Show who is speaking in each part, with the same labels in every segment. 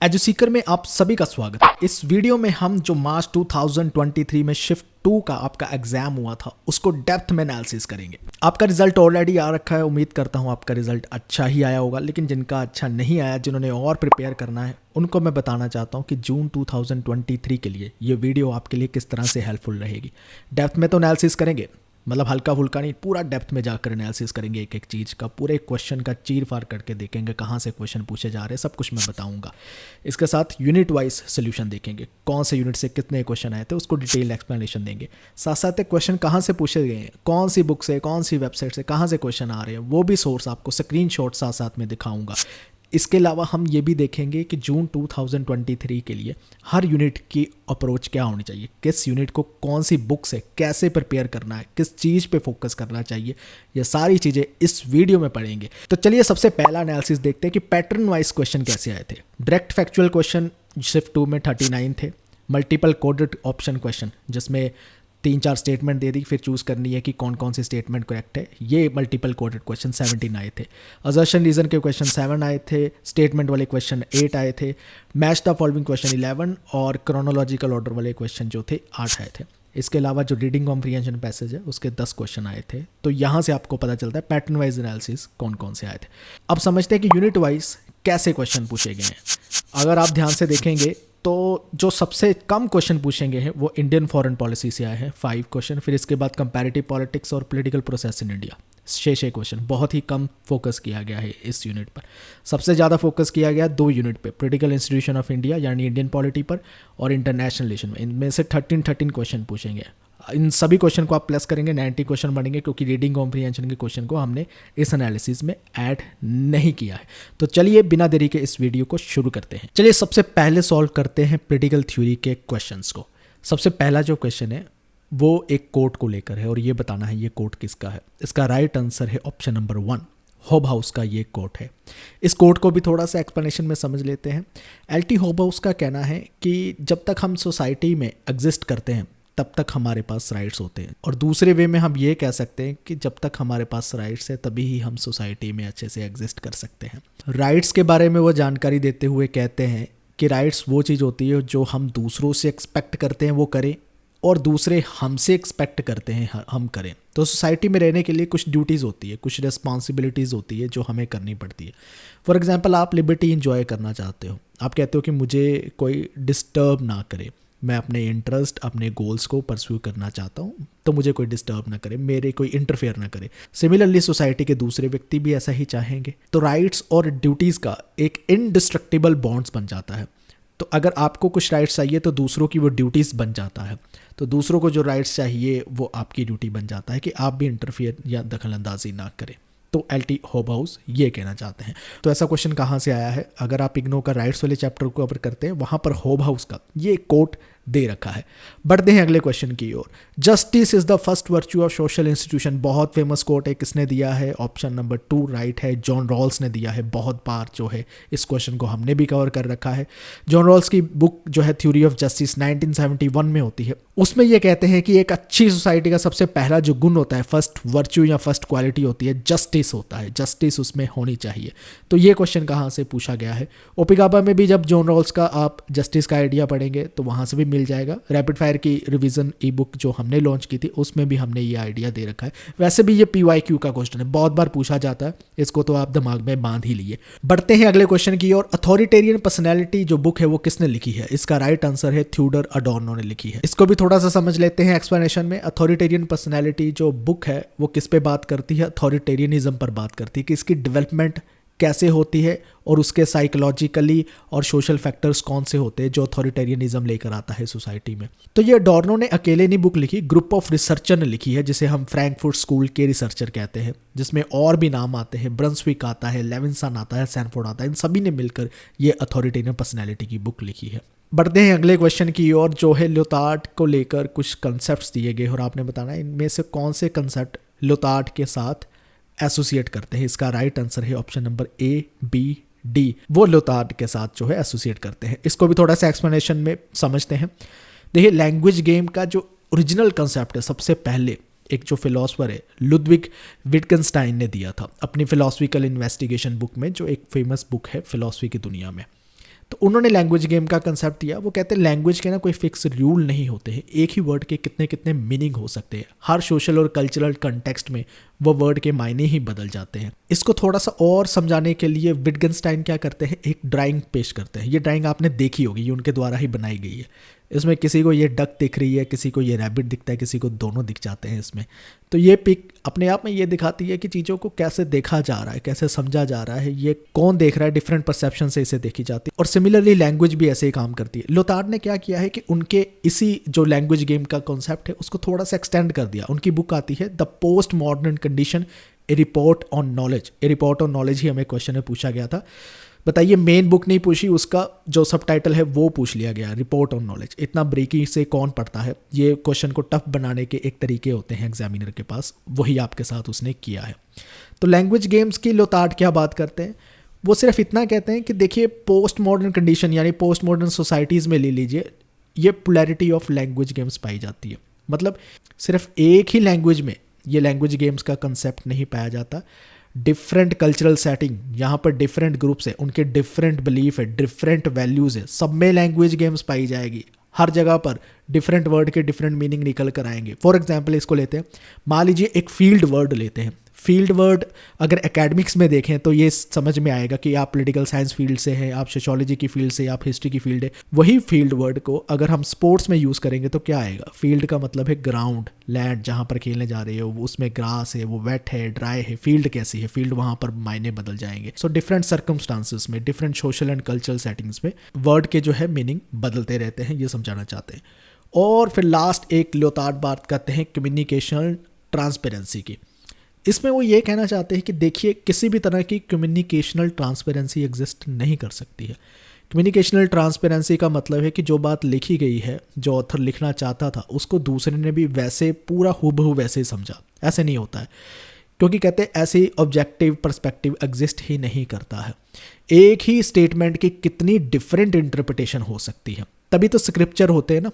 Speaker 1: एजुसीकर में आप सभी का स्वागत है। इस वीडियो में हम जो मार्च 2023 में शिफ्ट 2 का आपका एग्जाम हुआ था उसको डेप्थ में एनालिसिस करेंगे। आपका रिजल्ट ऑलरेडी आ रखा है, उम्मीद करता हूं आपका रिजल्ट अच्छा ही आया होगा, लेकिन जिनका अच्छा नहीं आया, जिन्होंने और प्रिपेयर करना है, उनको मैं बताना चाहता हूं कि जून 2023 के लिए ये वीडियो आपके लिए किस तरह से हेल्पफुल रहेगी। डेप्थ में तो एनालिसिस करेंगे, मतलब हल्का फुल्का नहीं, पूरा डेप्थ में जाकर एनालिसिस करेंगे एक एक चीज़ का, पूरे क्वेश्चन का चीर फाड़ करके देखेंगे कहाँ से क्वेश्चन पूछे जा रहे हैं, सब कुछ मैं बताऊंगा। इसके साथ यूनिट वाइज सोल्यूशन देखेंगे, कौन से यूनिट से कितने क्वेश्चन आए थे उसको डिटेल एक्सप्लेनेशन देंगे। साथ साथ क्वेश्चन कहाँ से पूछे गए हैं, कौन सी बुक से, कौन सी वेबसाइट से, कहाँ से क्वेश्चन आ रहे हैं, वो भी सोर्स आपको स्क्रीनशॉट साथ साथ में दिखाऊंगा। इसके अलावा हम ये भी देखेंगे कि जून 2023 के लिए हर यूनिट की अप्रोच क्या होनी चाहिए, किस यूनिट को कौन सी बुक से कैसे प्रिपेयर करना है, किस चीज़ पे फोकस करना चाहिए, ये सारी चीज़ें इस वीडियो में पढ़ेंगे। तो चलिए सबसे पहला एनालिसिस देखते हैं कि पैटर्न वाइज क्वेश्चन कैसे आए थे। डायरेक्ट फैक्चुअल क्वेश्चन शिफ्ट 2 में 39 थे। मल्टीपल कोडेड ऑप्शन क्वेश्चन जिसमें 3-4 स्टेटमेंट दे दी, फिर चूज़ करनी है कि कौन कौन सी स्टेटमेंट करेक्ट है, ये मल्टीपल कोडेड क्वेश्चन 17 आए थे। असर्शन रीजन के क्वेश्चन 7 आए थे, स्टेटमेंट वाले क्वेश्चन 8 आए थे, मैच द फॉलोइंग क्वेश्चन 11 और क्रोनोलॉजिकल ऑर्डर वाले क्वेश्चन जो थे 8 आए थे। इसके अलावा जो रीडिंग कॉम्प्रिहेंशन पैसेज है उसके 10 क्वेश्चन आए थे। तो यहाँ से आपको पता चलता है पैटर्न वाइज एनालिसिस कौन कौन से आए थे। अब समझते हैं कि यूनिट वाइज कैसे क्वेश्चन पूछे गए हैं। अगर आप ध्यान से देखेंगे तो जो सबसे कम क्वेश्चन पूछेंगे हैं वो इंडियन फॉरेन पॉलिसी से आए हैं 5 क्वेश्चन, फिर इसके बाद कंपैरेटिव पॉलिटिक्स और political process in India 6 question. बहुत ही कम फोकस किया गया है इस यूनिट पर। सबसे ज़्यादा फोकस किया गया 2 यूनिट पे, पॉलिटिकल इंस्टीट्यूशन ऑफ इंडिया यानी इंडियन पॉलिटी पर और इंटरनेशनल रिलेशन में। इनमें से 13 क्वेश्चन पूछेंगे। इन सभी क्वेश्चन को आप प्लस करेंगे 90 क्वेश्चन बनेंगे, क्योंकि रीडिंग कॉम्प्रिहेंशन के क्वेश्चन को हमने इस एनालिसिस में ऐड नहीं किया है। तो चलिए बिना देरी के इस वीडियो को शुरू करते हैं। चलिए सबसे पहले सॉल्व करते हैं पॉलिटिकल थ्योरी के क्वेश्चंस को। सबसे पहला जो क्वेश्चन है वो एक कोर्ट को लेकर है और ये बताना है ये कोर्ट किसका है। इसका राइट आंसर है ऑप्शन नंबर 1, हॉब हाउस का ये कोर्ट है। इस कोर्ट को भी थोड़ा सा एक्सप्लेनेशन में समझ लेते हैं। एल.टी. हॉब हाउस का कहना है कि जब तक हम सोसाइटी में एग्जिस्ट करते हैं तब तक हमारे पास राइट्स होते हैं, और दूसरे वे में हम ये कह सकते हैं कि जब तक हमारे पास राइट्स है तभी ही हम सोसाइटी में अच्छे से एग्जिस्ट कर सकते हैं। राइट्स के बारे में वो जानकारी देते हुए कहते हैं कि राइट्स वो चीज़ होती है जो हम दूसरों से एक्सपेक्ट करते हैं वो करें और दूसरे हमसे एक्सपेक्ट करते हैं हम करें। तो सोसाइटी में रहने के लिए कुछ ड्यूटीज़ होती है, कुछ रिस्पॉन्सिबिलिटीज़ होती है जो हमें करनी पड़ती है। फॉर एग्जांपल आप लिबर्टी इंजॉय करना चाहते हो, आप कहते हो कि मुझे कोई डिस्टर्ब ना करे, मैं अपने इंटरेस्ट, अपने गोल्स को परस्यू करना चाहता हूँ, तो मुझे कोई डिस्टर्ब ना करे, मेरे कोई इंटरफेयर ना करे। सिमिलरली सोसाइटी के दूसरे व्यक्ति भी ऐसा ही चाहेंगे। तो राइट्स और ड्यूटीज़ का एक इनडिस्ट्रक्टिबल बॉन्ड्स बन जाता है। तो अगर आपको कुछ राइट्स चाहिए तो दूसरों की वो ड्यूटीज़ बन जाता है, तो दूसरों को जो राइट्स चाहिए वो आपकी ड्यूटी बन जाता है कि आप भी इंटरफेयर या दखलंदाजी ना करें। तो एल.टी. हॉब हाउस ये कहना चाहते हैं। तो ऐसा क्वेश्चन कहाँ से आया है? अगर आप इग्नो का राइट्स वाले चैप्टर को कवर करते हैं वहाँ पर हॉब हाउस का ये कोट दे रखा है। बढ़ते हैं अगले क्वेश्चन की ओर। Justice is the first virtue of social institution, बहुत फेमस कोट है। किसने दिया है? ऑप्शन नंबर 2 राइट है, जॉन रॉल्स ने दिया है। बहुत बार जो है इस क्वेश्चन को हमने भी कवर कर रखा है। जॉन रॉल्स की बुक जो है थ्योरी ऑफ जस्टिस 1971 में होती है। उसमें ये कहते हैं कि एक अच्छी सोसाइटी का सबसे पहला जो गुण होता है, फर्स्ट वर्च्यू या फर्स्ट क्वालिटी होती है, जस्टिस होता है। जस्टिस उसमें होनी चाहिए। तो ये क्वेश्चन कहाँ से पूछा गया है? ओपिगाबा में भी जब जॉन रॉल्स का आप जस्टिस का आइडिया पढ़ेंगे तो वहाँ से भी मिल जाएगा। रैपिड फायर की रिवीजन ई बुक जो हमने लॉन्च की थी उसमें भी हमने ये आइडिया दे रखा है। वैसे भी ये PYQ का क्वेश्चन है, बहुत बार पूछा जाता है, इसको तो आप दिमाग में बांध ही लिए। बढ़ते हैं अगले क्वेश्चन की ओर। अथॉरिटेरियन पर्सनैलिटी जो बुक है वो किसने लिखी है? इसका राइट आंसर है थियोडोर अडॉर्नो ने लिखी है। इसको भी थोड़ा सा समझ लेते हैं एक्सप्लेनेशन में। अथॉरिटेरियन पर्सनैलिटी जो बुक है वो किस पे बात करती है? अथॉरिटेरियनिज्म पर बात करती है कि इसकी डेवलपमेंट कैसे होती है और उसके साइकोलॉजिकली और सोशल फैक्टर्स कौन से होते हैं जो अथॉरिटेरियनिज्म लेकर आता है सोसाइटी में। तो ये डॉर्नो ने अकेले नहीं बुक लिखी, ग्रुप ऑफ रिसर्चर ने लिखी है, जिसे हम फ्रैंकफर्ट स्कूल के रिसर्चर कहते हैं, जिसमें और भी नाम आते हैं। ब्रंसविक आता है, लेविंसन आता है, सैनफोर्ड आता है। इन सभी ने मिलकर ये अथॉरिटेरियन पर्सनैलिटी की बुक लिखी है। बढ़ते हैं अगले क्वेश्चन की ओर जो है ल्योतार्ड को लेकर कुछ कंसेप्ट दिए गए और आपने बताना इनमें से कौन से कंसेप्ट ल्योतार्ड के साथ एसोसिएट करते हैं। इसका राइट आंसर है ऑप्शन नंबर A-B-D, वो ल्योतार्ड के साथ जो है एसोसिएट करते हैं। इसको भी थोड़ा सा एक्सप्लेनेशन में समझते हैं। देखिए लैंग्वेज गेम का जो ओरिजिनल कंसेप्ट है सबसे पहले एक जो फिलोसफर है लुडविग विटगेनस्टाइन ने दिया था अपनी फिलोसफिकल इन्वेस्टिगेशन बुक में, जो एक फेमस बुक है फिलोसफी की दुनिया में। तो उन्होंने लैंग्वेज गेम का कंसेप्ट दिया। वो कहते हैं लैंग्वेज के ना कोई फिक्स रूल नहीं होते हैं, एक ही वर्ड के कितने कितने मीनिंग हो सकते हैं, हर सोशल और कल्चरल कंटेक्स्ट में वो वर्ड के मायने ही बदल जाते हैं। इसको थोड़ा सा और समझाने के लिए विटगेनस्टाइन क्या करते हैं, एक ड्राइंग पेश करते हैं। ये ड्राइंग आपने देखी होगी, ये उनके द्वारा ही बनाई गई है। इसमें किसी को ये डक दिख रही है, किसी को ये रैबिट दिखता है, किसी को दोनों दिख जाते हैं इसमें। तो ये पिक अपने आप में ये दिखाती है कि चीज़ों को कैसे देखा जा रहा है, कैसे समझा जा रहा है, ये कौन देख रहा है, डिफरेंट परसेप्शन से इसे देखी जाती है। और सिमिलरली लैंग्वेज भी ऐसे ही काम करती है। लोतार्ड ने क्या किया है कि उनके इसी जो लैंग्वेज गेम का कॉन्सेप्ट है उसको थोड़ा सा एक्सटेंड कर दिया। उनकी बुक आती है the post modern condition, a report on knowledge. A report on knowledge ही हमें क्वेश्चन में पूछा गया था। बताइए, मेन बुक नहीं पूछी, उसका जो सबटाइटल है वो पूछ लिया गया, रिपोर्ट ऑन नॉलेज। इतना ब्रेकी से कौन पढ़ता है? ये क्वेश्चन को टफ बनाने के एक तरीके होते हैं एग्जामिनर के पास, वही आपके साथ उसने किया है। तो लैंग्वेज गेम्स की लोतार्ड क्या बात करते हैं, वो सिर्फ इतना कहते हैं कि देखिए पोस्ट मॉडर्न कंडीशन यानी पोस्ट मॉडर्न सोसाइटीज़ में ले लीजिए, ये पोलैरिटी ऑफ लैंग्वेज गेम्स पाई जाती है। मतलब सिर्फ एक ही लैंग्वेज में ये लैंग्वेज गेम्स का कंसेप्ट नहीं पाया जाता। डिफरेंट कल्चरल सेटिंग, यहाँ पर डिफरेंट ग्रुप्स है, उनके डिफरेंट बिलीफ है, डिफरेंट वैल्यूज़ है, सब में लैंग्वेज गेम्स पाई जाएगी। हर जगह पर डिफरेंट वर्ड के डिफरेंट मीनिंग निकल कर आएंगे। फॉर एग्जांपल इसको लेते हैं, मान लीजिए एक फील्ड वर्ड लेते हैं। फील्ड वर्ड अगर एकेडमिक्स में देखें तो ये समझ में आएगा कि आप पॉलिटिकल साइंस फील्ड से हैं, आप सोशियोलॉजी की फील्ड से, आप हिस्ट्री की फील्ड है। वही फील्ड वर्ड को अगर हम स्पोर्ट्स में यूज़ करेंगे तो क्या आएगा? फील्ड का मतलब है ग्राउंड, लैंड जहाँ पर खेलने जा रहे हो, उसमें ग्रास है, वो वेट है, ड्राई है, फील्ड कैसी है, फील्ड वहाँ पर मायने बदल जाएंगे। सो डिफरेंट सर्कमस्टांसिस में, different social and cultural settings में वर्ड के जो है मीनिंग बदलते रहते हैं, ये समझाना चाहते हैं। और फिर लास्ट एक लोतार्ड बात करते हैं कम्युनिकेशनल ट्रांसपेरेंसी की। इसमें वो ये कहना चाहते हैं कि देखिए किसी भी तरह की कम्युनिकेशनल ट्रांसपेरेंसी एग्जिस्ट नहीं कर सकती है। कम्युनिकेशनल ट्रांसपेरेंसी का मतलब है कि जो बात लिखी गई है, जो ऑथर लिखना चाहता था, उसको दूसरे ने भी वैसे पूरा हूबहू वैसे ही समझा। ऐसे नहीं होता है, क्योंकि कहते हैं ऐसी ऑब्जेक्टिव पर्सपेक्टिव एग्जिस्ट ही नहीं करता है। एक ही स्टेटमेंट की कितनी डिफरेंट इंटरप्रिटेशन हो सकती है, तभी तो स्क्रिप्चर होते हैं ना।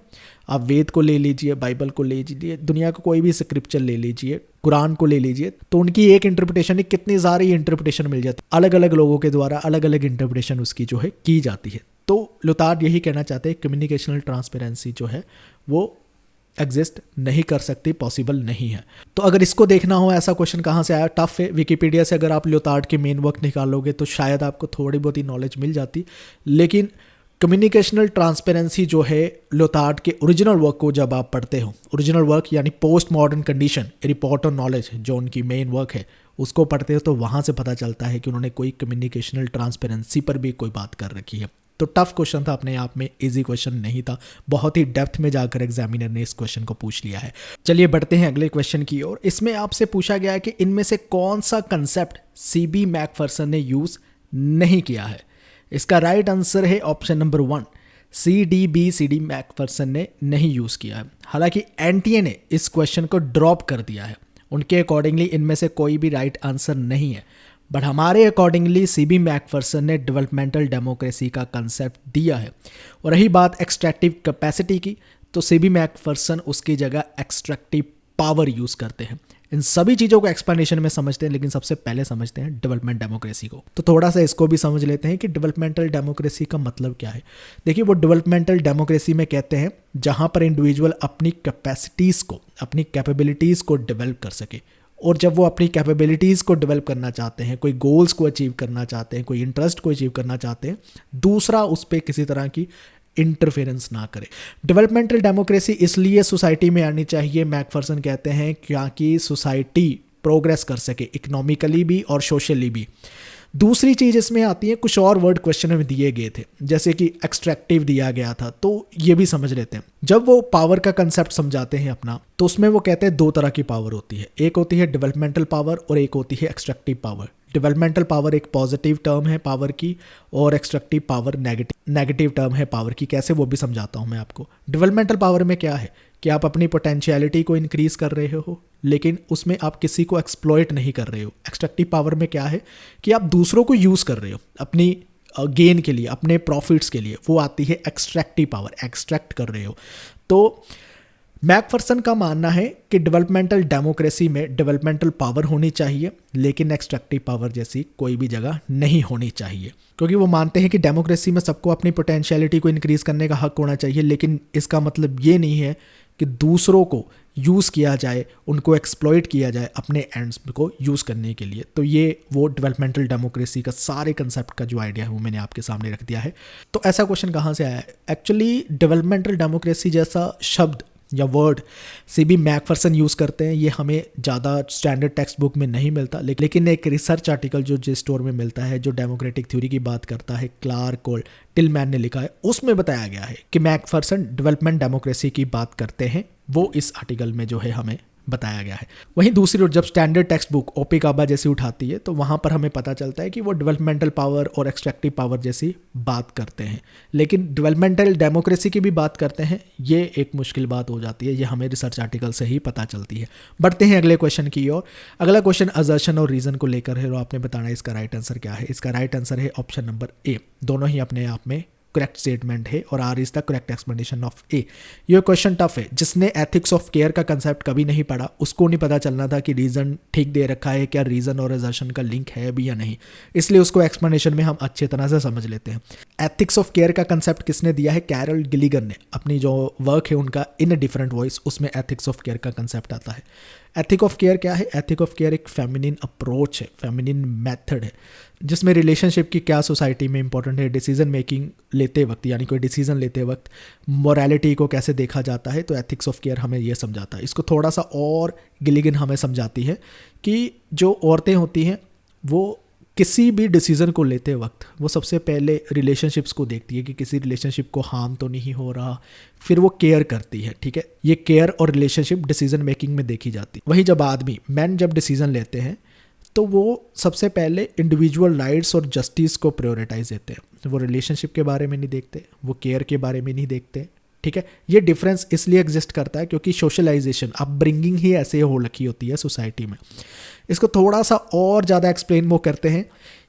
Speaker 1: आप वेद को ले लीजिए, बाइबल को ले लीजिए, दुनिया का कोई भी स्क्रिप्चर ले लीजिए, कुरान को ले लीजिए, तो उनकी एक इंटरप्रिटेशन नहीं, कितनी सारी इंटरप्रिटेशन मिल जाती है। अलग अलग लोगों के द्वारा अलग अलग इंटरप्रिटेशन उसकी जो है की जाती है। तो लोतार्ड यही कहना चाहते हैं कम्युनिकेशनल ट्रांसपेरेंसी जो है वो एग्जिस्ट नहीं कर सकती, पॉसिबल नहीं है। तो अगर इसको देखना हो ऐसा क्वेश्चन कहाँ से आया, टफ है। विकिपीडिया से अगर आप लोतार्ड के मेन वर्क निकालोगे तो शायद आपको थोड़ी बहुत ही नॉलेज मिल जाती, लेकिन कम्युनिकेशनल ट्रांसपेरेंसी जो है लोतार्ड के ओरिजिनल वर्क को जब आप पढ़ते हो, ओरिजिनल वर्क यानी post modern condition, report on knowledge जो उनकी मेन वर्क है, उसको पढ़ते हो तो वहाँ से पता चलता है कि उन्होंने कोई कम्युनिकेशनल ट्रांसपेरेंसी पर भी कोई बात कर रखी है। तो टफ क्वेश्चन था, अपने आप में इजी क्वेश्चन नहीं था, बहुत ही डेप्थ में जाकर एग्जामिनर ने इस क्वेश्चन को पूछ लिया है। चलिए बढ़ते हैं अगले क्वेश्चन की ओर। इसमें आपसे पूछा गया है कि इनमें से कौन सा कंसेप्ट सीबी मैकफर्सन ने यूज़ नहीं किया है। इसका राइट आंसर है ऑप्शन नंबर 1, CDB मैकफर्सन ने नहीं यूज़ किया है। हालांकि एनटीए ने इस क्वेश्चन को ड्रॉप कर दिया है, उनके अकॉर्डिंगली इनमें से कोई भी राइट आंसर नहीं है। बट हमारे अकॉर्डिंगली CB मैकफर्सन ने डेवलपमेंटल डेमोक्रेसी का कंसेप्ट दिया है। और रही बात एक्सट्रैक्टिव कैपेसिटी की, तो CB मैकफर्सन उसकी जगह एक्सट्रैक्टिव पावर यूज़ करते हैं। इन सभी चीज़ों को एक्सप्लेनेशन में समझते हैं, लेकिन सबसे पहले समझते हैं डेवलपमेंट डेमोक्रेसी को। तो थोड़ा सा इसको भी समझ लेते हैं कि डेवलपमेंटल डेमोक्रेसी का मतलब क्या है। देखिए, वो डेवलपमेंटल डेमोक्रेसी में कहते हैं जहाँ पर इंडिविजुअल अपनी कैपेसिटीज़ को, अपनी कैपेबिलिटीज़ को डेवलप कर सके। और जब वो अपनी कैपेबिलिटीज़ को डेवलप करना चाहते हैं, कोई गोल्स को अचीव करना चाहते हैं, कोई इंटरेस्ट को अचीव करना चाहते हैं, दूसरा उस पर किसी तरह की इंटरफेरेंस ना करे। डेवलपमेंटल डेमोक्रेसी इसलिए सोसाइटी में आनी चाहिए, मैकफर्सन कहते हैं, क्योंकि सोसाइटी प्रोग्रेस कर सके इकोनॉमिकली भी और सोशली भी। दूसरी चीज़ इसमें आती है, कुछ और वर्ड क्वेश्चन में दिए गए थे, जैसे कि एक्सट्रैक्टिव दिया गया था, तो ये भी समझ लेते हैं। जब वो पावर का कंसेप्ट समझाते हैं अपना, तो उसमें वो कहते हैं दो तरह की पावर होती है, एक होती है डेवलपमेंटल पावर और एक होती है एक्सट्रैक्टिव पावर। डेवलपमेंटल पावर एक पॉजिटिव टर्म है पावर की, और एक्सट्रैक्टिव पावर नेगेटिव टर्म है पावर की। कैसे, वो भी समझाता हूँ मैं आपको। डेवलपमेंटल पावर में क्या है कि आप अपनी पोटेंशियलिटी को इंक्रीज कर रहे हो, लेकिन उसमें आप किसी को एक्सप्लॉइट नहीं कर रहे हो। एक्सट्रैक्टिव पावर में क्या है कि आप दूसरों को यूज़ कर रहे हो अपनी गेन के लिए, अपने प्रॉफिट्स के लिए, वो आती है एक्सट्रैक्टिव पावर, एक्सट्रैक्ट कर रहे हो। तो मैकफर्सन का मानना है कि डेवलपमेंटल डेमोक्रेसी में डेवलपमेंटल पावर होनी चाहिए, लेकिन एक्सट्रैक्टिव पावर जैसी कोई भी जगह नहीं होनी चाहिए, क्योंकि वो मानते हैं कि डेमोक्रेसी में सबको अपनी पोटेंशियलिटी को इंक्रीज करने का हक होना चाहिए, लेकिन इसका मतलब ये नहीं है कि दूसरों को यूज़ किया जाए, उनको एक्सप्लॉइट किया जाए अपने एंड्स को यूज़ करने के लिए। तो ये वो डेवलपमेंटल डेमोक्रेसी का सारे कंसेप्ट का जो आइडिया है वो मैंने आपके सामने रख दिया है। तो ऐसा क्वेश्चन कहाँ से आया है? एक्चुअली डेवलपमेंटल डेमोक्रेसी जैसा शब्द या वर्ड से भी मैकफर्सन यूज़ करते हैं, ये हमें ज़्यादा स्टैंडर्ड टेक्स्ट बुक में नहीं मिलता, लेकिन एक रिसर्च आर्टिकल जो JSTOR में मिलता है, जो डेमोक्रेटिक थ्योरी की बात करता है, क्लार्क और टिलमैन ने लिखा है, उसमें बताया गया है कि मैकफर्सन डेवलपमेंट डेमोक्रेसी की बात करते हैं। वो इस आर्टिकल में जो है हमें बताया गया है। वहीं दूसरी ओर जब स्टैंडर्ड टेक्स्ट बुक ओपिकाबा जैसी उठाती है तो वहाँ पर हमें पता चलता है कि वो डेवलपमेंटल पावर और एक्सट्रैक्टिव पावर जैसी बात करते हैं, लेकिन डेवलपमेंटल डेमोक्रेसी की भी बात करते हैं। ये एक मुश्किल बात हो जाती है, ये हमें रिसर्च आर्टिकल से ही पता चलती है। बढ़ते हैं अगले क्वेश्चन की ओर। अगला क्वेश्चन असर्शन और रीज़न को लेकर है, और आपने बताना है इसका राइट आंसर क्या है। इसका राइट आंसर है ऑप्शन नंबर ए। दोनों ही अपने आप में करेक्ट स्टेटमेंट है और R is the correct explanation of A. ये क्वेश्चन टफ है। जिसने एथिक्स ऑफ केयर का कंसेप्ट कभी नहीं पढ़ा उसको नहीं पता चलना था कि रीज़न ठीक दे रखा है, क्या रीज़न और असर्शन का लिंक है भी या नहीं, इसलिए उसको एक्सप्लेनेशन में हम अच्छे तरह से समझ लेते हैं। एथिक्स ऑफ केयर का कंसेप्ट किसने दिया है? कैरल गिलिगन ने। अपनी जो वर्क है उनका इन अ डिफरेंट वॉइस, उसमें एथिक्स ऑफ केयर का कंसेप्ट आता है। एथिक ऑफ केयर क्या है? एथिक ऑफ केयर एक फेमिनिन अप्रोच है, फेमिनिन मेथड है, जिसमें रिलेशनशिप की क्या सोसाइटी में इंपॉर्टेंट है, डिसीजन मेकिंग लेते वक्त, यानी कोई डिसीजन लेते वक्त मोरालिटी को कैसे देखा जाता है। तो एथिक्स ऑफ केयर हमें ये समझाता है। इसको थोड़ा सा और गिलिगन हमें समझाती है कि जो औरतें होती हैं वो किसी भी डिसीज़न को लेते वक्त वो सबसे पहले रिलेशनशिप्स को देखती है कि किसी रिलेशनशिप को हार्म तो नहीं हो रहा, फिर वो केयर करती है। ठीक है, ये केयर और रिलेशनशिप डिसीजन मेकिंग में देखी जाती है। वहीं जब आदमी मैन जब डिसीजन लेते हैं तो वो सबसे पहले इंडिविजुअल राइट्स और जस्टिस को प्रायोरिटाइज देते हैं। वो रिलेशनशिप के बारे में नहीं देखते, वो केयर के बारे में नहीं देखते। ठीक है, ये डिफरेंस इसलिए एग्जिस्ट करता है क्योंकि सोशलाइजेशन, अपब्रिंगिंग ही ऐसे हो रखी होती है सोसाइटी में। इसको थोड़ा सा और ज़्यादा एक्सप्लेन वो करते हैं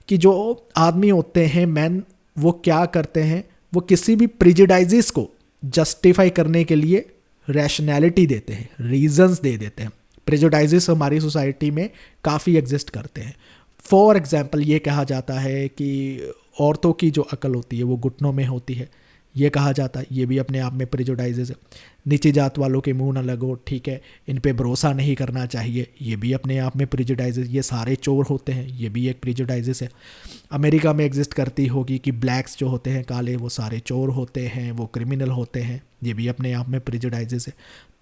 Speaker 1: कि जो आदमी होते हैं मैन, वो क्या करते हैं, वो किसी भी प्रिजुडाइजेस को जस्टिफाई करने के लिए रैशनैलिटी देते हैं, रीजंस दे देते हैं। प्रिजुडाइजेस हमारी सोसाइटी में काफ़ी एग्जिस्ट करते हैं। फॉर एग्जांपल ये कहा जाता है कि औरतों की जो अकल होती है वो घुटनों में होती है, ये कहा जाता है। ये भी अपने आप में प्रिजुडाइजेस है। नीची जात वालों के मुंह न लगो, ठीक है, इन पे भरोसा नहीं करना चाहिए, ये भी अपने आप में प्रिजुडाइजेस। ये सारे चोर होते हैं, ये भी एक प्रिजुडाइजेस है। अमेरिका में एग्जिस्ट करती होगी कि ब्लैक्स जो होते हैं काले, वो सारे चोर होते हैं, वो क्रिमिनल होते हैं, ये भी अपने आप में प्रिजुडाइजेस है।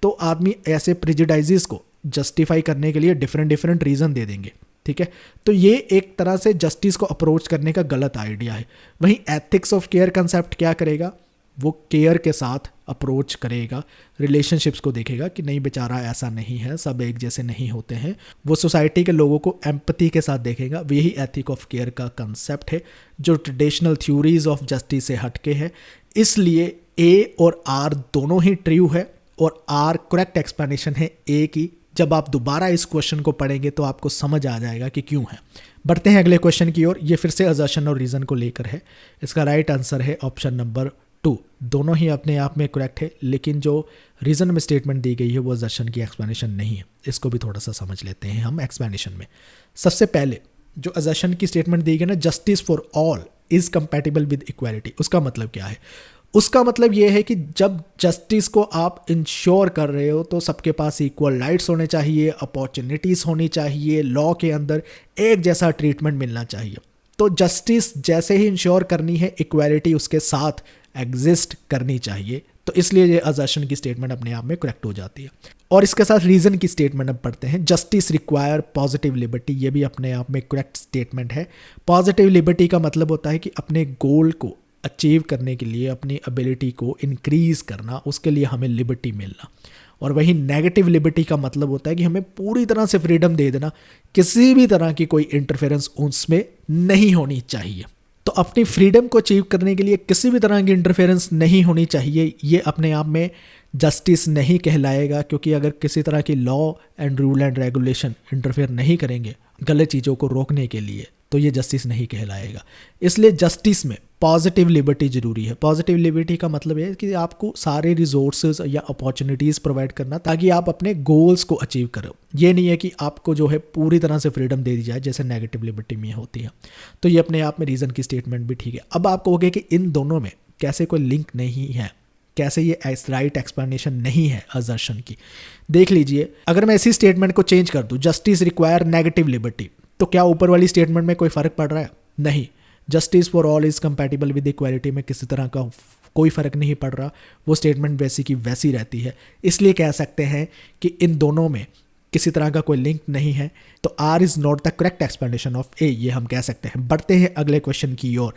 Speaker 1: तो आदमी ऐसे प्रिजुडाइजेस को जस्टिफाई करने के लिए डिफरेंट रीज़न दे देंगे। ठीक है, तो ये एक तरह से जस्टिस को अप्रोच करने का गलत आइडिया है। वहीं एथिक्स ऑफ केयर कंसेप्ट क्या करेगा? वो केयर के साथ अप्रोच करेगा, रिलेशनशिप्स को देखेगा कि नहीं बेचारा ऐसा नहीं है, सब एक जैसे नहीं होते हैं। वो सोसाइटी के लोगों को एम्पैथी के साथ देखेगा। यही एथिक ऑफ केयर का कंसेप्ट है जो ट्रेडिशनल थ्योरीज ऑफ जस्टिस से हटके है। इसलिए ए और आर दोनों ही ट्रू है और आर करेक्ट एक्सप्लेनेशन है ए की। जब आप दोबारा इस क्वेश्चन को पढ़ेंगे तो आपको समझ आ जाएगा कि क्यों है। बढ़ते हैं अगले क्वेश्चन की ओर। ये फिर से असर्शन और रीज़न को लेकर है। इसका राइट आंसर है ऑप्शन नंबर 2। दोनों ही अपने आप में करेक्ट है, लेकिन जो रीज़न में स्टेटमेंट दी गई है वो असर्शन की एक्सप्लेनेशन नहीं है। इसको भी थोड़ा सा समझ लेते हैं हम एक्सप्लेनेशन में। सबसे पहले जो असर्शन की स्टेटमेंट दी गई ना, justice for all is compatible with equality, उसका मतलब क्या है? उसका मतलब ये है कि जब जस्टिस को आप इंश्योर कर रहे हो तो सबके पास इक्वल राइट्स होने चाहिए, अपॉर्चुनिटीज़ होनी चाहिए, लॉ के अंदर एक जैसा ट्रीटमेंट मिलना चाहिए। तो जस्टिस जैसे ही इंश्योर करनी है, इक्वालिटी उसके साथ एग्जिस्ट करनी चाहिए। तो इसलिए ये असर्शन की स्टेटमेंट अपने आप में करेक्ट हो जाती है। और इसके साथ रीज़न की स्टेटमेंट अब पढ़ते हैं। जस्टिस रिक्वायर पॉजिटिव लिबर्टी, ये भी अपने आप में करेक्ट स्टेटमेंट है। पॉजिटिव लिबर्टी का मतलब होता है कि अपने गोल को अचीव करने के लिए, अपनी एबिलिटी को इंक्रीज़ करना, उसके लिए हमें लिबर्टी मिलना। और वहीं नेगेटिव लिबर्टी का मतलब होता है कि हमें पूरी तरह से फ्रीडम दे देना, किसी भी तरह की कोई इंटरफेरेंस उसमें नहीं होनी चाहिए। तो अपनी फ्रीडम को अचीव करने के लिए किसी भी तरह की इंटरफेरेंस नहीं होनी चाहिए। ये अपने आप में जस्टिस नहीं कहलाएगा, क्योंकि अगर किसी तरह की law and rule and regulation interfere नहीं करेंगे गलत चीज़ों को रोकने के लिए, तो ये जस्टिस नहीं कहलाएगा। इसलिए जस्टिस में पॉजिटिव लिबर्टी जरूरी है। पॉजिटिव लिबर्टी का मतलब है कि आपको सारे रिसोर्सेज या अपॉर्चुनिटीज़ प्रोवाइड करना ताकि आप अपने गोल्स को अचीव करो। ये नहीं है कि आपको जो है पूरी तरह से फ्रीडम दे दी जाए जैसे नेगेटिव लिबर्टी में होती है। तो ये अपने आप में रीज़न की स्टेटमेंट भी ठीक है। अब आप कहोगे कि इन दोनों में कैसे कोई लिंक नहीं है, कैसे ये राइट एक्सप्लेनेशन नहीं है असर्शन की। देख लीजिए, अगर मैं इसी स्टेटमेंट को चेंज कर दूँ, जस्टिस रिक्वायर नेगेटिव लिबर्टी, तो क्या ऊपर वाली स्टेटमेंट में कोई फ़र्क पड़ रहा है? नहीं। Justice for all is compatible with equality में किसी तरह का कोई फ़र्क नहीं पड़ रहा, वो स्टेटमेंट वैसी की वैसी रहती है। इसलिए कह सकते हैं कि इन दोनों में किसी तरह का कोई लिंक नहीं है। तो R is not the correct explanation of A, ये हम कह सकते हैं। बढ़ते हैं अगले क्वेश्चन की ओर।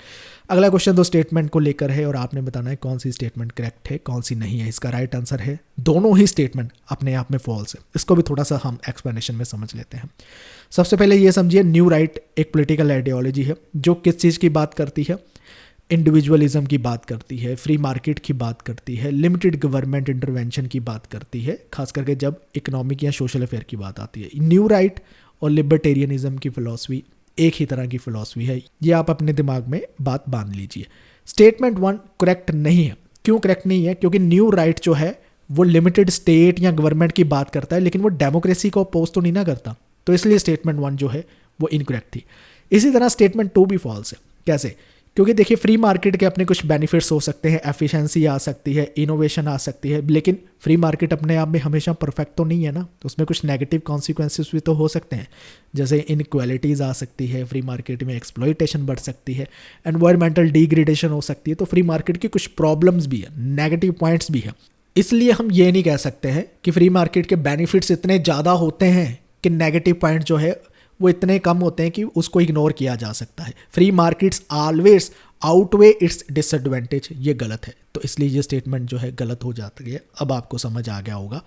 Speaker 1: अगला क्वेश्चन दो स्टेटमेंट को लेकर है और आपने बताना है कौन सी स्टेटमेंट करेक्ट है, कौन सी नहीं है। इसका राइट आंसर है दोनों ही स्टेटमेंट अपने आप में फॉल्स है। इसको भी थोड़ा सा हम एक्सप्लेनेशन में समझ लेते हैं। सबसे पहले ये समझिए, न्यू राइट एक पॉलिटिकल आइडियोलॉजी है जो किस चीज़ की बात करती है? इंडिविजुअलिज्म की बात करती है, फ्री मार्केट की बात करती है, लिमिटेड गवर्नमेंट इंटरवेंशन की बात करती है, खास करके जब इकोनॉमिक या सोशल अफेयर की बात आती है। न्यू राइट और लिबर्टेरियनिज्म की फिलॉसफी एक ही तरह की फिलॉसफी है, ये आप अपने दिमाग में बात बांध लीजिए। स्टेटमेंट 1 करेक्ट नहीं है। क्यों करेक्ट नहीं है? क्योंकि न्यू राइट जो है वो लिमिटेड स्टेट या गवर्नमेंट की बात करता है, लेकिन वो डेमोक्रेसी को अपोज तो नहीं ना करता, तो इसलिए स्टेटमेंट 1 जो है वो इनकरेक्ट थी। इसी तरह स्टेटमेंट 2 भी फॉल्स है। कैसे? क्योंकि देखिए, फ्री मार्केट के अपने कुछ बेनिफिट्स हो सकते हैं, एफिशिएंसी आ सकती है, इनोवेशन आ सकती है, लेकिन फ्री मार्केट अपने आप में हमेशा परफेक्ट तो नहीं है ना, तो उसमें कुछ नेगेटिव कॉन्सिक्वेंसेस भी तो हो सकते हैं, जैसे इनइक्वालिटीज़ आ सकती है, फ्री मार्केट में एक्सप्लॉइटेशन बढ़ सकती है, एनवायरमेंटल डिग्रेडेशन हो सकती है। तो फ्री मार्केट की कुछ प्रॉब्लम्स भी है, नेगेटिव पॉइंट्स भी है। इसलिए हम ये नहीं कह सकते हैं कि फ्री मार्केट के बेनिफिट्स इतने ज़्यादा होते हैं कि नेगेटिव पॉइंट जो है वो इतने कम होते हैं कि उसको इग्नोर किया जा सकता है। Free markets always outweigh it's disadvantage, ये गलत है। तो इसलिए ये स्टेटमेंट जो है गलत हो जाती है। अब आपको समझ आ गया होगा।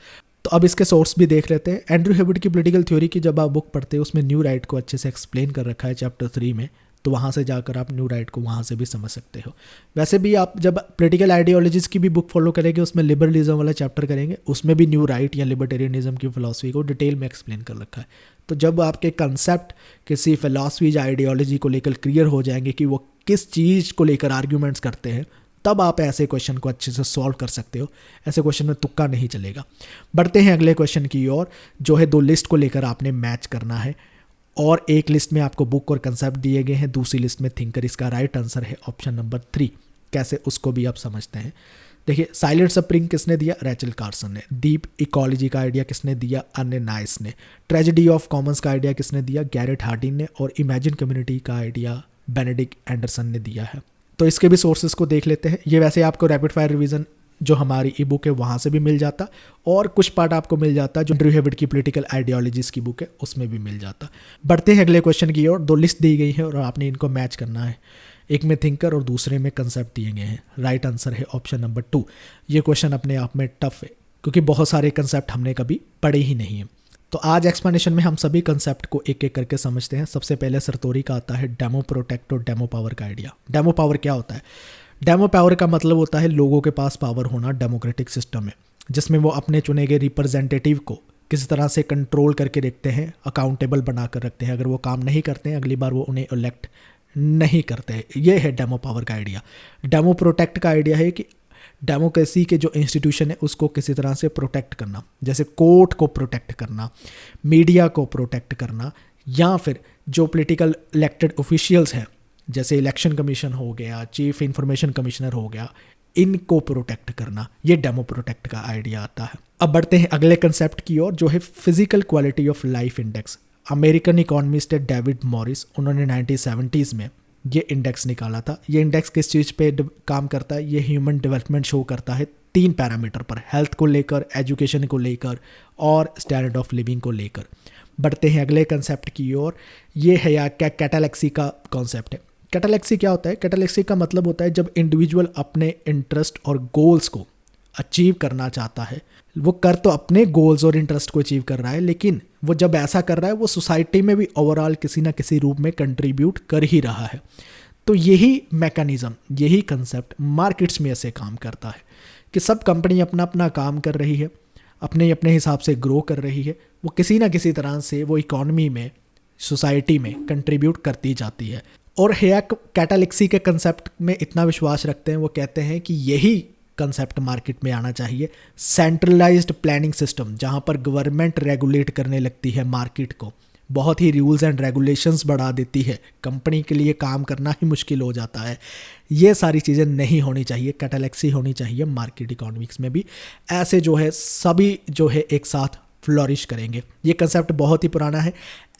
Speaker 1: तो अब इसके सोर्स भी देख लेते हैं। एंड्रयू हेविट की पॉलिटिकल थ्योरी की जब आप बुक पढ़ते हैं उसमें न्यू राइट को अच्छे से एक्सप्लेन कर रखा है चैप्टर 3 में, तो वहाँ से जाकर आप न्यू राइट को वहाँ से भी समझ सकते हो। वैसे भी आप जब पॉलिटिकल आइडियोलॉजीज़ की भी बुक फॉलो करेंगे, उसमें लिबरलिज्म वाला चैप्टर करेंगे, उसमें भी न्यू राइट या लिबर्टेरियनिज्म की फिलॉसफी को डिटेल में एक्सप्लेन कर रखा है। तो जब आपके कंसेप्ट किसी फिलॉसफी या आइडियोलॉजी को लेकर क्लियर हो जाएंगे कि वो किस चीज़ को लेकर आर्ग्यूमेंट्स करते हैं, तब आप ऐसे क्वेश्चन को अच्छे से सॉल्व कर सकते हो। ऐसे क्वेश्चन में तुक्का नहीं चलेगा। बढ़ते हैं अगले क्वेश्चन की ओर, जो है 2 लिस्ट को लेकर आपने मैच करना है, और एक लिस्ट में आपको बुक और कंसेप्ट दिए गए हैं, दूसरी लिस्ट में थिंकर। इसका राइट आंसर है ऑप्शन नंबर 3। कैसे, उसको भी आप समझते हैं। देखिए, साइलेंट स्प्रिंग किसने दिया? रैचल कार्सन ने। डीप इकोलॉजी का आइडिया किसने दिया? अन्य नाइस ने। ट्रेजेडी ऑफ कॉमन्स का आइडिया किसने दिया? गैरेट हार्डिन ने। और इमेजिन कम्युनिटी का आइडिया बेनेडिक्ट एंडरसन ने दिया है। तो इसके भी सोर्सेज को देख लेते हैं। ये वैसे आपको रैपिड फायर रिवीजन जो हमारी ई बुक है वहाँ से भी मिल जाता, और कुछ पार्ट आपको मिल जाता जो एंड्रयू हेविट की पॉलिटिकल आइडियोलॉजीज की बुक है उसमें भी मिल जाता। बढ़ते हैं अगले क्वेश्चन की ओर। 2 लिस्ट दी गई है और आपने इनको मैच करना है। एक में थिंकर और दूसरे में कंसेप्ट दिए गए हैं। राइट आंसर है ऑप्शन नंबर 2। ये क्वेश्चन अपने आप में टफ है क्योंकि बहुत सारे कंसेप्ट हमने कभी पढ़े ही नहीं है। तो आज एक्सप्लेनेशन में हम सभी कंसेप्ट को एक एक करके समझते हैं। सबसे पहले सरतोरी का आता है डेमो प्रोटेक्ट और डेमो पावर का आइडिया। डेमो पावर क्या होता है? डेमो पावर का मतलब होता है लोगों के पास पावर होना डेमोक्रेटिक सिस्टम में, जिसमें वो अपने चुने गए रिप्रेजेंटेटिव को किसी तरह से कंट्रोल करके रखते हैं, अकाउंटेबल बनाकर रखते हैं। अगर वो काम नहीं करते हैं, अगली बार वो उन्हें इलेक्ट नहीं करते हैं। ये है डेमो पावर का आइडिया। डेमो प्रोटेक्ट का आइडिया है कि डेमोक्रेसी के जो इंस्टीट्यूशन है उसको किसी तरह से प्रोटेक्ट करना, जैसे कोर्ट को प्रोटेक्ट करना, मीडिया को प्रोटेक्ट करना, या फिर जो पॉलिटिकल इलेक्टेड ऑफिशियल्स हैं जैसे इलेक्शन कमीशन हो गया, चीफ इंफॉर्मेशन कमिश्नर हो गया, इनको प्रोटेक्ट करना। ये डेमो प्रोटेक्ट का आइडिया आता है। अब बढ़ते हैं अगले कंसेप्ट की ओर, जो है physical quality of life index. American economist है डेविड मॉरिस, उन्होंने 1970s में ये इंडेक्स निकाला था। ये इंडेक्स किस चीज़ पे काम करता है? ये ह्यूमन डेवलपमेंट शो करता है 3 पैरामीटर पर, हेल्थ को लेकर, एजुकेशन को लेकर और स्टैंडर्ड ऑफ लिविंग को लेकर। बढ़ते हैं अगले कंसेप्ट की ओर। ये है या क्या कैटालेक्सी का कॉन्सेप्ट है। कैटालेक्सी क्या होता है? कैटालेक्सी का मतलब होता है जब इंडिविजुअल अपने इंटरेस्ट और गोल्स को अचीव करना चाहता है। वो कर तो अपने गोल्स और इंटरेस्ट को अचीव कर रहा है, लेकिन वो जब ऐसा कर रहा है वो सोसाइटी में भी ओवरऑल किसी ना किसी रूप में कंट्रीब्यूट कर ही रहा है। तो यही मैकेनिज्म, यही कंसेप्ट मार्केट्स में ऐसे काम करता है कि सब कंपनी अपना अपना काम कर रही है, अपने अपने हिसाब से ग्रो कर रही है। वो किसी ना किसी तरह से वो इकॉनमी में, सोसाइटी में कंट्रीब्यूट करती जाती है। और हैक कैटालेक्सी के कंसेप्ट में इतना विश्वास रखते हैं, वो कहते हैं कि यही कंसेप्ट मार्केट में आना चाहिए, सेंट्रलाइज्ड प्लानिंग सिस्टम, जहां पर गवर्नमेंट रेगुलेट करने लगती है मार्केट को, बहुत ही रूल्स एंड रेगुलेशंस बढ़ा देती है, कंपनी के लिए काम करना ही मुश्किल हो जाता है। ये सारी चीज़ें नहीं होनी चाहिए, कैटालेक्सी होनी चाहिए मार्केट इकोनॉमिक्स में भी। ऐसे जो है सभी जो है एक साथ फ्लोरिश करेंगे। ये कंसेप्ट बहुत ही पुराना है।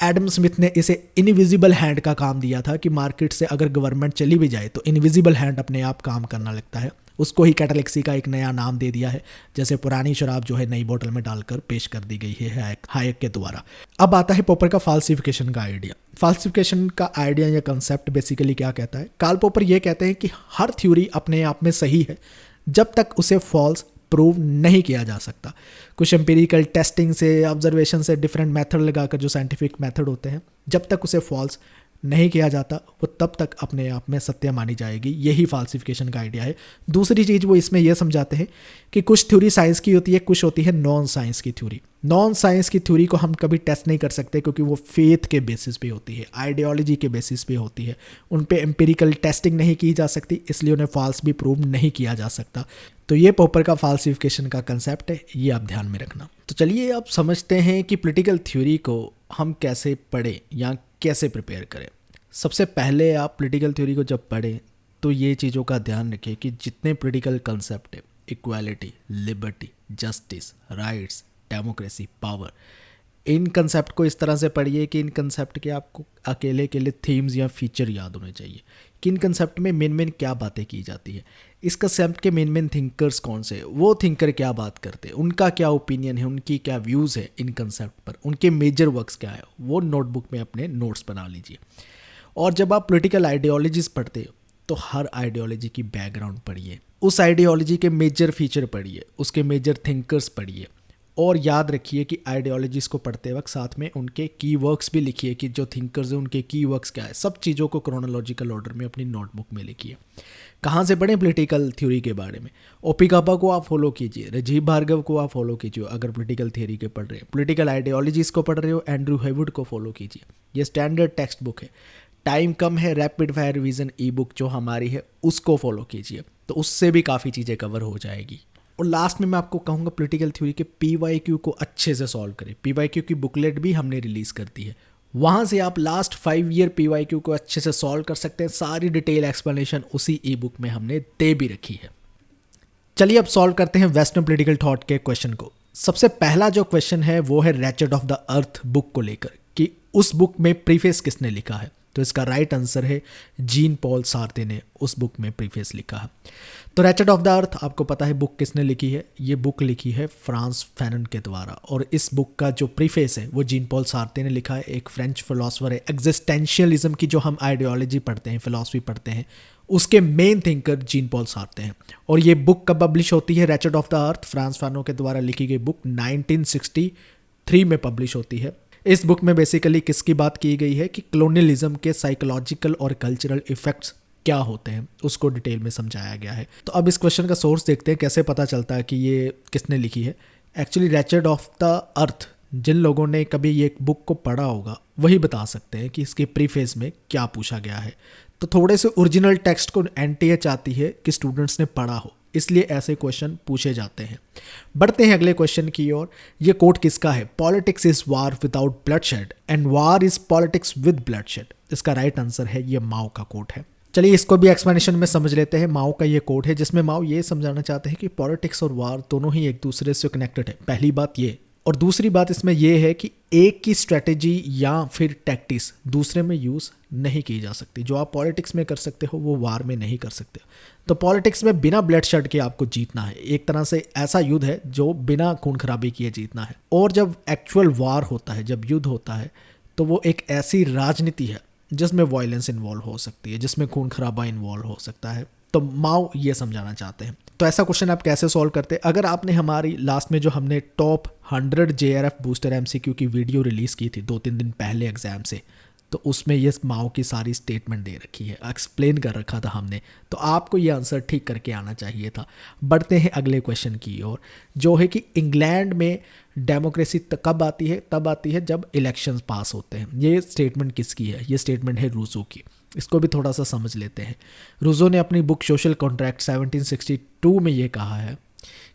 Speaker 1: एडम स्मिथ ने इसे इनविजिबल हैंड का काम दिया था कि मार्केट से अगर गवर्नमेंट चली भी जाए तो इनविजिबल हैंड अपने आप काम करना लगता है। उसको ही कैटालेक्सी का एक नया नाम दे दिया है, जैसे पुरानी शराब जो है नई बोतल में डालकर पेश कर दी गई है हायक के द्वारा। अब आता है पॉपर का फाल्सिफिकेशन का आइडिया। फाल्सिफिकेशन का आइडिया या कंसेप्ट बेसिकली क्या कहता है? कार्ल पॉपर ये कहते हैं कि हर थ्योरी अपने आप में सही है जब तक उसे फॉल्स प्रूव नहीं किया जा सकता। कुछ एम्पिरिकल टेस्टिंग से, ऑब्जर्वेशन से, डिफरेंट मेथड लगाकर जो साइंटिफिक मेथड होते हैं, जब तक उसे फॉल्स नहीं किया जाता वो तब तक अपने आप में सत्य मानी जाएगी। यही फाल्सिफिकेशन का आइडिया है। दूसरी चीज़ वो इसमें यह समझाते हैं कि कुछ थ्योरी साइंस की होती है, कुछ होती है नॉन साइंस की थ्योरी। नॉन साइंस की थ्योरी को हम कभी टेस्ट नहीं कर सकते क्योंकि वो फेथ के बेसिस पे होती है, आइडियोलॉजी के बेसिस पे होती है, उन पे एम्पिरिकल टेस्टिंग नहीं की जा सकती, इसलिए उन्हें फॉल्स भी प्रूव नहीं किया जा सकता। तो ये पॉपर का फाल्सिफिकेशन का कंसेप्ट है, ये आप ध्यान में रखना। तो चलिए आप समझते हैं कि पॉलिटिकल थ्योरी को हम कैसे पढ़ें या कैसे प्रिपेयर करें। सबसे पहले आप पॉलिटिकल थ्योरी को जब पढ़ें तो ये चीज़ों का ध्यान रखें कि जितने पॉलिटिकल कंसेप्ट है, equality, liberty, justice, rights, democracy, power, इन कंसेप्ट को इस तरह से पढ़िए कि इन कंसेप्ट के आपको अकेले अकेले थीम्स या फीचर याद होने चाहिए कि इन कंसेप्ट में मेन क्या बातें की जाती है, इस कंसेप्ट के मेन थिंकर्स कौन से, वो थिंकर क्या बात करते हैं, उनका क्या ओपिनियन है, उनकी क्या व्यूज़ है इन कंसेप्ट पर, उनके मेजर वर्क्स क्या है, वो नोटबुक में अपने नोट्स बना लीजिए। और जब आप पॉलिटिकल आइडियोलॉजीज पढ़ते हो तो हर आइडियोलॉजी की बैकग्राउंड पढ़िए, उस आइडियोलॉजी के मेजर फीचर पढ़िए, उसके मेजर थिंकर्स पढ़िए, और याद रखिए कि आइडियोलॉजीज़ को पढ़ते वक्त साथ में उनके की वर्क्स भी लिखिए कि जो थिंकर्स हैं उनके की वर्क्स क्या है। सब चीज़ों को क्रोनोलॉजिकल ऑर्डर में अपनी नोटबुक में लिखिए। कहाँ से पढ़ें पॉलिटिकल थ्योरी के बारे में? ओपी कापा को आप फॉलो कीजिए, राजीव भार्गव को आप फॉलो कीजिए अगर पॉलिटिकल थ्योरी के पढ़ रहे हैं, पॉलिटिकल आइडियोलॉजीज़ को पढ़ रहे हो एंड्रू हेवुड को फॉलो कीजिए। ये स्टैंडर्ड टेक्स्ट बुक है। टाइम कम है, रैपिड फायर रिवीजन ई बुक जो हमारी है उसको फॉलो कीजिए, तो उससे भी काफ़ी चीज़ें कवर हो जाएगी। और लास्ट में मैं आपको कहूँगा पॉलिटिकल थ्योरी के PYQ को अच्छे से सॉल्व करें। PYQ की बुकलेट भी हमने रिलीज़ कर दी है, वहाँ से आप लास्ट 5 ईयर PYQ को अच्छे से सॉल्व कर सकते हैं। सारी डिटेल एक्सप्लेनेशन उसी ई बुक में हमने दे भी रखी है। चलिए अब सॉल्व करते हैं वेस्टर्न पॉलिटिकल थॉट के क्वेश्चन को। सबसे पहला जो क्वेश्चन है वो है ratchet of the earth book को लेकर कि उस बुक में प्रीफेस किसने लिखा है। तो इसका राइट आंसर है जीन पॉल सार्त्रे ने उस बुक में प्रीफेस लिखा है। तो रैचेट ऑफ द अर्थ आपको पता है बुक किसने लिखी है? ये बुक लिखी है फ्रांस फैनन के द्वारा, और इस बुक का जो प्रीफेस है वो जीन पॉल सार्त्रे ने लिखा है। एक फ्रेंच फिलोसोफर है। एग्जिस्टेंशियलिज्म की जो हम आइडियोलॉजी पढ़ते हैं, फिलोसफी पढ़ते हैं, उसके मेन थिंकर जीन पॉल सार्त्रे हैं। और ये बुक कब पब्लिश होती है? Ratchet of the earth France Fanon के द्वारा लिखी गई बुक 1963 में पब्लिश होती है। इस बुक में बेसिकली किसकी बात की गई है कि कॉलोनियलिज्म के साइकोलॉजिकल और कल्चरल इफेक्ट्स क्या होते हैं उसको डिटेल में समझाया गया है। तो अब इस क्वेश्चन का सोर्स देखते हैं, कैसे पता चलता है कि ये किसने लिखी है। Actually wretched of the Earth जिन लोगों ने कभी ये बुक को पढ़ा होगा वही बता सकते हैं कि इसके प्रीफेस में क्या पूछा गया है। तो थोड़े से ओरिजिनल टेक्स्ट को NTA चाहती है कि स्टूडेंट्स ने पढ़ा हो, इसलिए ऐसे क्वेश्चन पूछे जाते हैं। बढ़ते हैं अगले क्वेश्चन की ओर। ये कोट किसका है? Politics is war without bloodshed and war is politics with bloodshed. इसका राइट आंसर है ये माओ का कोट है। चलिए इसको भी एक्सप्लेनेशन में समझ लेते हैं। माओ का ये कोट है जिसमें माओ ये समझाना चाहते हैं कि पॉलिटिक्स और वार दोनों ही एक दूसरे से कनेक्टेड है। पहली बात ये, और दूसरी बात इसमें यह है कि एक की स्ट्रेटेजी या फिर टैक्टिक्स दूसरे में यूज़ नहीं की जा सकती। जो आप पॉलिटिक्स में कर सकते हो वो वार में नहीं कर सकते। तो पॉलिटिक्स में बिना ब्लड शेड के आपको जीतना है। एक तरह से ऐसा युद्ध है जो बिना खून खराबी किए जीतना है। और जब एक्चुअल वार होता है, जब युद्ध होता है, तो वो एक ऐसी राजनीति है जिसमें वायलेंस इन्वॉल्व हो सकती है, जिसमें खून खराबा इन्वॉल्व हो सकता है। तो माओ ये समझाना चाहते हैं। तो ऐसा क्वेश्चन आप कैसे सॉल्व करते हैं? अगर आपने हमारी लास्ट में जो हमने टॉप 100 JRF बूस्टर MCQ की वीडियो रिलीज़ की थी 2-3 दिन पहले एग्जाम से, तो उसमें ये माओ की सारी स्टेटमेंट दे रखी है, एक्सप्लेन कर रखा था हमने। तो आपको ये आंसर ठीक करके आना चाहिए था। बढ़ते हैं अगले क्वेश्चन की ओर, जो है कि इंग्लैंड में डेमोक्रेसी कब आती है? तब आती है जब इलेक्शंस पास होते हैं। ये स्टेटमेंट किसकी है? ये स्टेटमेंट है रूसो की। इसको भी थोड़ा सा समझ लेते हैं। रूजो ने अपनी बुक सोशल कॉन्ट्रैक्ट 1762 में ये कहा है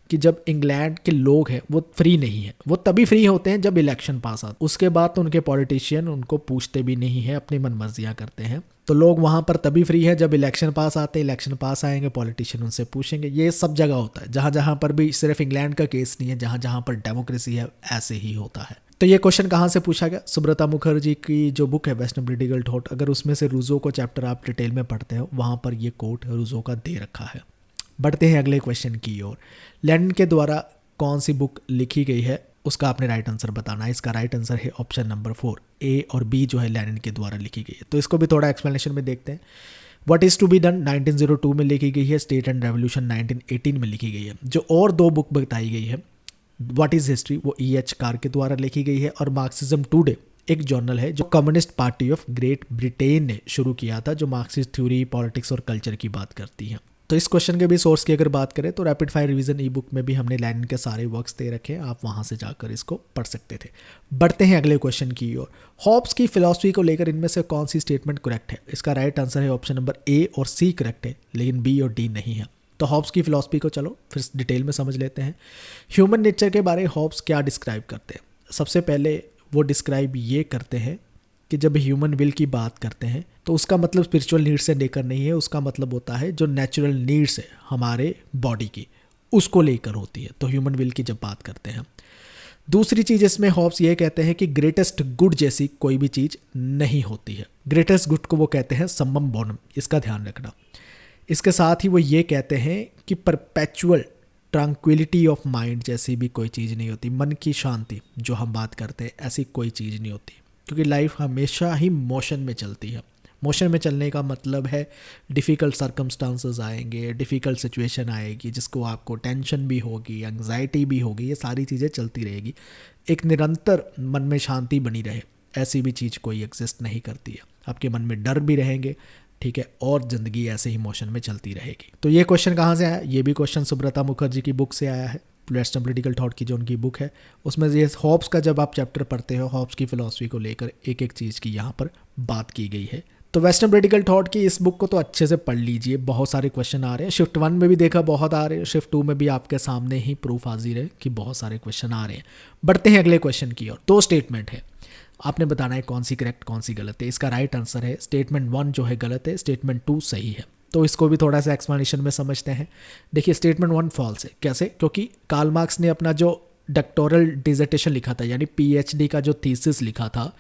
Speaker 1: कि जब इंग्लैंड के लोग हैं वो फ्री नहीं है, वो तभी फ्री होते हैं जब इलेक्शन पास आते, उसके बाद तो उनके पॉलिटिशियन उनको पूछते भी नहीं है, अपनी मनमर्जियाँ करते हैं। तो लोग वहाँ पर तभी फ्री है जब इलेक्शन पास आते, इलेक्शन पास आएंगे पॉलिटिशियन उनसे पूछेंगे। ये सब जगह होता है, जहाँ जहाँ पर भी, सिर्फ इंग्लैंड का केस नहीं है, जहाँ जहाँ पर डेमोक्रेसी है ऐसे ही होता है। तो ये क्वेश्चन कहाँ से पूछा गया? सुब्रता मुखर्जी की जो बुक है वेस्टर्न पॉलिटिकल थॉट, अगर उसमें से रूजो को चैप्टर आप डिटेल में पढ़ते हो, वहाँ पर ये कोट रूजो का दे रखा है। बढ़ते हैं अगले क्वेश्चन की ओर। लेनिन के द्वारा कौन सी बुक लिखी गई है, उसका आपने राइट आंसर बताना है। इसका राइट आंसर है ऑप्शन नंबर 4, ए और बी जो है लेनिन के द्वारा लिखी गई है। तो इसको भी थोड़ा एक्सप्लेनेशन में देखते हैं। What is to be done 1902 में लिखी गई है, स्टेट एंड रेवोल्यूशन 1918 में लिखी गई है। जो और दो बुक बताई गई है, व्हाट इज़ हिस्ट्री, वो E.H. कार के द्वारा लिखी गई है, और मार्क्सिज्म टुडे एक जर्नल है जो communist party of great Britain ने शुरू किया था, जो मार्क्सिस्ट थ्योरी, पॉलिटिक्स और कल्चर की बात करती है। तो इस क्वेश्चन के भी सोर्स की अगर बात करें तो रैपिड फायर रिवीजन ई बुक में भी हमने लेनिन के सारे वर्क्स दे रखे हैं, आप वहां से जाकर इसको पढ़ सकते थे। बढ़ते हैं अगले क्वेश्चन की ओर। हॉब्स की फिलॉसफी को लेकर इनमें से कौन सी स्टेटमेंट करेक्ट है? इसका राइट आंसर है ऑप्शन नंबर ए और सी करेक्ट है, लेकिन बी और डी नहीं है। तो हॉब्स की फिलॉसफी को चलो फिर डिटेल में समझ लेते हैं। ह्यूमन नेचर के बारे में हॉब्स क्या डिस्क्राइब करते हैं? सबसे पहले वो डिस्क्राइब ये करते हैं कि जब ह्यूमन विल की बात करते हैं तो उसका मतलब स्पिरिचुअल नीड्स से लेकर नहीं है, उसका मतलब होता है जो नेचुरल नीड्स है हमारे बॉडी की, उसको लेकर होती है। तो ह्यूमन विल की जब बात करते हैं। दूसरी चीज़ इसमें हॉब्स ये कहते हैं कि ग्रेटेस्ट गुड जैसी कोई भी चीज़ नहीं होती है। ग्रेटेस्ट गुड को वो कहते हैं सम्मम बोनम, इसका ध्यान रखना। इसके साथ ही वो ये कहते हैं कि परपेचुअल ट्रंक्विलिटी ऑफ माइंड जैसी भी कोई चीज़ नहीं होती, मन की शांति जो हम बात करते हैं ऐसी कोई चीज़ नहीं होती, क्योंकि लाइफ हमेशा ही मोशन में चलती है। मोशन में चलने का मतलब है डिफ़िकल्ट सर्कमस्टांसेस आएंगे, डिफ़िकल्ट सिचुएशन आएगी जिसको आपको टेंशन भी होगी, एंग्जाइटी भी होगी, ये सारी चीज़ें चलती रहेगी। एक निरंतर मन में शांति बनी रहे ऐसी भी चीज़ कोई एग्जिस्ट नहीं करती है। आपके मन में डर भी रहेंगे, ठीक है, और ज़िंदगी ऐसे ही मोशन में चलती रहेगी। तो ये क्वेश्चन कहाँ से आया? ये भी क्वेश्चन सुब्रता मुखर्जी की बुक से आया है, वेस्टर्न पॉलिटिकल थॉट की जो उनकी बुक है, उसमें ये हॉब्स का जब आप चैप्टर पढ़ते हो, हॉब्स की फिलॉसफी को लेकर एक एक चीज़ की यहाँ पर बात की गई है। तो वेस्टर्न पॉलिटिकल थॉट की इस बुक को तो अच्छे से पढ़ लीजिए, बहुत सारे क्वेश्चन आ रहे हैं। शिफ्ट 1 में भी देखा बहुत आ रहे हैं, शिफ्ट 2 में भी आपके सामने ही प्रूफ हाजिर है कि बहुत सारे क्वेश्चन आ रहे हैं। बढ़ते हैं अगले क्वेश्चन की ओर। 2 स्टेटमेंट है, आपने बताना है कौन सी करेक्ट कौन सी गलत है। इसका राइट आंसर है स्टेटमेंट 1 जो है गलत है, स्टेटमेंट 2 सही है। तो इसको भी थोड़ा सा एक्सप्लेनेशन में समझते हैं। देखिए स्टेटमेंट 1 फॉल्स है। कैसे? क्योंकि कार्ल मार्क्स ने अपना जो डॉक्टोरल डिसर्टेशन लिखा था, यानी PhD का जो थीसिस लिखा था,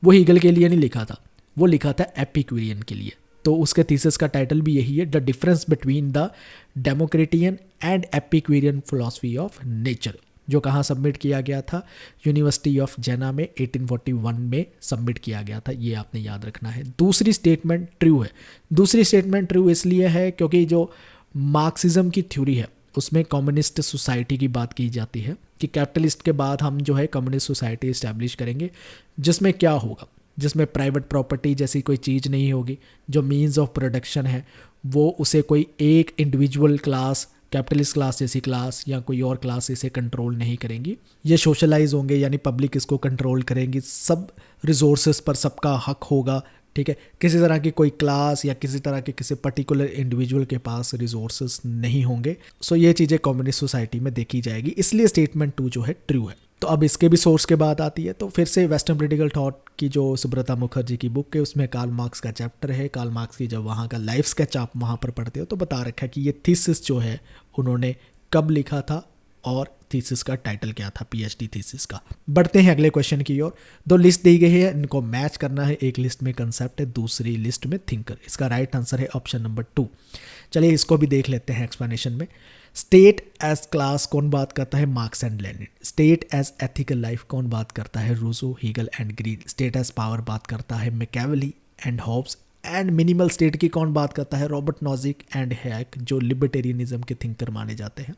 Speaker 1: वो हीगल के लिए नहीं लिखा था, वो लिखा था एपिक्यूरियन के लिए। तो उसके थीसिस का टाइटल भी यही है, the difference between the Democritean and Epicurean philosophy of nature, जो कहाँ सबमिट किया गया था? यूनिवर्सिटी ऑफ जेना में 1841 में सबमिट किया गया था, ये आपने याद रखना है। दूसरी स्टेटमेंट ट्रू है। दूसरी स्टेटमेंट ट्रू इसलिए है क्योंकि जो मार्क्सिज्म की थ्योरी है उसमें कम्युनिस्ट सोसाइटी की बात की जाती है कि कैपिटलिस्ट के बाद हम जो है कम्युनिस्ट सोसाइटी इस्टेब्लिश करेंगे, जिसमें क्या होगा, जिसमें प्राइवेट प्रॉपर्टी जैसी कोई चीज़ नहीं होगी, जो मीन्स ऑफ प्रोडक्शन है वो उसे कोई एक इंडिविजुअल क्लास, कैपिटलिस्ट क्लास जैसी क्लास या कोई और क्लास इसे कंट्रोल नहीं करेंगी, ये सोशलाइज होंगे, यानी पब्लिक इसको कंट्रोल करेंगी, सब रिसोर्सेज पर सबका हक होगा, ठीक है। किसी तरह की कोई क्लास या किसी तरह के किसी पर्टिकुलर इंडिविजुअल के पास रिसोर्सेज नहीं होंगे। सो ये चीज़ें कम्युनिस्ट सोसाइटी में देखी जाएगी, इसलिए स्टेटमेंट 2 जो है ट्रू है। तो अब इसके भी सोर्स के बात आती है, तो फिर से वेस्टर्न पॉलिटिकल थॉट की जो सुब्रता मुखर्जी की बुक है उसमें कार्ल मार्क्स का चैप्टर है। कार्ल मार्क्स की जब वहाँ का लाइफ स्केच आप वहाँ पर पढ़ते हो तो बता रखा है कि ये थीसिस जो है उन्होंने कब लिखा था और थीसिस का टाइटल क्या था, PhD थीसिस का। बढ़ते हैं अगले क्वेश्चन की ओर। 2 लिस्ट दी गई है, इनको मैच करना है। एक लिस्ट में कंसेप्ट है, दूसरी लिस्ट में थिंकर। इसका राइट आंसर है ऑप्शन नंबर 2। चलिए इसको भी देख लेते हैं एक्सप्लेनेशन में। स्टेट एज क्लास कौन बात करता है? Marx and Lenin. State as ethical life कौन बात करता है? Rousseau, Hegel and Green. State as power बात करता है Machiavelli and Hobbes. And minimal state की कौन बात करता है? रॉबर्ट नॉजिक एंड हैक, जो लिबर्टेरियनिज्म के थिंकर माने जाते हैं।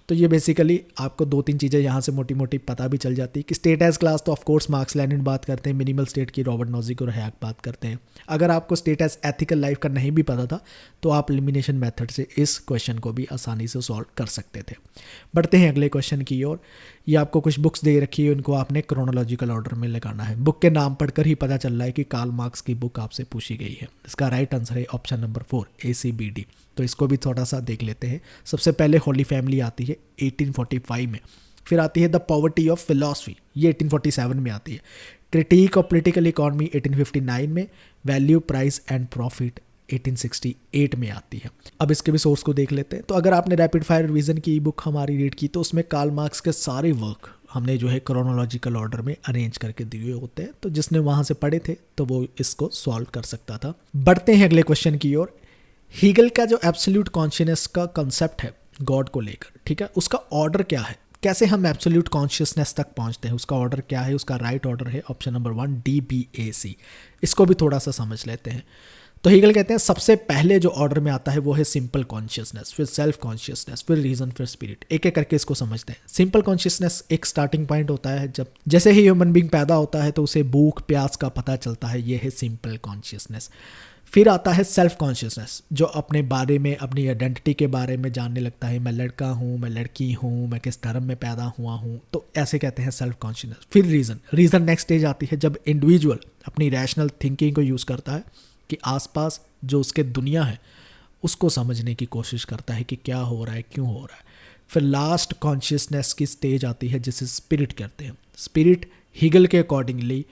Speaker 1: तो ये बेसिकली आपको 2-3 चीज़ें यहाँ से मोटी मोटी पता भी चल जाती है कि स्टेट एज क्लास तो ऑफकोर्स मार्क्स लेनिन बात करते हैं, मिनिमल स्टेट की रॉबर्ट नोजिक और हैक बात करते हैं। अगर आपको स्टेट एज एथिकल लाइफ का नहीं भी पता था तो आप एलिमिनेशन मेथड से इस क्वेश्चन को भी आसानी से सॉल्व कर सकते थे। बढ़ते हैं अगले क्वेश्चन की ओर। ये आपको कुछ बुक्स दे रखी है, उनको आपने क्रोनोलॉजिकल ऑर्डर में लगाना है। बुक के नाम पढ़कर ही पता चल रहा है कि कार्ल मार्क्स की बुक आपसे पूछी गई है। इसका राइट आंसर है ऑप्शन नंबर 4 ACBD। तो इसको भी थोड़ा सा देख लेते हैं। सबसे पहले होली फैमिली आती है 1845 में, फिर आती है द पॉवर्टी ऑफ फिलॉसफी, ये 1847 में आती है। क्रिटिक ऑफ पॉलिटिकल इकोनॉमी 1859 में, वैल्यू प्राइस एंड प्रॉफिट 1868 में आती है। अब इसके भी सोर्स को देख लेते हैं। तो अगर आपने रैपिड फायर रिवीजन की बुक हमारी रीड की तो उसमें कार्ल मार्क्स के सारे वर्क हमने जो है क्रोनोलॉजिकल ऑर्डर में अरेंज करके दिए होते हैं, तो जिसने वहाँ से पढ़े थे तो वो इसको सॉल्व कर सकता था। बढ़ते हैं अगले क्वेश्चन की ओर। हीगल का जो एब्सोल्यूट कॉन्शियसनेस का कंसेप्ट है गॉड को लेकर, ठीक है, उसका ऑर्डर क्या है, कैसे हम एब्सोल्यूट कॉन्शियसनेस तक पहुंचते हैं, उसका ऑर्डर क्या है? उसका राइट ऑर्डर है ऑप्शन नंबर 1 DBAC। इसको भी थोड़ा सा समझ लेते हैं। तो हीगल कहते हैं सबसे पहले जो ऑर्डर में आता है वो है सिंपल कॉन्शियसनेस, फिर सेल्फ कॉन्शियसनेस, फिर रीजन, फिर स्पिरिट। एक एक करके इसको समझते हैं। सिंपल कॉन्शियसनेस एक स्टार्टिंग पॉइंट होता है, जब जैसे ही ह्यूमन बीइंग पैदा होता है तो उसे भूख प्यास का पता चलता है, ये है सिंपल कॉन्शियसनेस। फिर आता है सेल्फ कॉन्शियसनेस, जो अपने बारे में, अपनी आइडेंटिटी के बारे में जानने लगता है। मैं लड़का हूँ, मैं लड़की हूँ, मैं किस धर्म में पैदा हुआ हूँ, तो ऐसे कहते हैं सेल्फ कॉन्शियसनेस। फिर रीजन नेक्स्ट स्टेज आती है, जब इंडिविजुअल अपनी रैशनल थिंकिंग को यूज़ करता है कि आसपास जो उसके दुनिया है उसको समझने की कोशिश करता है कि क्या हो रहा है, क्यों हो रहा है। फिर लास्ट कॉन्शियसनेस की स्टेज आती है जिसे स्पिरिट कहते हैं। स्पिरिट हीगल के अकॉर्डिंगली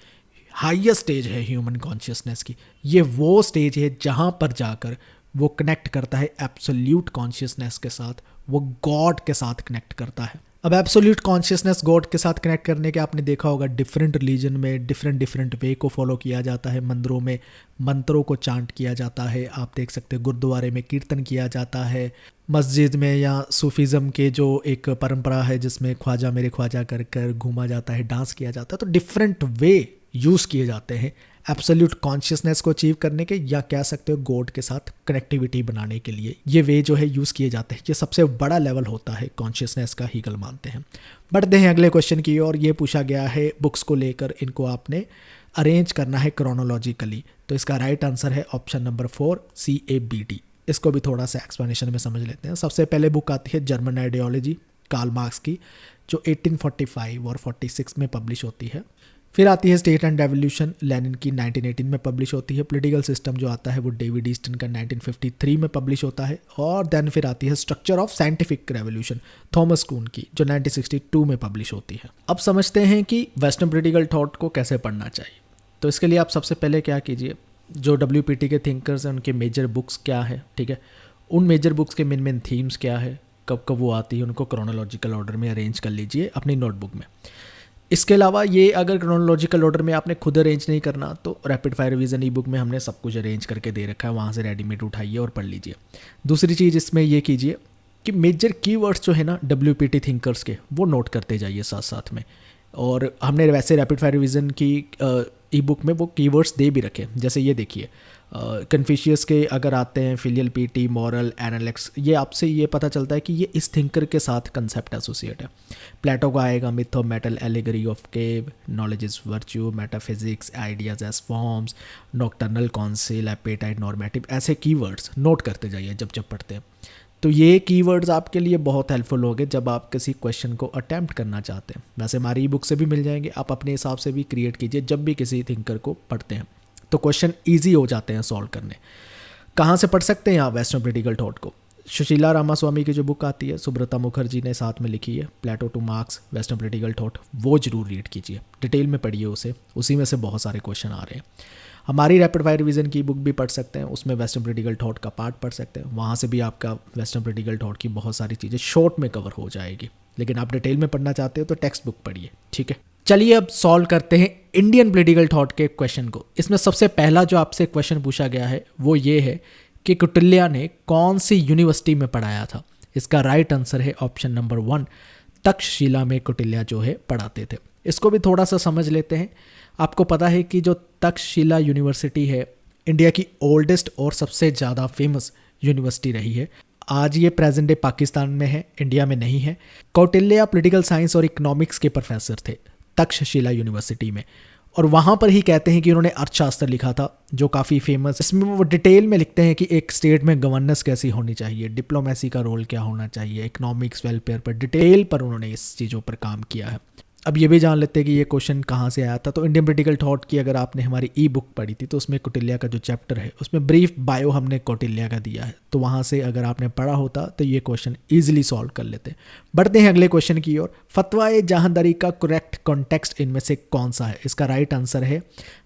Speaker 1: हाईएस्ट स्टेज है ह्यूमन कॉन्शियसनेस की। ये वो स्टेज है जहाँ पर जाकर वो कनेक्ट करता है एब्सोल्यूट कॉन्शियसनेस के साथ, वो गॉड के साथ कनेक्ट करता है। अब एब्सोल्यूट कॉन्शियसनेस गॉड के साथ कनेक्ट करने के आपने देखा होगा डिफरेंट रिलीजन में डिफरेंट वे को फॉलो किया जाता है। मंदिरों में मंत्रों को चांट किया जाता है, आप देख सकते हैं गुरुद्वारे में कीर्तन किया जाता है, मस्जिद में या सूफीज़म के जो एक परंपरा है जिसमें ख्वाजा मेरे ख्वाजा कर कर घूमा जाता है, डांस किया जाता है। तो डिफरेंट वे यूज़ किए जाते हैं एब्सोल्यूट कॉन्शियसनेस को अचीव करने के, या कह सकते हो गॉड के साथ कनेक्टिविटी बनाने के लिए ये वे जो है यूज़ किए जाते हैं। ये सबसे बड़ा लेवल होता है कॉन्शियसनेस का, हीगल मानते हैं। बढ़ते हैं अगले क्वेश्चन की ओर। ये पूछा गया है बुक्स को लेकर, इनको आपने अरेंज करना है क्रोनोलॉजिकली। तो इसका राइट आंसर है ऑप्शन नंबर 4 CABD। इसको भी थोड़ा सा एक्सप्लेनेशन में समझ लेते हैं। सबसे पहले बुक आती है जर्मन आइडियोलॉजी कार्ल मार्क्स की, जो 1845 और 46 में पब्लिश होती है। फिर आती है स्टेट एंड रेवोल्यूशन लेनिन की 1918 में पब्लिश होती है। पॉलिटिकल सिस्टम जो आता है वो डेविड ईस्टन का 1953 में पब्लिश होता है। और देन फिर आती है structure of scientific revolution Thomas Kuhn की, जो 1962 में पब्लिश होती है। अब समझते हैं कि वेस्टर्न पॉलिटिकल थॉट को कैसे पढ़ना चाहिए। तो इसके लिए आप सबसे पहले क्या कीजिए, जो WPT के थिंकर्स हैं उनके मेजर बुक्स क्या है, ठीक है, उन मेजर बुक्स के मेन थीम्स क्या है, कब कब वो आती है, उनको क्रोनोलॉजिकल ऑर्डर में अरेंज कर लीजिए अपनी नोटबुक में। इसके अलावा ये अगर क्रोनोलॉजिकल ऑर्डर में आपने खुद अरेंज नहीं करना तो रैपिड फायर रिवीजन ई बुक में हमने सब कुछ अरेंज करके दे रखा है, वहाँ से रेडीमेड उठाइए और पढ़ लीजिए। दूसरी चीज़ इसमें ये कीजिए कि मेजर कीवर्ड्स जो है ना WPT थिंकर्स के, वो नोट करते जाइए साथ साथ में। और हमने वैसे रैपिड फायर रिवीजन की ई बुक में वो कीवर्ड्स दे भी रखे, जैसे ये देखिए कन्फ्यूशियस के अगर आते हैं फिलियल पीटी, मॉरल, एनालिटिक्स, ये आपसे ये पता चलता है कि ये इस थिंकर के साथ कंसेप्ट एसोसिएट है। प्लेटो का आएगा myth of metal, allegory of cave, knowledge is virtue, metaphysics, ideas as forms, nocturnal council, appetite, normative, ऐसे कीवर्ड्स नोट करते जाइए जब जब पढ़ते हैं। तो ये कीवर्ड्स आपके लिए बहुत हेल्पफुल होंगे जब आप किसी क्वेश्चन को अटैम्प्ट करना चाहते हैं। वैसे हमारी ई बुक से भी मिल जाएंगे, आप अपने हिसाब से भी क्रिएट कीजिए जब भी किसी थिंकर को पढ़ते हैं, तो क्वेश्चन इजी हो जाते हैं सॉल्व करने। कहाँ से पढ़ सकते हैं आप वेस्टर्न पॉलिटिकल थॉट को? सुशीला रामास्वामी की जो बुक आती है, सुब्रता मुखर्जी ने साथ में लिखी है, Plato to Marx western political thought, वो जरूर रीड कीजिए, डिटेल में पढ़िए उसे, उसी में से बहुत सारे क्वेश्चन आ रहे हैं। हमारी रैपिड फायर रिवीजन की बुक भी पढ़ सकते हैं, उसमें वेस्टर्न पॉलिटिकल थॉट का पार्ट पढ़ सकते हैं, वहाँ से भी आपका वेस्टर्न पॉलिटिकल थॉट की बहुत सारी चीज़ें शॉर्ट में कवर हो जाएगी। लेकिन आप डिटेल में पढ़ना चाहते हो तो टेक्स्ट बुक पढ़िए, ठीक है। चलिए अब सॉल्व करते हैं इंडियन पॉलिटिकल थॉट के क्वेश्चन को। इसमें सबसे पहला जो आपसे क्वेश्चन पूछा गया है वो ये है कि कौटिल्य ने कौन सी यूनिवर्सिटी में पढ़ाया था? इसका राइट आंसर है ऑप्शन नंबर 1 तक्षशिला में कौटिल्य जो है पढ़ाते थे। इसको भी थोड़ा सा समझ लेते हैं। आपको पता है कि जो तक्षशिला यूनिवर्सिटी है इंडिया की ओल्डेस्ट और सबसे ज़्यादा फेमस यूनिवर्सिटी रही है। आज ये प्रेजेंट डे पाकिस्तान में है, इंडिया में नहीं है। कौटिल्य पॉलिटिकल साइंस और इकोनॉमिक्स के प्रोफेसर थे तक्षशिला यूनिवर्सिटी में, और वहाँ पर ही कहते हैं कि उन्होंने अर्थशास्त्र लिखा था जो काफ़ी फेमस। इसमें वो डिटेल में लिखते हैं कि एक स्टेट में गवर्नेंस कैसी होनी चाहिए, डिप्लोमेसी का रोल क्या होना चाहिए, इकोनॉमिक्स वेलफेयर पर डिटेल पर उन्होंने इस चीज़ों पर काम किया है। अब ये भी जान लेते हैं कि ये क्वेश्चन कहाँ से आया था। तो इंडियन पॉलिटिकल थॉट की अगर आपने हमारी ई बुक पढ़ी थी तो उसमें कौटिल्य का जो चैप्टर है उसमें ब्रीफ बायो हमने कौटिल्य का दिया है, तो वहाँ से अगर आपने पढ़ा होता तो ये क्वेश्चन ईजिली सॉल्व कर लेते। बढ़ते हैं अगले क्वेश्चन की ओर। फतवा जहांदारी का करेक्ट कॉन्टेक्स्ट इनमें से कौन सा है? इसका राइट आंसर है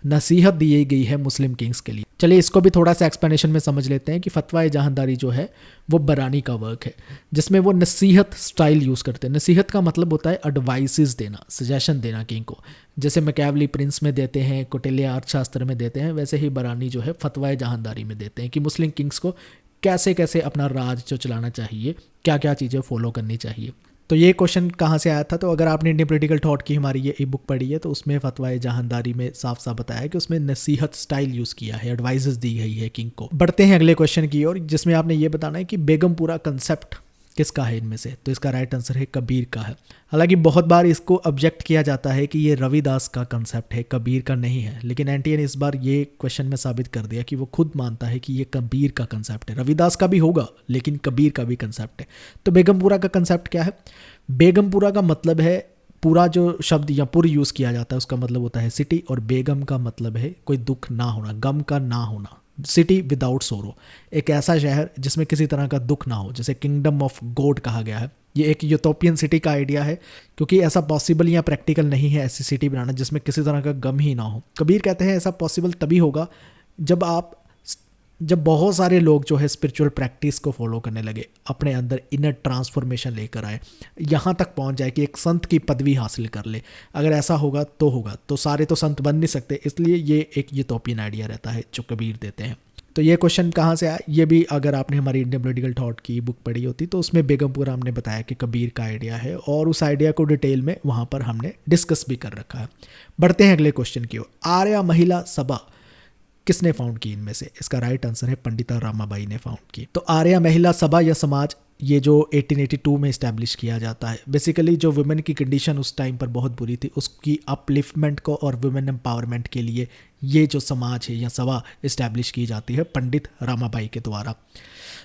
Speaker 1: नसीहत दी गई है मुस्लिम किंग्स के लिए। चलिए इसको भी थोड़ा सा एक्सप्लेनेशन में समझ लेते हैं कि फतवा जहांदारी जो है वो बरानी का वर्क है जिसमें वो नसीहत स्टाइल यूज़ करते हैं। नसीहत का मतलब होता है एडवाइसेस देना, सजेशन देना किंग को, जैसे मैकियावेली प्रिंस में देते हैं, कौटिल्य अर्थशास्त्र में देते हैं, वैसे ही बरानी जो है फतवा जहांदारी में देते हैं कि मुस्लिम किंग्स को कैसे कैसे अपना राज जो चलाना चाहिए, क्या क्या चीज़ें फॉलो करनी चाहिए। तो ये क्वेश्चन कहाँ से आया था? तो अगर आपने इंडियन पॉलिटिकल थॉट की हमारी ये ई बुक पढ़ी है तो उसमें फतवा जहांदारी में साफ साफ बताया है कि उसमें नसीहत स्टाइल यूज़ किया है, एडवाइजेस दी गई है किंग को। बढ़ते हैं अगले क्वेश्चन की ओर जिसमें आपने ये बताना है कि बेगमपुरा कंसेप्ट किसका है इनमें से? तो इसका राइट आंसर है कबीर का है। हालांकि बहुत बार इसको ऑब्जेक्ट किया जाता है कि ये रविदास का कंसेप्ट है, कबीर का नहीं है, लेकिन एनटीए ने इस बार ये क्वेश्चन में साबित कर दिया कि वो खुद मानता है कि ये कबीर का कंसेप्ट है। रविदास का भी होगा लेकिन कबीर का भी कंसेप्ट है। तो बेगमपुरा का कंसेप्ट क्या है? बेगमपुरा का मतलब है, पूरा जो शब्द या पुर यूज़ किया जाता है उसका मतलब होता है सिटी, और बेगम का मतलब है कोई दुख ना होना, गम का ना होना, सिटी विदाउट सोरो, एक ऐसा शहर जिसमें किसी तरह का दुख ना हो, जैसे किंगडम ऑफ गॉड कहा गया है। ये एक यूटोपियन सिटी का आइडिया है क्योंकि ऐसा पॉसिबल या प्रैक्टिकल नहीं है ऐसी सिटी बनाना जिसमें किसी तरह का गम ही ना हो। कबीर कहते हैं ऐसा पॉसिबल तभी होगा जब बहुत सारे लोग जो है स्पिरिचुअल प्रैक्टिस को फॉलो करने लगे, अपने अंदर इनर ट्रांसफॉर्मेशन लेकर आए, यहाँ तक पहुँच जाए कि एक संत की पदवी हासिल कर ले। अगर ऐसा होगा तो सारे तो संत बन नहीं सकते, इसलिए ये एक यूटोपियन आइडिया रहता है जो कबीर देते हैं। तो ये क्वेश्चन कहाँ से आया? ये भी अगर आपने हमारी इंडियन पॉलिटिकल थॉट की बुक पढ़ी होती तो उसमें बेगमपुरा हमने बताया कि कबीर का आइडिया है और उस आइडिया को डिटेल में वहाँ पर हमने डिस्कस भी कर रखा है। बढ़ते हैं अगले क्वेश्चन की ओर। आर्य महिला सभा किसने फाउंड की इनमें से? इसका राइट आंसर है पंडिता रामाबाई ने फाउंड की। तो आर्य महिला सभा या समाज ये जो 1882 में इस्टेब्लिश किया जाता है, बेसिकली जो वुमेन की कंडीशन उस टाइम पर बहुत बुरी थी उसकी अपलिफ्टमेंट को और वुमेन एम्पावरमेंट के लिए ये जो समाज है या सभा इस्टेब्लिश की जाती है पंडित रामाबाई के द्वारा।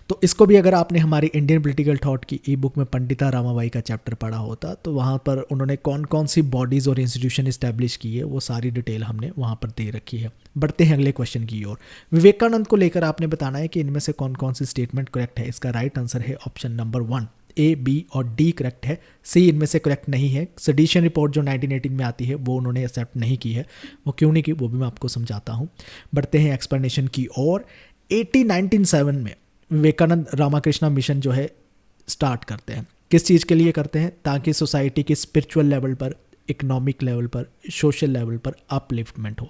Speaker 1: तो इसको भी अगर आपने हमारी इंडियन पॉलिटिकल थॉट की ई बुक में पंडिता रामाबाई का चैप्टर पढ़ा होता तो वहाँ पर उन्होंने कौन कौन सी बॉडीज़ और इंस्टीट्यूशन इस्टेब्लिश की है वो सारी डिटेल हमने वहाँ पर दे रखी है। बढ़ते हैं अगले क्वेश्चन की ओर। विवेकानंद को लेकर आपने बताना है कि इनमें से कौन कौन सी स्टेटमेंट करेक्ट है। इसका राइट आंसर है ऑप्शन नंबर 1, ए, बी और डी करेक्ट है, सी इनमें से करेक्ट नहीं है। सेडिशन रिपोर्ट जो 1918 में आती है वो उन्होंने एक्सेप्ट नहीं की है, वो क्यों नहीं की वो भी मैं आपको समझाता हूँ। बढ़ते हैं एक्सप्लेनेशन की ओर। 1907 में विवेकानंद रामाकृष्णा मिशन जो है स्टार्ट करते हैं। किस चीज़ के लिए करते हैं? ताकि सोसाइटी के स्पिरिचुअल लेवल पर, इकोनॉमिक लेवल पर, सोशल लेवल पर अपलिफ्टमेंट हो।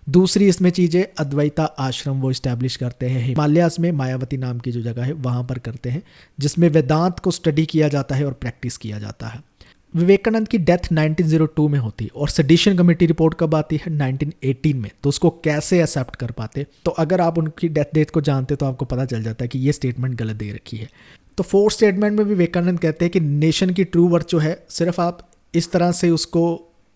Speaker 1: दूसरी इसमें चीज़ें अद्वैता आश्रम वो इस्टेब्लिश करते हैं हिमालयाज़ में, मायावती नाम की जो जगह है वहाँ पर करते हैं, जिसमें वेदांत को स्टडी किया जाता है और प्रैक्टिस किया जाता है। विवेकानंद की डेथ 1902 में होती है और सेडिशन कमेटी रिपोर्ट कब आती है? 1918 में। तो उसको कैसे एक्सेप्ट कर पाते? तो अगर आप उनकी डेथ डेट को जानते तो आपको पता चल जाता है कि ये स्टेटमेंट गलत दे रखी है। तो फोर्थ स्टेटमेंट में भी विवेकानंद कहते हैं कि नेशन की ट्रू वर्थ जो है सिर्फ आप इस तरह से उसको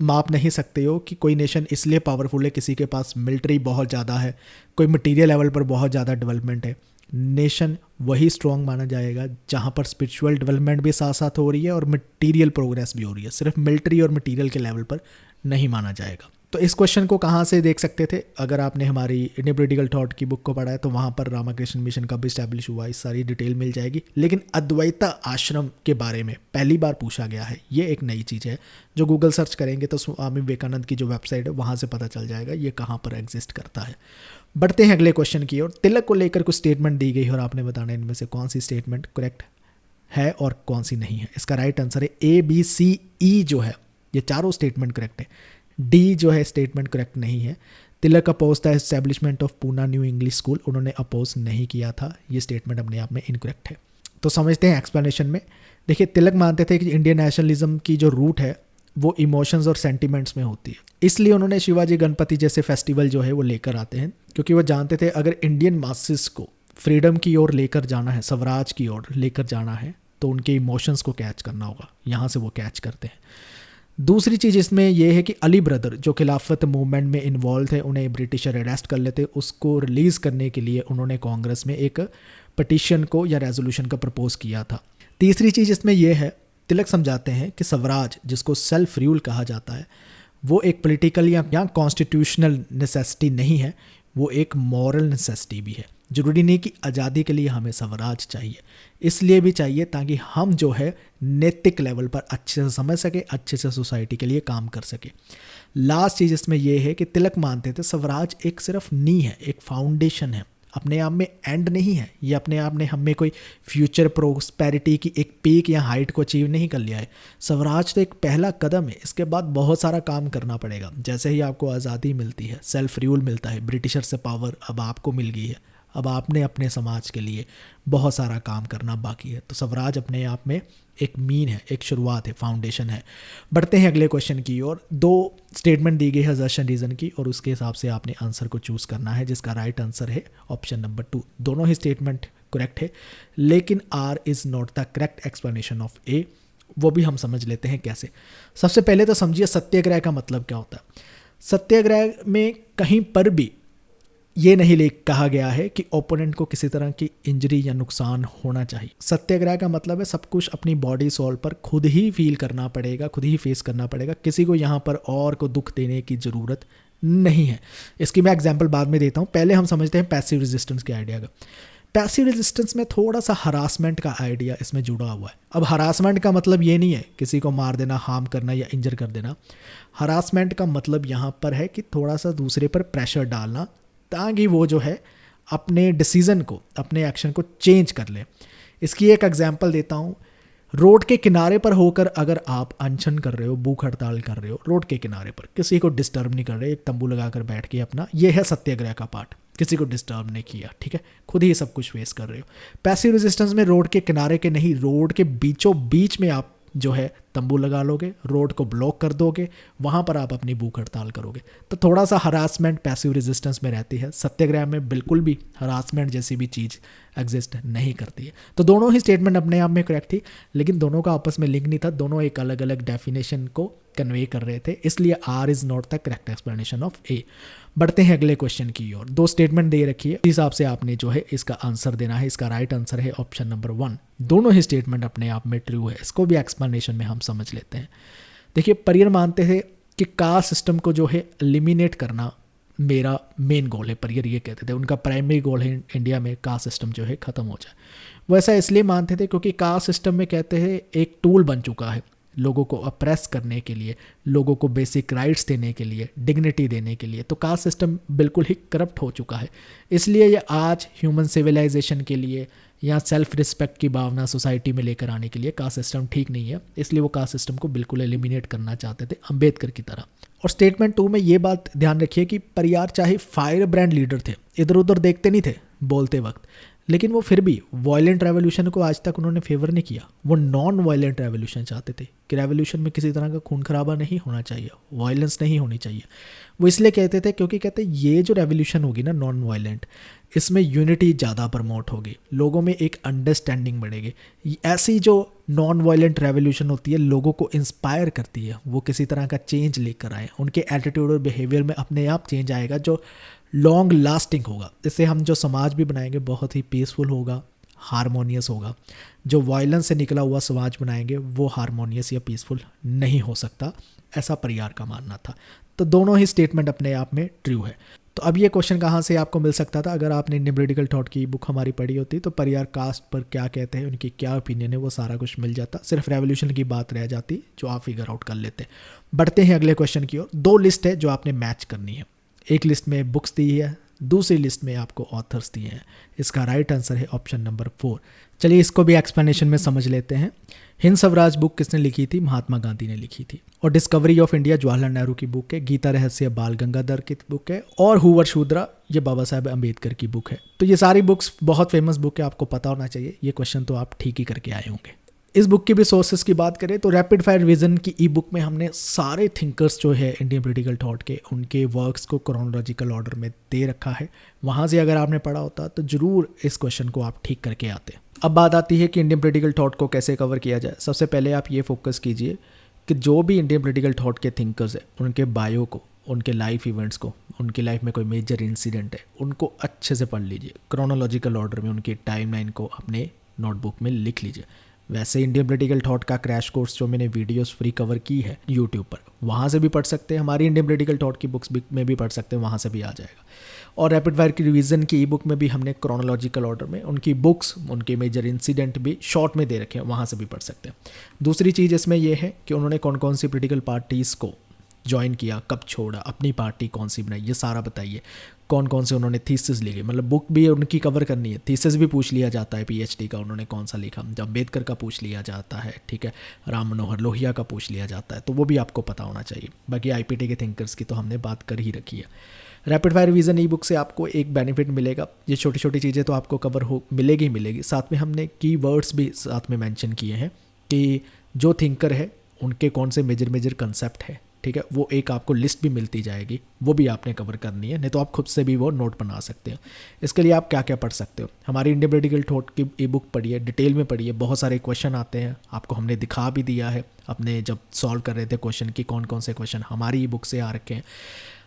Speaker 1: माप नहीं सकते हो कि कोई नेशन इसलिए पावरफुल है, किसी के पास मिलिट्री बहुत ज़्यादा है, कोई मटीरियल लेवल पर बहुत ज़्यादा डेवलपमेंट है। नेशन वही स्ट्रॉन्ग माना जाएगा जहाँ पर स्पिरिचुअल डेवलपमेंट भी साथ साथ हो रही है और मटीरियल प्रोग्रेस भी हो रही है, सिर्फ मिलिट्री और मटीरियल के लेवल पर नहीं माना जाएगा। तो इस क्वेश्चन को कहाँ से देख सकते थे? अगर आपने हमारी इंडियन पॉलिटिकल थॉट की बुक को पढ़ा है तो वहाँ पर रामाकृष्ण मिशन कब इस्टेब्लिश हुआ इस सारी डिटेल मिल जाएगी। लेकिन अद्वैता आश्रम के बारे में पहली बार पूछा गया है, ये एक नई चीज़ है जो गूगल सर्च करेंगे तो स्वामी विवेकानंद की जो वेबसाइट है वहाँ से पता चल जाएगा ये कहाँ पर एग्जिस्ट करता है। बढ़ते हैं अगले क्वेश्चन की ओर। तिलक को लेकर कुछ स्टेटमेंट दी गई और आपने बताना इनमें से कौन सी स्टेटमेंट करेक्ट है और कौन सी नहीं है। इसका राइट आंसर है ए, बी, सी, ई जो है ये चारों स्टेटमेंट करेक्ट है। डी जो है स्टेटमेंट करेक्ट नहीं है। Tilak oppose the establishment of Poona new English school, उन्होंने अपोज नहीं किया था, ये स्टेटमेंट अपने आप में इनकरेक्ट है। तो समझते हैं एक्सप्लेनेशन में। देखिए तिलक मानते थे कि इंडियन नेशनलिज्म की जो रूट है वो इमोशंस और सेंटिमेंट्स में होती है, इसलिए उन्होंने शिवाजी गणपति जैसे फेस्टिवल जो है वो लेकर आते हैं, क्योंकि वो जानते थे अगर इंडियन मासेस को फ्रीडम की ओर लेकर जाना है, स्वराज की ओर लेकर जाना है, तो उनके इमोशंस को कैच करना होगा, यहाँ से वो कैच करते हैं। दूसरी चीज़ इसमें यह है कि अली ब्रदर जो खिलाफत मूवमेंट में इन्वॉल्व थे, उन्हें ब्रिटिशर अरेस्ट कर लेते, उसको रिलीज़ करने के लिए उन्होंने कांग्रेस में एक पटिशन को या रेजोल्यूशन का प्रपोज किया था। तीसरी चीज़ इसमें यह है, तिलक समझाते हैं कि स्वराज जिसको सेल्फ रूल कहा जाता है वो एक पॉलिटिकल या कॉन्स्टिट्यूशनल नेसेसिटी नहीं है, वो एक मॉरल नेसेसिटी भी है। ज़रूरी नहीं कि आज़ादी के लिए हमें स्वराज चाहिए, इसलिए भी चाहिए ताकि हम जो है नैतिक लेवल पर अच्छे से समझ सके, अच्छे से सोसाइटी के लिए काम कर सके। लास्ट चीज़ इसमें यह है कि तिलक मानते थे स्वराज एक सिर्फ नी है, एक फाउंडेशन है, अपने आप में एंड नहीं है, ये अपने आप ने हमें कोई फ्यूचर प्रोस्पेरिटी की एक पीक या हाइट को अचीव नहीं कर लिया है। स्वराज तो एक पहला कदम है, इसके बाद बहुत सारा काम करना पड़ेगा। जैसे ही आपको आज़ादी मिलती है, सेल्फ रूल मिलता है, ब्रिटिशर से पावर अब आपको मिल गई है, अब आपने अपने समाज के लिए बहुत सारा काम करना बाकी है। तो स्वराज अपने आप में एक मीन है, एक शुरुआत है, फाउंडेशन है। बढ़ते हैं अगले क्वेश्चन की ओर। 2 स्टेटमेंट दी गई है असर्शन रीज़न की और उसके हिसाब से आपने आंसर को चूज़ करना है, जिसका राइट आंसर है ऑप्शन नंबर 2। दोनों ही स्टेटमेंट करेक्ट है, लेकिन R is not the correct explanation of A. वो भी हम समझ लेते हैं कैसे। सबसे पहले तो समझिए सत्याग्रह का मतलब क्या होता है। सत्याग्रह में कहीं पर भी ये नहीं कहा गया है कि ओपोनेंट को किसी तरह की इंजरी या नुकसान होना चाहिए। सत्याग्रह का मतलब है सब कुछ अपनी बॉडी सोल पर खुद ही फील करना पड़ेगा, खुद ही फेस करना पड़ेगा, किसी को यहाँ पर और को दुख देने की ज़रूरत नहीं है। इसकी मैं एग्जांपल बाद में देता हूँ, पहले हम समझते हैं पैसिव रेजिस्टेंस के आइडिया का। पैसिव रेजिस्टेंस में थोड़ा सा हरासमेंट का आइडिया इसमें जुड़ा हुआ है। अब हरासमेंट का मतलब ये नहीं है किसी को मार देना, हार्म करना या इंजर कर देना। हरासमेंट का मतलब यहाँ पर है कि थोड़ा सा दूसरे पर प्रेशर डालना ताकि वो जो है अपने डिसीज़न को, अपने एक्शन को चेंज कर ले। इसकी एक एग्जांपल देता हूँ। रोड के किनारे पर होकर अगर आप अनशन कर रहे हो, भूख हड़ताल कर रहे हो, रोड के किनारे पर किसी को डिस्टर्ब नहीं कर रहे, एक तंबू लगाकर बैठ के अपना, ये है सत्याग्रह का पार्ट। किसी को डिस्टर्ब नहीं किया, ठीक है, खुद ही सब कुछ फेस कर रहे हो। पैसिव रेजिस्टेंस में रोड के किनारे के नहीं, रोड के बीचों बीच में आप जो है तंबू लगा लोगे, रोड को ब्लॉक कर दोगे, वहाँ पर आप अपनी भूख हड़ताल करोगे। तो थोड़ा सा हरासमेंट पैसिव रेजिस्टेंस में रहती है। सत्याग्रह में बिल्कुल भी हरासमेंट जैसी भी चीज़ एग्जिस्ट नहीं करती है। तो दोनों ही स्टेटमेंट अपने आप में करेक्ट थी, लेकिन दोनों का आपस में लिंक नहीं था, दोनों एक अलग अलग डेफिनेशन को कन्वे कर रहे थे, इसलिए R is not the correct explanation of A. बढ़ते हैं अगले क्वेश्चन की ओर। 2 स्टेटमेंट दे रखी है, इस हिसाब से आपने जो है इसका आंसर देना है। इसका राइट आंसर है ऑप्शन नंबर 1। दोनों ही स्टेटमेंट अपने आप में ट्रू है, इसको भी एक्सप्लेनेशन में हम समझ लेते हैं। देखिए, परियर मानते थे कि कास्ट सिस्टम को जो है एलिमिनेट करना मेरा मेन गोल है। परियर ये कहते थे, उनका प्राइमरी गोल है इंडिया में कास्ट सिस्टम जो है ख़त्म हो जाए। वो ऐसा इसलिए मानते थे क्योंकि कास्ट सिस्टम में कहते हैं एक टूल बन चुका है लोगों को अप्रेस करने के लिए, लोगों को बेसिक राइट्स देने के लिए, डिग्निटी देने के लिए। तो कास्ट सिस्टम बिल्कुल ही करप्ट हो चुका है, इसलिए ये आज ह्यूमन सिविलाइजेशन के लिए या सेल्फ रिस्पेक्ट की भावना सोसाइटी में लेकर आने के लिए कास्ट सिस्टम ठीक नहीं है, इसलिए वो कास्ट सिस्टम को बिल्कुल एलिमिनेट करना चाहते थे, अंबेडकर की तरह। और स्टेटमेंट 2 में ये बात ध्यान रखिए कि परियार चाहे फायर ब्रांड लीडर थे, इधर उधर देखते नहीं थे बोलते वक्त, लेकिन वो फिर भी वायलेंट रेवोल्यूशन को आज तक उन्होंने फेवर नहीं किया। वो नॉन वायलेंट रेवोल्यूशन चाहते थे कि रेवोल्यूशन में किसी तरह का खून खराबा नहीं होना चाहिए, वायलेंस नहीं होनी चाहिए। वो इसलिए कहते थे क्योंकि कहते ये जो रेवोल्यूशन होगी ना नॉन वायलेंट, इसमें यूनिटी ज़्यादा प्रमोट होगी, लोगों में एक अंडरस्टैंडिंग बढ़ेगी। ऐसी जो नॉन वायलेंट रेवोल्यूशन होती है लोगों को इंस्पायर करती है, वो किसी तरह का चेंज लेकर आए, उनके एटीट्यूड और बिहेवियर में अपने आप चेंज आएगा जो लॉन्ग लास्टिंग होगा। इससे हम जो समाज भी बनाएंगे बहुत ही पीसफुल होगा, हारमोनियस होगा। जो वायलेंस से निकला हुआ समाज बनाएंगे वो हारमोनियस या पीसफुल नहीं हो सकता, ऐसा परियार का मानना था। तो दोनों ही स्टेटमेंट अपने आप में ट्रू है। तो अब ये क्वेश्चन कहाँ से आपको मिल सकता था? अगर आपने न्यूमेरिकल थॉट की बुक हमारी पढ़ी होती तो परियार कास्ट पर क्या कहते हैं, उनकी क्या ओपिनियन है, वो सारा कुछ मिल जाता। सिर्फ रेवोल्यूशन की बात रह जाती जो आप फिगर आउट कर लेते। बढ़ते हैं अगले क्वेश्चन की ओर। 2 लिस्ट है जो आपने मैच करनी है। एक लिस्ट में बुक्स दी है, दूसरी लिस्ट में आपको ऑथर्स दिए हैं। इसका राइट आंसर है ऑप्शन नंबर 4। चलिए इसको भी एक्सप्लेनेशन में समझ लेते हैं। हिंद स्वराज बुक किसने लिखी थी? महात्मा गांधी ने लिखी थी। और discovery of India Jawaharlal Nehru की बुक है। गीता रहस्य बाल गंगाधर की बुक है। और हूवर शूद्रा ये बाबा साहेब अम्बेडकर की बुक है। तो ये सारी बुक्स बहुत फेमस बुक है, आपको पता होना चाहिए। ये क्वेश्चन तो आप ठीक ही करके आए होंगे। इस बुक की भी सोर्सेज की बात करें तो रैपिड फायर रिवीजन की ई बुक में हमने सारे थिंकर्स जो है इंडियन पॉलिटिकल थॉट के, उनके वर्क्स को क्रोनोलॉजिकल ऑर्डर में दे रखा है। वहाँ से अगर आपने पढ़ा होता तो ज़रूर इस क्वेश्चन को आप ठीक करके आते। अब बात आती है कि इंडियन पॉलिटिकल थॉट को कैसे कवर किया जाए। सबसे पहले आप ये फोकस कीजिए कि जो भी इंडियन पॉलिटिकल थॉट के थिंकर्स हैं उनके बायो को, उनके लाइफ इवेंट्स को, उनकी लाइफ में कोई मेजर इंसिडेंट है उनको अच्छे से पढ़ लीजिए। क्रोनोलॉजिकल ऑर्डर में उनकी टाइमलाइन को अपने नोटबुक में लिख लीजिए। वैसे इंडियन पॉलिटिकल थॉट का क्रैश कोर्स जो मैंने वीडियोस फ्री कवर की है यूट्यूब पर, वहाँ से भी पढ़ सकते हैं। हमारी इंडियन पॉलिटिकल थॉट की बुक्स में भी पढ़ सकते हैं, वहाँ से भी आ जाएगा। और रैपिड फायर की रिवीजन की ई बुक में भी हमने क्रोनोलॉजिकल ऑर्डर में उनकी बुक्स, उनके मेजर इंसिडेंट भी शॉर्ट में दे रखे हैं, वहाँ से भी पढ़ सकते हैं। दूसरी चीज़ इसमें यह है कि उन्होंने कौन कौन सी पॉलिटिकल पार्टीज़ को ज्वाइन किया, कब छोड़ा, अपनी पार्टी कौन सी बनाई, ये सारा बताइए। कौन कौन से उन्होंने थीसिस लिखे, मतलब बुक भी उनकी कवर करनी है। थीसिस भी पूछ लिया जाता है पीएचडी का, उन्होंने कौन सा लिखा। जब अम्बेडकर का पूछ लिया जाता है, ठीक है, राम मनोहर लोहिया का पूछ लिया जाता है, तो वो भी आपको पता होना चाहिए। बाकी आईपीटी के थिंकर्स की तो हमने बात कर ही रखी है। रैपिड फायर रिवीजन ई बुक से आपको एक बेनिफिट मिलेगा, ये छोटी छोटी चीज़ें तो आपको कवर हो मिलेगी। साथ में हमने की वर्ड्स भी साथ में मेंशन किए हैं कि जो थिंकर है उनके कौन से मेजर कंसेप्ट है, ठीक है, वो एक आपको लिस्ट भी मिलती जाएगी, वो भी आपने कवर करनी है। नहीं तो आप खुद से भी वो नोट बना सकते हो। इसके लिए आप क्या क्या पढ़ सकते हो, हमारी इंडियन पॉलिटिकल थॉट की ई बुक पढ़िए, डिटेल में पढ़िए। बहुत सारे क्वेश्चन आते हैं, आपको हमने दिखा भी दिया है अपने जब सॉल्व कर रहे थे क्वेश्चन की कौन कौन से क्वेश्चन हमारी ई बुक से आ रखे हैं।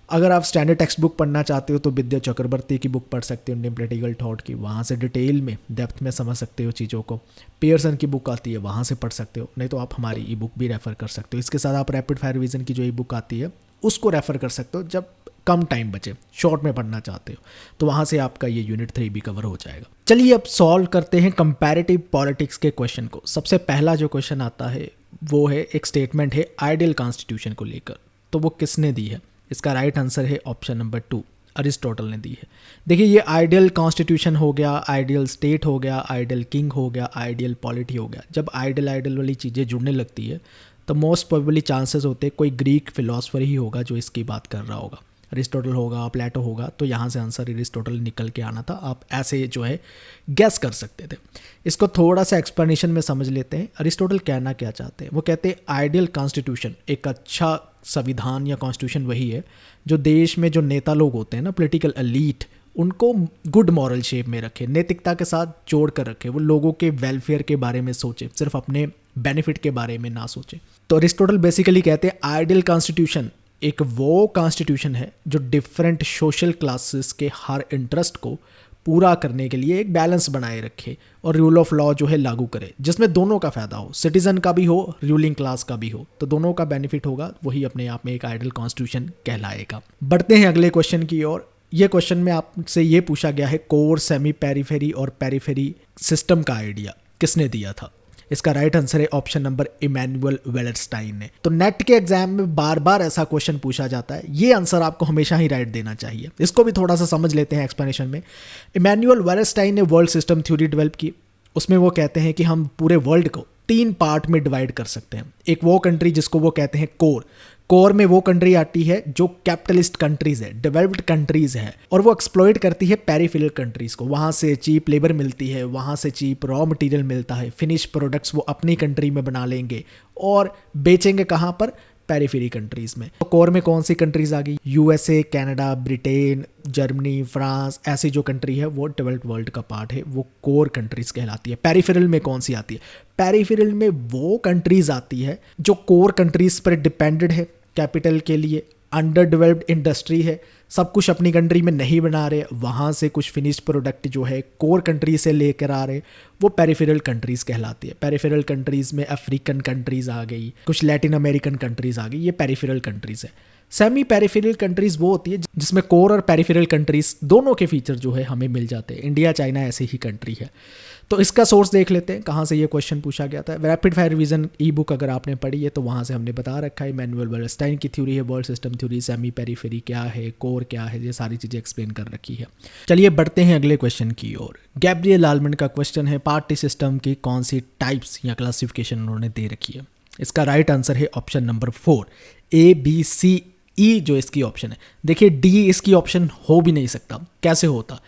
Speaker 1: अगर आप स्टैंडर्ड टेक्स्ट बुक पढ़ना चाहते हो तो विद्या चक्रवर्ती की बुक पढ़ सकते हो इंडियन पॉलिटिकल थॉट की, वहाँ से डिटेल में डेप्थ में समझ सकते हो चीज़ों को। पियर्सन की बुक आती है, वहाँ से पढ़ सकते हो। नहीं तो आप हमारी ई बुक भी रेफ़र कर सकते हो। इसके साथ आप रैपिड फायर रिवीजन की जो ई बुक आती है उसको रेफ़र कर सकते हो जब कम टाइम बचे, शॉर्ट में पढ़ना चाहते हो तो वहाँ से आपका ये यूनिट 3 भी कवर हो जाएगा। चलिए अब सॉल्व करते हैं कंपैरेटिव पॉलिटिक्स के क्वेश्चन को। सबसे पहला जो क्वेश्चन आता है वो है, एक स्टेटमेंट है आइडियल कॉन्स्टिट्यूशन को लेकर, तो वो किसने दी है? इसका राइट आंसर है ऑप्शन नंबर 2, अरिस्टोटल ने दी है। देखिए ये आइडियल कॉन्स्टिट्यूशन हो गया, आइडियल स्टेट हो गया, आइडियल किंग हो गया, आइडियल पॉलिटी हो गया। जब आइडियल वाली चीज़ें जुड़ने लगती है तो मोस्ट प्रोबेबली चांसेस होते हैं कोई ग्रीक फिलोसफर ही होगा जो इसकी बात कर रहा होगा। अरिस्टोटल होगा, प्लेटो होगा, तो यहाँ से आंसर अरिस्टोटल निकल के आना था। आप ऐसे जो है गैस कर सकते थे। इसको थोड़ा सा एक्सप्लेनेशन में समझ लेते हैं। अरिस्टोटल कहना क्या चाहते हैं? वो कहते हैं आइडियल कॉन्स्टिट्यूशन, एक अच्छा संविधान या कॉन्स्टिट्यूशन वही है जो देश में जो नेता लोग होते हैं ना, पॉलिटिकल एलीट, उनको गुड मॉरल शेप में रखे, नैतिकता के साथ जोड़ कर रखे। वो लोगों के वेलफेयर के बारे में सोचे, सिर्फ अपने बेनिफिट के बारे में ना सोचे। तो अरिस्टोटल बेसिकली कहते हैं आइडियल कॉन्स्टिट्यूशन एक वो कॉन्स्टिट्यूशन है जो डिफरेंट सोशल क्लासेस के हर इंटरेस्ट को पूरा करने के लिए एक बैलेंस बनाए रखे और रूल ऑफ लॉ जो है लागू करे, जिसमें दोनों का फायदा हो, सिटीजन का भी हो, रूलिंग क्लास का भी हो, तो दोनों का बेनिफिट होगा। वही अपने आप में एक आइडियल कॉन्स्टिट्यूशन कहलाएगा। बढ़ते हैं अगले क्वेश्चन की ओर। ये क्वेश्चन में आपसे ये पूछा गया है कोर, सेमी पेरिफेरी और पेरिफेरी सिस्टम का आइडिया किसने दिया था? इसका राइट आंसर है ऑप्शन नंबर इमैनुअल वेलरस्टाइन ने। तो नेट के एग्जाम में बार बार ऐसा क्वेश्चन पूछा जाता है, ये आंसर आपको हमेशा ही राइट देना चाहिए। इसको भी थोड़ा सा समझ लेते हैं एक्सप्लेनेशन में। इमैनुअल वेलरस्टाइन ने वर्ल्ड सिस्टम थ्योरी डेवलप की। उसमें वो कहते हैं कि हम पूरे वर्ल्ड को 3 पार्ट में डिवाइड कर सकते हैं। एक वो कंट्री जिसको वो कहते हैं कोर, कोर में वो कंट्री आती है जो कैपिटलिस्ट कंट्रीज है, डेवलप्ड कंट्रीज है, और वो एक्सप्लॉइट करती है पेरिफेरल कंट्रीज को। वहाँ से चीप लेबर मिलती है, वहाँ से चीप रॉ मटेरियल मिलता है, फिनिश प्रोडक्ट्स वो अपनी कंट्री में बना लेंगे और बेचेंगे कहाँ पर? पेरिफेरी कंट्रीज में। तो कोर में कौन सी कंट्रीज आ गई? USA, Canada, Britain, Germany, France, ऐसी जो कंट्री है वो डेवलप्ड वर्ल्ड का पार्ट है, वो कोर कंट्रीज कहलाती है। पेरिफेरल में कौन सी आती है? पेरिफेरल में वो कंट्रीज आती है जो कोर कंट्रीज पर डिपेंडेड है कैपिटल के लिए, अंडर डेवलप्ड इंडस्ट्री है, सब कुछ अपनी कंट्री में नहीं बना रहे, वहाँ से कुछ फिनिश प्रोडक्ट जो है कोर कंट्री से लेकर आ रहे, वो पेरिफेरल कंट्रीज़ कहलाती है। पेरिफेरल कंट्रीज़ में अफ्रीकन कंट्रीज़ आ गई, कुछ लैटिन अमेरिकन कंट्रीज़ आ गई, ये पेरिफेरल कंट्रीज़ है। सेमी पेरिफेरल कंट्रीज़ वो होती है जिसमें कोर और पेरिफेरल कंट्रीज़ दोनों के फीचर जो है हमें मिल जाते हैं। इंडिया, चाइना ऐसी ही कंट्री है। तो इसका सोर्स देख लेते हैं कहाँ से ये क्वेश्चन पूछा गया था। रैपिड फायर रिवीजन ई बुक अगर आपने पढ़ी है तो वहाँ से हमने बता रखा है। इमैनुअल वेलरस्टाइन की थ्योरी है, world system theory, semi periphery क्या है, कोर क्या है, ये सारी चीज़ें एक्सप्लेन कर रखी है। चलिए बढ़ते हैं अगले क्वेश्चन की ओर। गैब्रियल आलमंड का क्वेश्चन है, पार्टी सिस्टम की कौन सी टाइप्स या क्लासिफिकेशन उन्होंने दे रखी है? इसका राइट आंसर है ऑप्शन नंबर 4, ABCE जो इसकी ऑप्शन है। देखिए D इसकी ऑप्शन हो भी नहीं सकता। कैसे होता?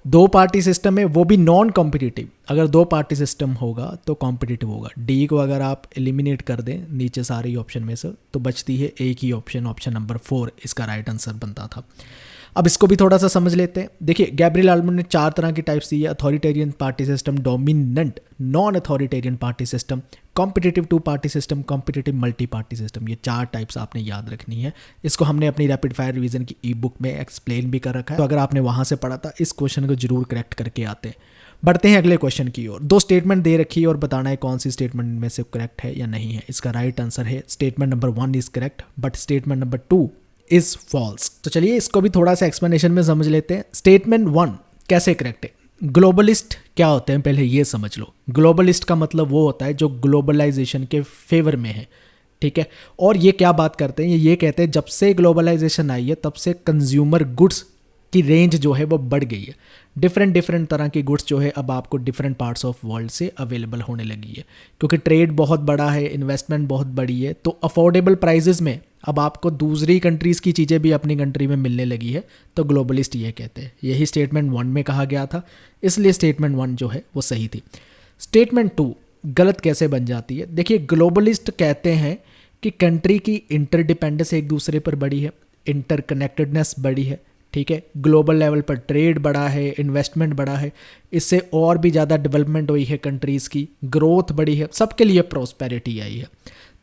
Speaker 1: दो पार्टी सिस्टम है, वो भी नॉन कॉम्पिटिटिव। अगर दो पार्टी सिस्टम होगा तो कॉम्पिटिटिव होगा। डी को अगर आप एलिमिनेट कर दें नीचे सारे ऑप्शन में से तो बचती है एक ही ऑप्शन, ऑप्शन नंबर 4 इसका राइट आंसर बनता था। अब इसको भी थोड़ा सा समझ लेते हैं। देखिए गैब्रियल आल्मंड ने 4 तरह की टाइप्स दी है: authoritarian party system, dominant non authoritarian party system, competitive two party system, competitive multi party system. ये 4 टाइप्स आपने याद रखनी है। इसको हमने अपनी रैपिड फायर रिवीजन की ई बुक में एक्सप्लेन भी कर रखा है, तो अगर आपने वहाँ से पढ़ा था इस क्वेश्चन को जरूर करेक्ट करके आते हैं। बढ़ते हैं अगले क्वेश्चन की ओर। 2 स्टेटमेंट दे रखी है और बताना है कौन सी स्टेटमेंट में से करेक्ट है या नहीं है। इसका राइट आंसर है statement number 1 is correct but statement number 2 is false. तो चलिए इसको भी थोड़ा सा एक्सप्लेनेशन में समझ लेते हैं। स्टेटमेंट 1 कैसे करेक्ट है? ग्लोबलिस्ट क्या होते हैं पहले ये समझ लो। ग्लोबलिस्ट का मतलब वो होता है जो ग्लोबलाइजेशन के फेवर में है, ठीक है। और ये क्या बात करते हैं, ये कहते हैं जब से ग्लोबलाइजेशन आई है तब से कंज्यूमर गुड्स की रेंज जो है वो बढ़ गई है। डिफरेंट तरह की गुड्स जो है अब आपको डिफरेंट पार्ट्स ऑफ वर्ल्ड से अवेलेबल होने लगी है, क्योंकि ट्रेड बहुत बड़ा है, इन्वेस्टमेंट बहुत बड़ी है, तो अफोर्डेबल प्राइजेस में अब आपको दूसरी कंट्रीज़ की चीज़ें भी अपनी कंट्री में मिलने लगी है। तो ग्लोबलिस्ट ये कहते हैं। यही स्टेटमेंट 1 में कहा गया था, इसलिए स्टेटमेंट 1 जो है वो सही थी। स्टेटमेंट 2 गलत कैसे बन जाती है? देखिए ग्लोबलिस्ट कहते हैं कि कंट्री की इंटरडिपेंडेंस एक दूसरे पर बड़ी है, इंटरकनेक्टेडनेस बड़ी है, ठीक है। ग्लोबल लेवल पर ट्रेड बढ़ा है, इन्वेस्टमेंट बढ़ा है, इससे और भी ज़्यादा डेवलपमेंट हुई है कंट्रीज़ की, ग्रोथ बढ़ी है, सबके लिए प्रॉस्पेरिटी आई है।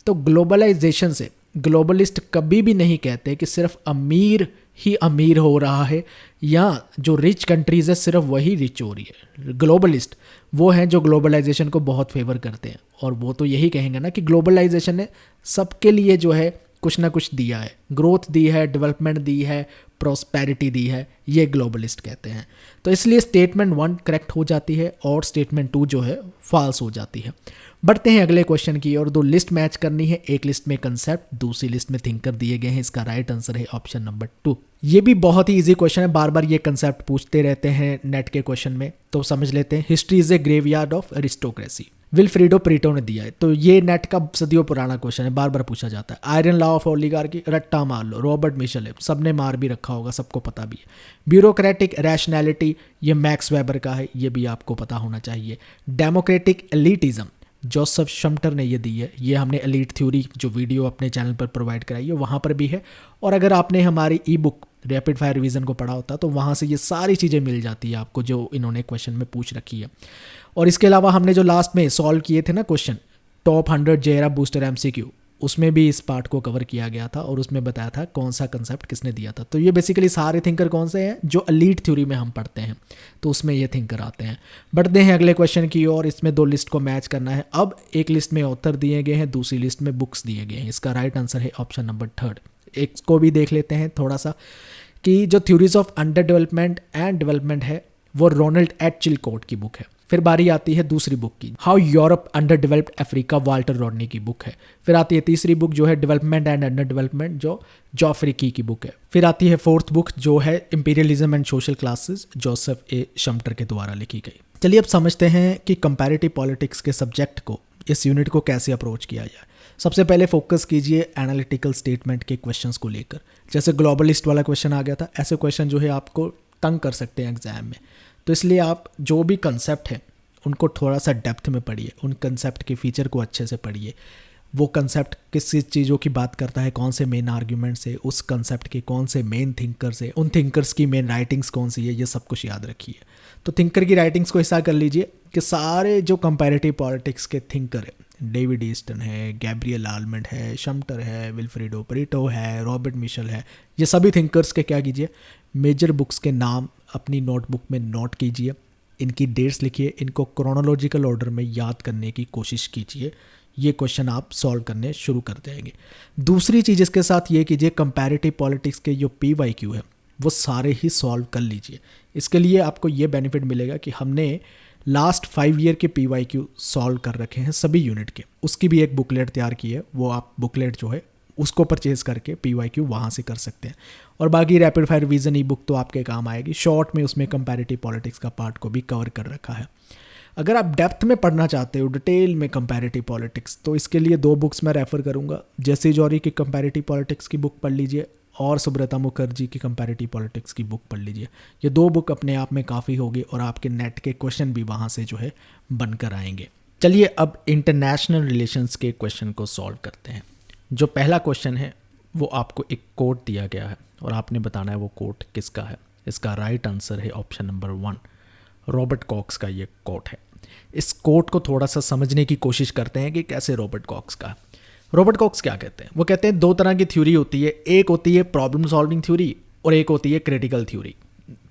Speaker 1: तो ग्लोबलाइजेशन से ग्लोबलिस्ट कभी भी नहीं कहते कि सिर्फ अमीर ही अमीर हो रहा है या जो रिच कंट्रीज़ है सिर्फ वही रिच हो रही है। ग्लोबलिस्ट वो हैं जो ग्लोबलाइजेशन को बहुत फेवर करते हैं, और वो तो यही कहेंगे ना कि ग्लोबलाइजेशन ने सबके लिए जो है कुछ ना कुछ दिया है, ग्रोथ दी है, डेवलपमेंट दी है, प्रॉस्पेरिटी दी है, ये ग्लोबलिस्ट कहते हैं। तो इसलिए स्टेटमेंट 1 करेक्ट हो जाती है और स्टेटमेंट 2 जो है फॉल्स हो जाती है। बढ़ते हैं अगले क्वेश्चन की और 2 लिस्ट मैच करनी है। एक लिस्ट में कंसेप्ट, दूसरी लिस्ट में थिंकर दिए गए हैं। इसका राइट आंसर है ऑप्शन नंबर 2। ये भी बहुत ही इजी क्वेश्चन है, बार बार ये कंसेप्ट पूछते रहते हैं नेट के क्वेश्चन में, तो समझ लेते हैं। History is a graveyard of aristocracy, Vilfredo Pareto ने दिया है। तो ये नेट का सदियों पुराना क्वेश्चन है, बार बार पूछा जाता है। आयरन लॉ ऑफ ओलिगार्की, रट्टा मार लो, रॉबर्ट मिशेल है, सबने मार भी रखा होगा, सबको पता भी है। ब्यूरोक्रेटिक रैशनैलिटी, ये मैक्स वेबर का है, ये भी आपको पता होना चाहिए। डेमोक्रेटिक एलिटिज्म, जोसेफ शम्टर ने ये दी है। ये हमने एलीट थ्योरी जो वीडियो अपने चैनल पर प्रोवाइड कराई है वहाँ पर भी है, और अगर आपने हमारी ई बुक रैपिड फायर रिवीजन को पढ़ा होता तो वहाँ से ये सारी चीज़ें मिल जाती है आपको जो इन्होंने क्वेश्चन में पूछ रखी है। और इसके अलावा हमने जो लास्ट में सॉल्व किए थे ना क्वेश्चन, टॉप 100 जेरा बूस्टर MCQ, उसमें भी इस पार्ट को कवर किया गया था और उसमें बताया था कौन सा कंसेप्ट किसने दिया था। तो ये बेसिकली सारे थिंकर कौन से हैं जो एलीट थ्योरी में हम पढ़ते हैं, तो उसमें ये थिंकर आते हैं। बढ़ते हैं अगले क्वेश्चन की और इसमें 2 लिस्ट को मैच करना है। अब एक लिस्ट में ऑथर दिए गए हैं, दूसरी लिस्ट में बुक्स दिए गए हैं। इसका राइट आंसर है ऑप्शन नंबर 3। एक को भी देख लेते हैं थोड़ा सा कि जो theories of under development and development है वो रोनाल्ड एच चिलकोट की बुक है। फिर बारी आती है दूसरी बुक की, how Europe underdeveloped Africa, Walter Rodney की बुक है। फिर आती है तीसरी बुक जो है डेवलपमेंट एंड अंडर डेवलपमेंट, जो जॉफरी की बुक है। फिर आती है फोर्थ बुक जो है imperialism and social classes, Joseph A Schumpeter के द्वारा लिखी गई। चलिए अब समझते हैं कि कंपैरेटिव पॉलिटिक्स के सब्जेक्ट को, इस यूनिट को कैसे अप्रोच किया जाए। सबसे पहले फोकस कीजिए एनालिटिकल स्टेटमेंट के क्वेश्चंस को लेकर। जैसे ग्लोबलिस्ट वाला क्वेश्चन आ गया था, ऐसे क्वेश्चन जो है आपको तंग कर सकते हैं एग्जाम में, तो इसलिए आप जो भी कंसेप्ट है उनको थोड़ा सा डेप्थ में पढ़िए, उन कंसेप्ट के फीचर को अच्छे से पढ़िए। वो कंसेप्ट किस चीज़ों की बात करता है, कौन से मेन आर्ग्यूमेंट्स है, उस कंसेप्ट के कौन से मेन थिंकर्स है, उन थिंकर्स की मेन राइटिंग्स कौन सी है, ये सब कुछ याद रखिए। तो थिंकर की राइटिंग्स को ऐसा कर लीजिए कि सारे जो कंपैरेटिव पॉलिटिक्स के थिंकर है, डेविड ईस्टन है, गैब्रियल आल्मंड है, शम्टर है, विल्फ्रेडो प्रीटो है, रॉबर्ट मिशेल है, ये सभी थिंकर्स के क्या कीजिए, मेजर बुक्स के नाम अपनी नोटबुक में नोट कीजिए, इनकी डेट्स लिखिए, इनको क्रोनोलॉजिकल ऑर्डर में याद करने की कोशिश कीजिए। ये क्वेश्चन आप सॉल्व करने शुरू कर देंगे। दूसरी चीज़ इसके साथ ये कीजिए, कंपैरेटिव पॉलिटिक्स के जो PYQ है वो सारे ही सॉल्व कर लीजिए। इसके लिए आपको ये बेनिफिट मिलेगा कि हमने लास्ट 5 ईयर के PYQ सॉल्व कर रखे हैं सभी यूनिट के, उसकी भी एक बुकलेट तैयार की है, वो आप बुकलेट जो है उसको परचेज करके PYQ वहाँ से कर सकते हैं। और बाकी रैपिड फायर रिवीजन ई बुक तो आपके काम आएगी, शॉर्ट में उसमें कंपैरेटिव पॉलिटिक्स का पार्ट को भी कवर कर रखा है। अगर आप डेप्थ में पढ़ना चाहते हो, डिटेल में कंपैरेटिव पॉलिटिक्स, तो इसके लिए 2 बुक्स मैं रेफ़र करूँगा। जेसी जॉरी की कंपैरेटिव पॉलिटिक्स की बुक पढ़ लीजिए और सुब्रता मुखर्जी की कंपैरेटिव पॉलिटिक्स की बुक पढ़ लीजिए। ये 2 बुक अपने आप में काफ़ी होगी और आपके नेट के क्वेश्चन भी वहाँ से जो है बनकर आएंगे। चलिए अब इंटरनेशनल रिलेशंस के क्वेश्चन को सॉल्व करते हैं। जो पहला क्वेश्चन है वो आपको एक कोट दिया गया है और आपने बताना है वो कोट किसका है। इसका राइट आंसर है ऑप्शन नंबर 1, रॉबर्ट कॉक्स का ये कोट है। इस कोट को थोड़ा सा समझने की कोशिश करते हैं कि कैसे रॉबर्ट कॉक्स का। रॉबर्ट कॉक्स क्या कहते हैं? वो कहते हैं 2 तरह की थ्योरी होती है, एक होती है प्रॉब्लम सॉल्विंग थ्योरी और एक होती है critical theory.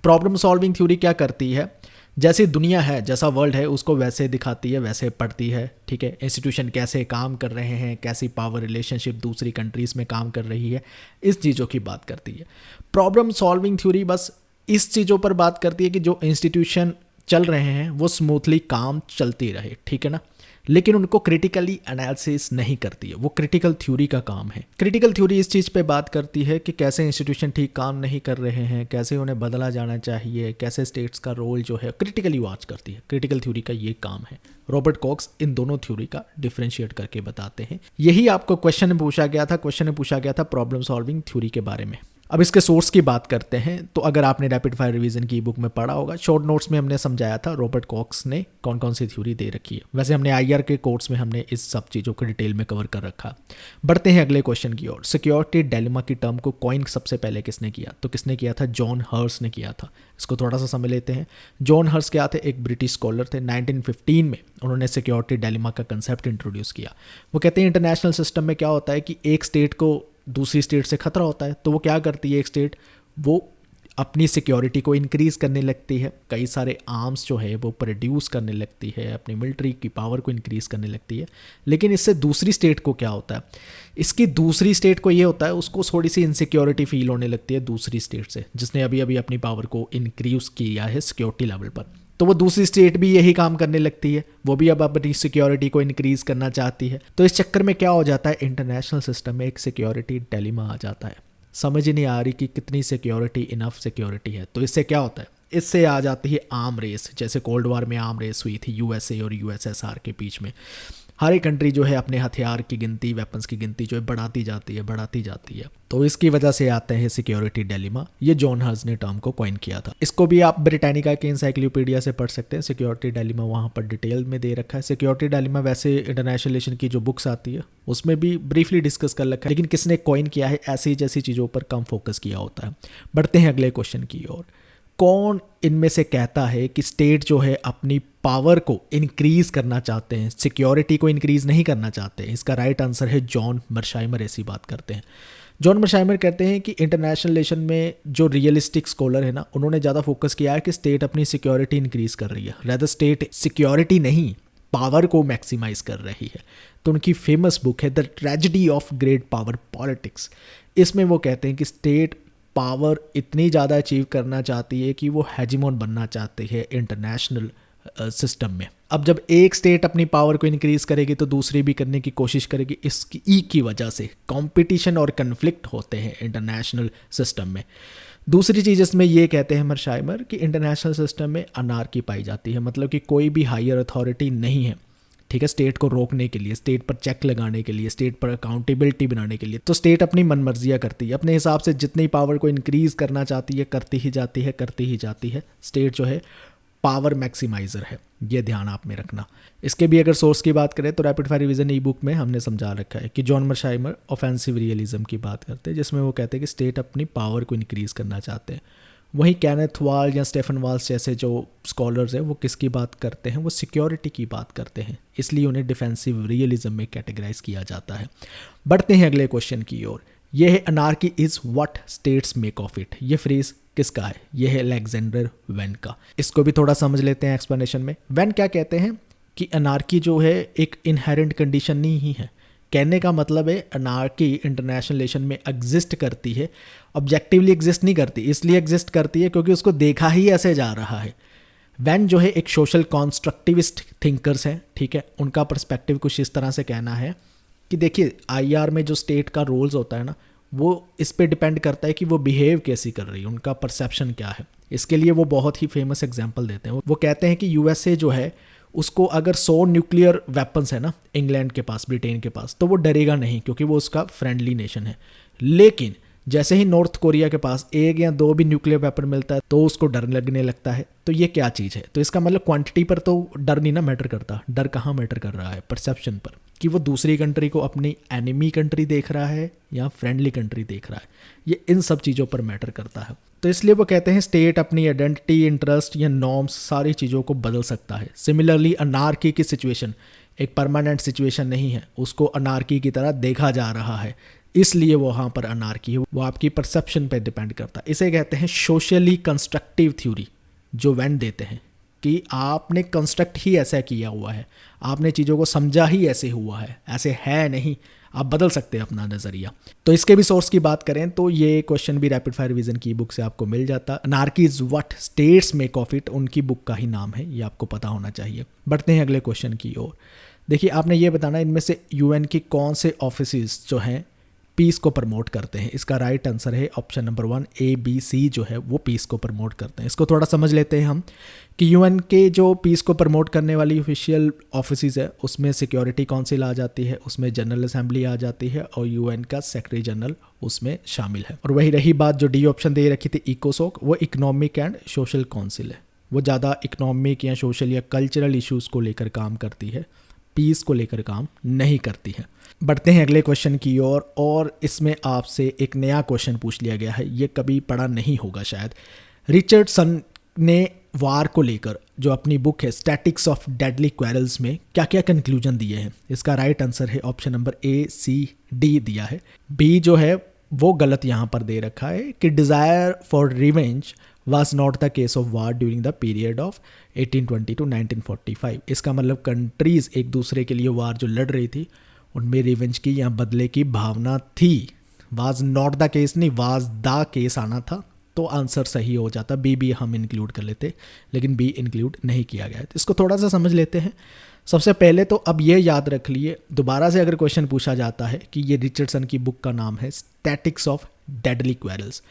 Speaker 1: Problem solving theory क्या करती है, जैसी दुनिया है, जैसा वर्ल्ड है उसको वैसे दिखाती है, वैसे पढ़ती है, ठीक है। इंस्टीट्यूशन कैसे काम कर रहे हैं, कैसी पावर रिलेशनशिप दूसरी कंट्रीज़ में काम कर रही है, इस चीज़ों की बात करती है। प्रॉब्लम सॉल्विंग थ्योरी बस इस चीज़ों पर बात करती है कि जो इंस्टीट्यूशन चल रहे हैं वो स्मूथली काम चलती रहे, ठीक है ना, लेकिन उनको क्रिटिकली एनालिसिस नहीं करती है। वो क्रिटिकल थ्योरी का काम है। क्रिटिकल थ्योरी इस चीज़ पे बात करती है कि कैसे इंस्टीट्यूशन ठीक काम नहीं कर रहे हैं, कैसे उन्हें बदला जाना चाहिए, कैसे स्टेट्स का रोल जो है क्रिटिकली वॉच करती है। क्रिटिकल थ्योरी का ये काम है। रॉबर्ट कॉक्स इन दोनों थ्योरी का डिफरेंशिएट करके बताते हैं। यही आपको क्वेश्चन में पूछा गया था। क्वेश्चन में पूछा गया था प्रॉब्लम सॉल्विंग थ्योरी के बारे में। अब इसके सोर्स की बात करते हैं। तो अगर आपने रैपिड फायर रिवीजन की बुक में पढ़ा होगा, शॉर्ट नोट्स में हमने समझाया था रॉबर्ट कॉक्स ने कौन कौन सी थ्योरी दे रखी है। वैसे हमने आईआर के कोर्स में हमने इस सब चीज़ों को डिटेल में कवर कर रखा। बढ़ते हैं अगले क्वेश्चन की ओर। सिक्योरिटी डायलेमा की टर्म को कॉइन सबसे पहले किसने किया? तो किसने किया था? जॉन हर्स ने किया था। इसको थोड़ा सा समझ लेते हैं। जॉन हर्स क्या थे? एक ब्रिटिश स्कॉलर थे। 1915 में उन्होंने सिक्योरिटी डायलेमा का कंसेप्ट इंट्रोड्यूस किया। वो कहते हैं इंटरनेशनल सिस्टम में क्या होता है कि एक स्टेट को दूसरी स्टेट से खतरा होता है, तो वो क्या करती है, एक स्टेट वो अपनी सिक्योरिटी को इंक्रीज़ करने लगती है, कई सारे आर्म्स जो है वो प्रोड्यूस करने लगती है, अपनी मिलिट्री की पावर को इंक्रीज़ करने लगती है। लेकिन इससे दूसरी स्टेट को क्या होता है, इसकी दूसरी स्टेट को ये होता है उसको थोड़ी सी इनसिक्योरिटी फील होने लगती है दूसरी स्टेट से, जिसने अभी अभी अपनी पावर को इंक्रीज़ किया है सिक्योरिटी लेवल पर। तो वो दूसरी स्टेट भी यही काम करने लगती है, वो भी अब अपनी सिक्योरिटी को इंक्रीज़ करना चाहती है। तो इस चक्कर में क्या हो जाता है, इंटरनेशनल सिस्टम में एक सिक्योरिटी डिलेमा आ जाता है। समझ ही नहीं आ रही कि कितनी सिक्योरिटी इनफ सिक्योरिटी है। तो इससे क्या होता है, इससे आ जाती है आर्म रेस। जैसे कोल्ड वॉर में आर्म रेस हुई थी यूएसए और यूएसएसआर के बीच में। हर एक कंट्री जो है अपने हथियार की गिनती, वेपन्स की गिनती जो है बढ़ाती जाती है। तो इसकी वजह से आते हैं सिक्योरिटी डिलेमा। ये जॉन हर्स ने टर्म को कॉइन किया था। इसको भी आप ब्रिटानिका के इंसाइक्लोपीडिया से पढ़ सकते हैं। सिक्योरिटी डिलेमा वहाँ पर डिटेल में दे रखा है। सिक्योरिटी डिलेमा वैसे इंटरनेशनल रिलेशन की जो बुक्स आती है उसमें भी ब्रीफली डिस्कस कर रखा है, लेकिन किसने कॉइन किया है ऐसी जैसी चीज़ों पर कम फोकस किया होता है। बढ़ते हैं अगले क्वेश्चन की ओर। कौन इनमें से कहता है कि स्टेट जो है अपनी पावर को इंक्रीज करना चाहते हैं, सिक्योरिटी को इंक्रीज नहीं करना चाहते? इसका राइट आंसर है जॉन मर्शाइमर ऐसी बात करते हैं। जॉन मर्शाइमर कहते हैं कि इंटरनेशनल रिलेशन में जो रियलिस्टिक स्कॉलर है ना, उन्होंने ज़्यादा फोकस किया है कि स्टेट अपनी सिक्योरिटी इंक्रीज कर रही है, रेदर स्टेट सिक्योरिटी नहीं पावर को मैक्सिमाइज कर रही है। तो उनकी फेमस बुक है the tragedy of great power politics. इसमें वो कहते हैं कि स्टेट पावर इतनी ज़्यादा अचीव करना चाहती है कि वो हेजिमोन बनना चाहती है इंटरनेशनल सिस्टम में। अब जब एक स्टेट अपनी पावर को इंक्रीज करेगी तो दूसरी भी करने की कोशिश करेगी। इसकी की वजह से कंपटीशन और कन्फ्लिक्ट होते हैं इंटरनेशनल सिस्टम में। दूसरी चीज़ इसमें ये कहते हैं मर्शाइमर कि इंटरनेशनल सिस्टम में अनार्की पाई जाती है, मतलब कि कोई भी हायर अथॉरिटी नहीं है, ठीक है, स्टेट को रोकने के लिए, स्टेट पर चेक लगाने के लिए, स्टेट पर अकाउंटेबिलिटी बनाने के लिए। तो स्टेट अपनी मनमर्जियाँ करती है, अपने हिसाब से जितनी पावर को इंक्रीज़ करना चाहती है करती ही जाती है। स्टेट जो है पावर मैक्सिमाइजर है, ये ध्यान आप में रखना। इसके भी अगर सोर्स की बात करें तो रैपिड फायर रिवीजन ई बुक में हमने समझा रखा है कि जॉन मर्शाइमर ऑफेंसिव रियलिज्म की बात करते हैं, जिसमें वो कहते हैं कि स्टेट अपनी पावर को इंक्रीज़ करना चाहते हैं। वहीं कैनेथ वाल या स्टेफन वाल्स जैसे जो स्कॉलर्स हैं वो किसकी बात करते हैं, वो सिक्योरिटी की बात करते हैं, इसलिए उन्हें डिफेंसिव रियलिज्म में कैटेगराइज किया जाता है। बढ़ते हैं अगले क्वेश्चन की ओर। यह है anarchy is what states make of it. ये फ्रेज किसका है? यह है अलेक्जेंडर वेन का। इसको भी थोड़ा समझ लेते हैं एक्सप्लेनेशन में। वेन क्या कहते हैं कि अनार्की जो है एक इनहेरेंट कंडीशन नहीं है। कहने का मतलब है अनार्की इंटरनेशनल रिलेशन में एग्जिस्ट करती है, ऑब्जेक्टिवली एग्जिस्ट नहीं करती। इसलिए एग्जिस्ट करती है क्योंकि उसको देखा ही ऐसे जा रहा है। वेन जो है एक सोशल कॉन्स्ट्रक्टिविस्ट थिंकर्स हैं, ठीक है, उनका पर्सपेक्टिव कुछ इस तरह से कहना है कि देखिए आईआर में जो स्टेट का रोल्स होता है ना, वो इस पे डिपेंड करता है कि वो बिहेव कैसी कर रही है, उनका परसेप्शन क्या है। इसके लिए वो बहुत ही फेमस एग्जांपल देते हैं। वो कहते हैं कि यूएसए जो है उसको अगर 100 न्यूक्लियर वेपन्स है ना इंग्लैंड के पास, ब्रिटेन के पास, तो वो डरेगा नहीं क्योंकि वो उसका फ्रेंडली नेशन है। लेकिन जैसे ही नॉर्थ कोरिया के पास 1 या 2 भी न्यूक्लियर वेपन मिलता है तो उसको डर लगने लगता है। तो ये क्या चीज़ है? तो इसका मतलब क्वांटिटी पर तो डर नहीं ना मैटर करता, डर कहाँ मैटर कर रहा है? परसेप्शन पर, कि वो दूसरी कंट्री को अपनी एनिमी कंट्री देख रहा है या फ्रेंडली कंट्री देख रहा है, ये इन सब चीज़ों पर मैटर करता है। तो इसलिए वो कहते हैं स्टेट अपनी आइडेंटिटी, इंटरेस्ट या नॉर्म्स सारी चीज़ों को बदल सकता है। सिमिलरली अनार्की की सिचुएशन एक परमानेंट सिचुएशन नहीं है, उसको अनार्की की तरह देखा जा रहा है, इसलिए वो वहाँ पर अनार्की है। वो आपकी परसेप्शन पे डिपेंड करता है। इसे कहते हैं सोशली कंस्ट्रक्टिव थ्योरी, जो वेन देते हैं कि आपने कंस्ट्रक्ट ही ऐसा किया हुआ है, आपने चीज़ों को समझा ही ऐसे हुआ है, ऐसे है नहीं, आप बदल सकते हैं अपना नज़रिया। तो इसके भी सोर्स की बात करें तो ये क्वेश्चन भी रैपिड फायर रिवीजन की बुक से आपको मिल जाता। Anarchy is what states make of it, उनकी बुक का ही नाम है, ये आपको पता होना चाहिए। बढ़ते हैं अगले क्वेश्चन की ओर। देखिए आपने ये बताना इनमें से यूएन की कौन से ऑफिसेज जो हैं पीस को प्रमोट करते हैं। इसका राइट आंसर है ऑप्शन नंबर 1 ABC जो है वो पीस को प्रमोट करते हैं। इसको थोड़ा समझ लेते हैं हम कि यूएन के जो पीस को प्रमोट करने वाली ऑफिशियल ऑफिसेज है उसमें सिक्योरिटी काउंसिल आ जाती है, उसमें जनरल असेंबली आ जाती है और यूएन का सेक्रेटरी जनरल उसमें शामिल है। और वही रही बात जो डी ऑप्शन दे रखी थी इकोसोक, वो इकोनॉमिक एंड सोशल काउंसिल है, वो ज़्यादा इकोनॉमिक या सोशल या कल्चरल इश्यूज़ को लेकर काम करती है, पीस को लेकर काम नहीं करती है। बढ़ते हैं अगले क्वेश्चन की ओर और इसमें आपसे एक नया क्वेश्चन पूछ लिया गया है, ये कभी पढ़ा नहीं होगा शायद। रिचर्डसन ने वार को लेकर जो अपनी बुक है स्टैटिक्स ऑफ डेडली क्वेरल्स में क्या क्या कंक्लूजन दिए हैं। इसका राइट आंसर है ऑप्शन नंबर A-C-D दिया है। बी जो है वो गलत यहाँ पर दे रखा है कि desire for revenge was not the case of war during the period of 1820 to 1945। इसका मतलब कंट्रीज एक दूसरे के लिए वार जो लड़ रही थी उनमें रिवेंज की या बदले की भावना थी। was not the case नहीं, was the case आना था तो आंसर सही हो जाता। बी हम इंक्लूड कर लेते, लेकिन बी इंक्लूड नहीं किया गया है। तो इसको थोड़ा सा समझ लेते हैं। सबसे पहले तो अब ये याद रख लिए, दोबारा से अगर क्वेश्चन पूछा जाता है कि ये रिचर्डसन की बुक का नाम है स्टैटिक्स ऑफ डेडली क्वेरल्स,